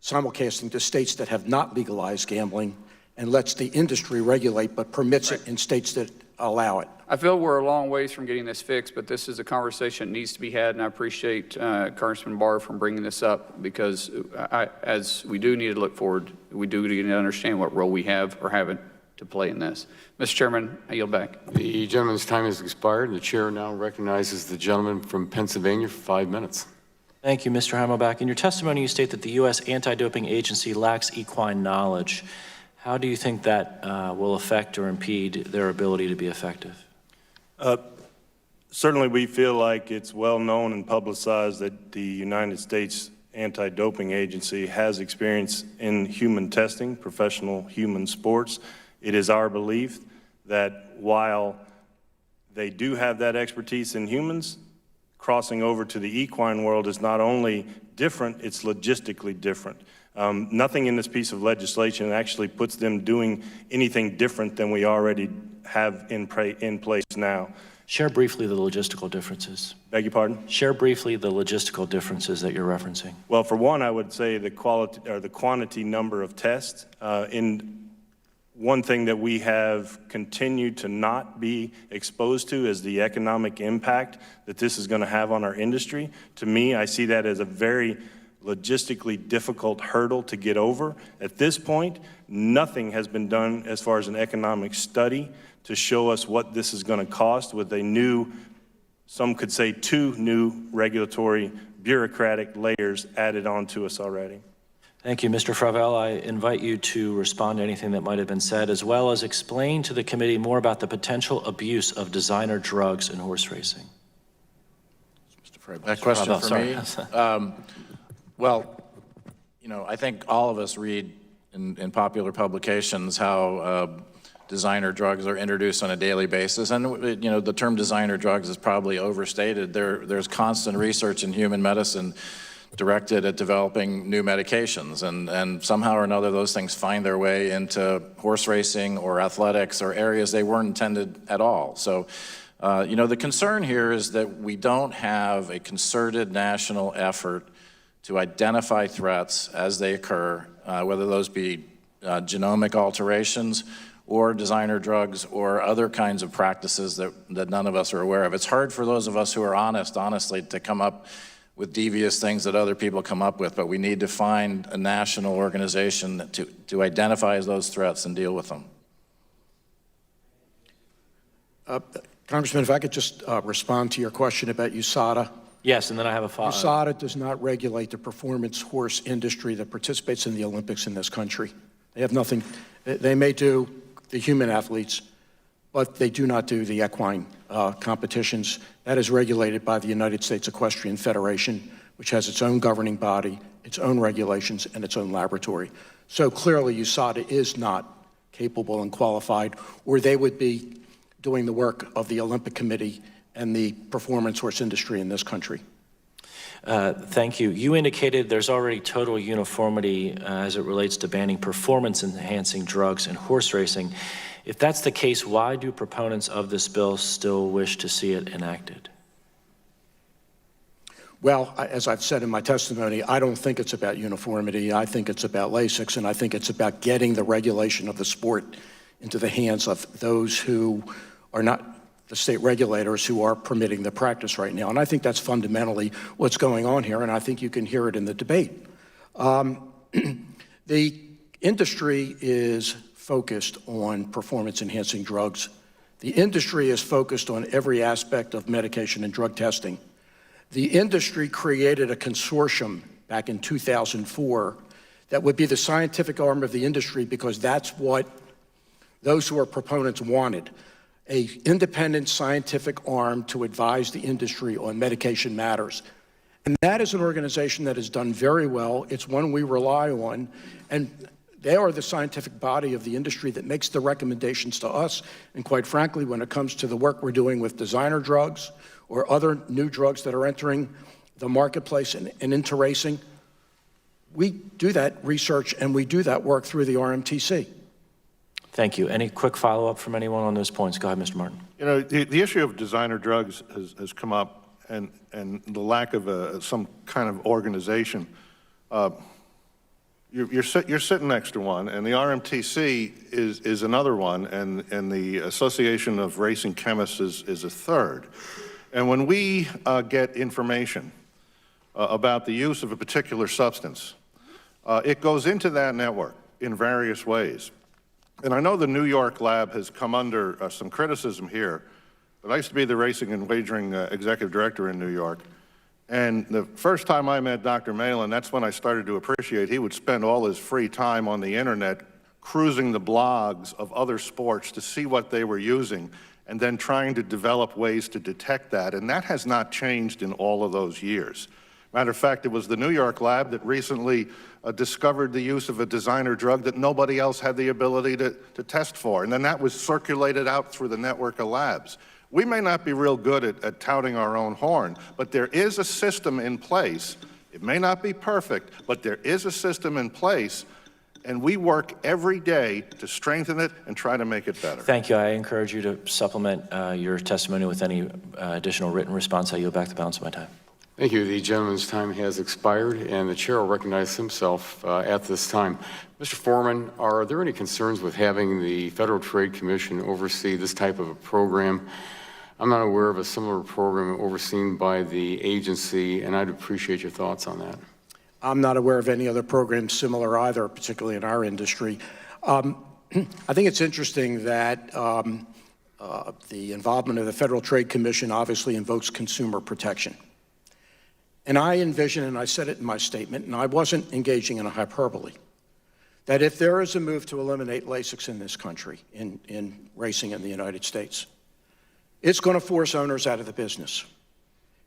simulcasting to states that have not legalized gambling and lets the industry regulate, but permits it in states that allow it. I feel we're a long ways from getting this fixed, but this is a conversation that needs to be had, and I appreciate Congressman Barr from bringing this up, because as we do need to look forward, we do need to understand what role we have or haven't to play in this. Mr. Chairman, I yield back. The gentleman's time has expired, and the chair now recognizes the gentleman from Pennsylvania for 5 minutes. Thank you, Mr. HAMELBACK. In your testimony, you state that the U.S. Anti-Doping Agency lacks equine knowledge. How do you think that will affect or impede their ability to be effective? Certainly, we feel like it's well known and publicized that the United States Anti-Doping Agency has experience in human testing, professional human sports. It is our belief that while they do have that expertise in humans, crossing over to the equine world is not only different, it's logistically different. Nothing in this piece of legislation actually puts them doing anything different than we already have in place now. Share briefly the logistical differences. Beg your pardon? Share briefly the logistical differences that you're referencing. Well, for one, I would say the quality or the quantity number of tests. One thing that we have continued to not be exposed to is the economic impact that this is going to have on our industry. To me, I see that as a very logistically difficult hurdle to get over. At this point, nothing has been done as far as an economic study to show us what this is going to cost with a new, some could say 2 new regulatory bureaucratic layers added onto us already. Thank you, Mr. Fravel. I invite you to respond to anything that might have been said, as well as explain to the committee more about the potential abuse of designer drugs in horse racing. Mr. Fravel. That question for me? Well, you know, I think all of us read in popular publications how designer drugs are introduced on a daily basis. And, you know, the term designer drugs is probably overstated. There's constant research in human medicine directed at developing new medications, and somehow or another those things find their way into horse racing or athletics or areas they weren't intended at all. So, you know, the concern here is that we don't have a concerted national effort to identify threats as they occur, whether those be genomic alterations or designer drugs or other kinds of practices that none of us are aware of. It's hard for those of us who are honestly, to come up with devious things that other people come up with, but we need to find a national organization to identify those threats and deal with them. Congressman, if I could just respond to your question about USADA. Yes, and then I have a follow-up. USADA does not regulate the performance horse industry that participates in the Olympics in this country. They have nothing, they may do the human athletes, but they do not do the equine competitions. That is regulated by the United States Equestrian Federation, which has its own governing body, its own regulations, and its own laboratory. So clearly USADA is not capable and qualified, or they would be doing the work of the Olympic Committee and the performance horse industry in this country. Thank you. You indicated there's already total uniformity as it relates to banning performance-enhancing drugs in horse racing. If that's the case, why do proponents of this bill still wish to see it enacted? Well, as I've said in my testimony, I don't think it's about uniformity. I think it's about LASIX, and I think it's about getting the regulation of the sport into the hands of those who are not the state regulators who are permitting the practice right now. And I think that's fundamentally what's going on here, and I think you can hear it in the debate. The industry is focused on performance-enhancing drugs. The industry is focused on every aspect of medication and drug testing. The industry created a consortium back in 2004 that would be the scientific arm of the industry, because that's what those who are proponents wanted. An independent scientific arm to advise the industry on medication matters. And that is an organization that has done very well. It's one we rely on, and they are the scientific body of the industry that makes the recommendations to us. And quite frankly, when it comes to the work we're doing with designer drugs or other new drugs that are entering the marketplace and into racing, we do that research and we do that work through the RMTC. Thank you. Any quick follow-up from anyone on those points? Go ahead, Mr. Martin. You know, the issue of designer drugs has come up, and the lack of some kind of organization. You're sitting next to one, and the RMTC is another one, and the Association of Racing Chemists is a third. And when we get information about the use of a particular substance, it goes into that network in various ways. And I know the New York lab has come under some criticism here, but I used to be the racing and wagering executive director in New York. And the first time I met Dr. Malin, that's when I started to appreciate he would spend all his free time on the internet cruising the blogs of other sports to see what they were using and then trying to develop ways to detect that. And that has not changed in all of those years. Matter of fact, it was the New York lab that recently discovered the use of a designer drug that nobody else had the ability to test for, and then that was circulated out through the network of labs. We may not be real good at touting our own horn, but there is a system in place. It may not be perfect, but there is a system in place, and we work every day to strengthen it and try to make it better. Thank you. I encourage you to supplement your testimony with any additional written response. I yield back the balance of my time. Thank you. The gentleman's time has expired, and the chair will recognize himself at this time. Mr. Foreman, are there any concerns with having the Federal Trade Commission oversee this type of a program? I'm not aware of a similar program overseen by the agency, and I'd appreciate your thoughts on that. I'm not aware of any other programs similar either, particularly in our industry. I think it's interesting that the involvement of the Federal Trade Commission obviously invokes consumer protection. And I envision, and I said it in my statement, and I wasn't engaging in a hyperbole, that if there is a move to eliminate LASIX in this country, in racing in the United States, it's going to force owners out of the business.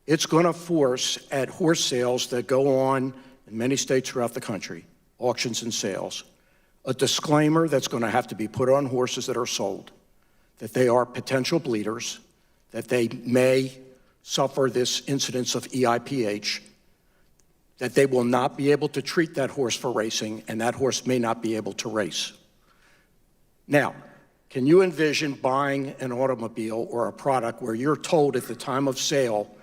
It's going to force at horse sales that go on in many states throughout the country, auctions and sales, a disclaimer that's going to have to be put on horses that are sold, that they are potential bleeders, that they may suffer this incidence of EIPH, that they will not be able to treat that horse for racing, and that horse may not be able to race. Now, can you envision buying an automobile or a product where you're told at the time of sale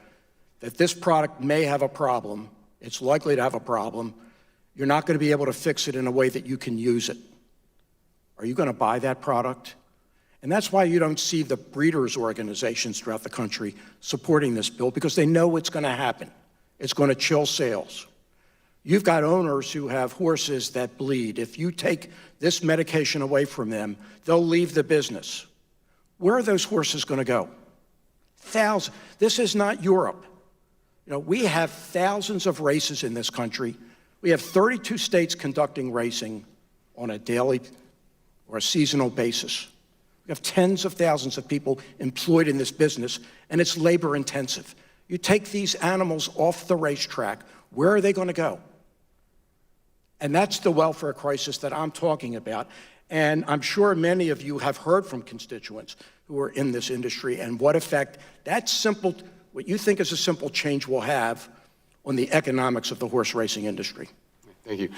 that this product may have a problem, it's likely to have a problem, you're not going to be able to fix it in a way that you can use it? Are you going to buy that product? And that's why you don't see the breeders' organizations throughout the country supporting this bill, because they know it's going to happen. It's going to chill sales. You've got owners who have horses that bleed. If you take this medication away from them, they'll leave the business. Where are those horses going to go? Thousands. This is not Europe. You know, we have thousands of races in this country. We have 32 states conducting racing on a daily or a seasonal basis. We have tens of thousands of people employed in this business, and it's labor intensive. You take these animals off the racetrack, where are they going to go? And that's the welfare crisis that I'm talking about. And I'm sure many of you have heard from constituents who are in this industry and what effect that simple, what you think is a simple change will have on the economics of the horse racing industry. Thank you.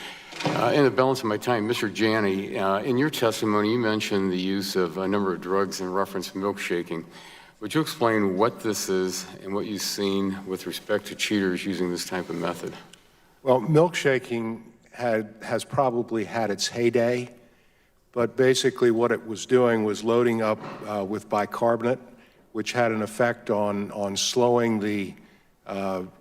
In the balance of my time, Mr. Janney, in your testimony, you mentioned the use of a number of drugs in reference to milkshaking. Would you explain what this is and what you've seen with respect to cheaters using this type of method? Well, milkshaking has probably had its heyday, but basically what it was doing was loading up with bicarbonate, which had an effect on slowing the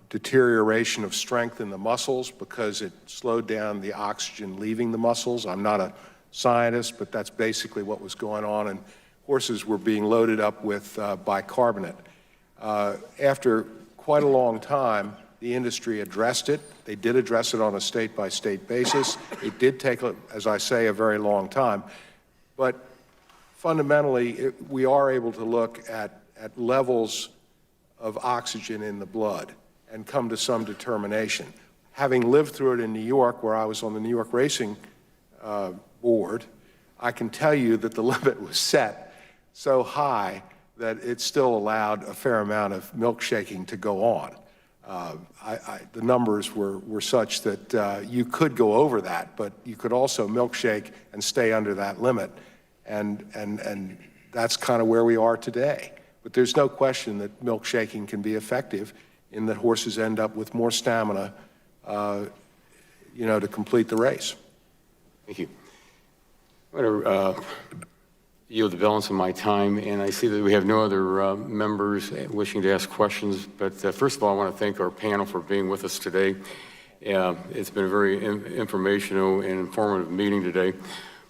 deterioration of strength in the muscles because it slowed down the oxygen leaving the muscles. I'm not a scientist, but that's basically what was going on, and horses were being loaded up with bicarbonate. After quite a long time, the industry addressed it. They did address it on a state-by-state basis. It did take, as I say, a very long time. But fundamentally, we are able to look at levels of oxygen in the blood and come to some determination. Having lived through it in New York, where I was on the New York Racing Board, I can tell you that the limit was set so high that it still allowed a fair amount of milkshaking to go on. The numbers were such that you could go over that, but you could also milkshake and stay under that limit, and that's kind of where we are today. But there's no question that milkshaking can be effective in that horses end up with more stamina, to complete the race. Thank you. I'm going to yield the balance of my time, and I see that we have no other members wishing to ask questions. But first of all, I want to thank our panel for being with us today. It's been a very informational and informative meeting today.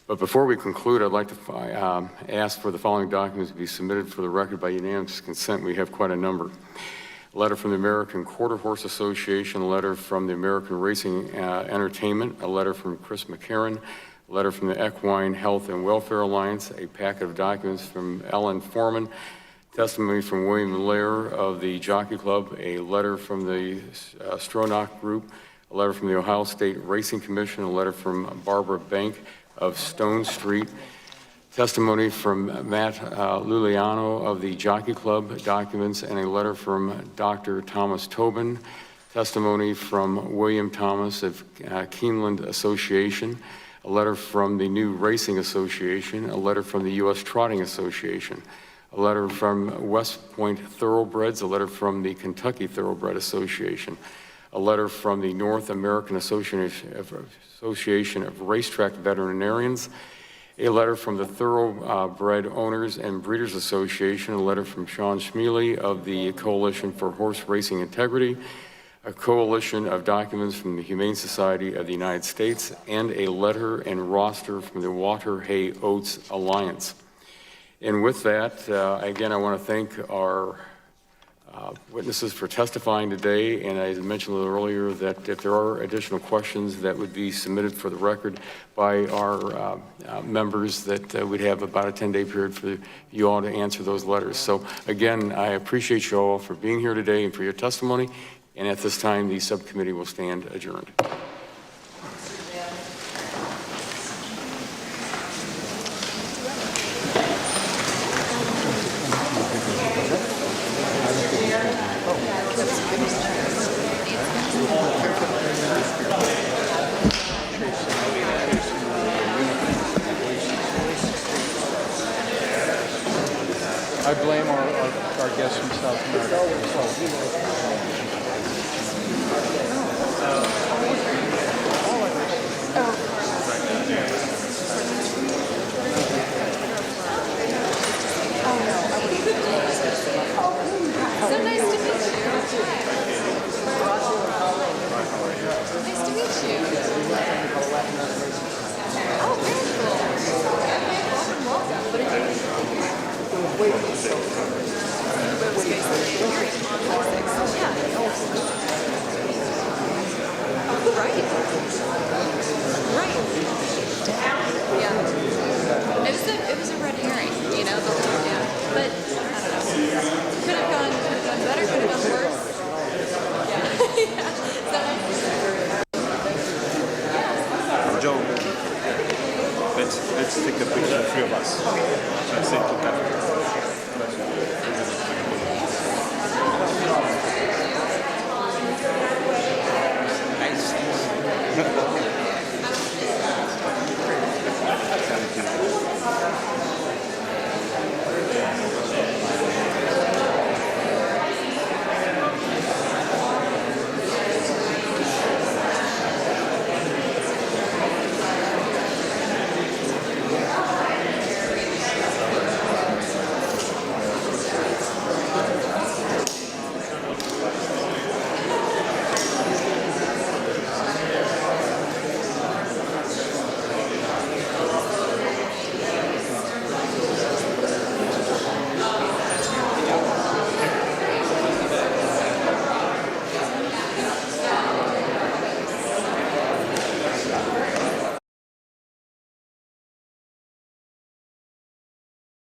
But before we conclude, I'd like to ask for the following documents to be submitted for the record by unanimous consent. We have quite a number. A letter from the American Quarter Horse Association, a letter from the American Racing Entertainment, a letter from Chris McCarron, a letter from the Equine Health and Welfare Alliance, a packet of documents from Ellen Foreman, testimony from William Lair of the Jockey Club, a letter from the Stronach Group, a letter from the Ohio State Racing Commission, a letter from Barbara Bank of Stone Street, testimony from Matt Luliano of the Jockey Club documents, and a letter from Dr. Thomas Tobin, testimony from William Thomas of Keeneland Association, a letter from the New Racing Association, a letter from the U.S. Trotting Association, a letter from West Point Thoroughbreds, a letter from the Kentucky Thoroughbred Association, a letter from the North American Association of Racetrack Veterinarians, a letter from the Thoroughbred Owners and Breeders Association, a letter from Sean Schmeely of the Coalition for Horse Racing Integrity, a coalition of documents from the Humane Society of the United States, and a letter and roster from the Water Hay Oats Alliance. And with that, again, I want to thank our witnesses for testifying today, and I mentioned a little earlier that if there are additional questions that would be submitted for the record by our members, that we'd have about a 10-day period for you all to answer those letters. So again, I appreciate you all for being here today and for your testimony, and at this time, the subcommittee will stand adjourned. I blame our guests from South America. So nice to meet you. Nice to meet you.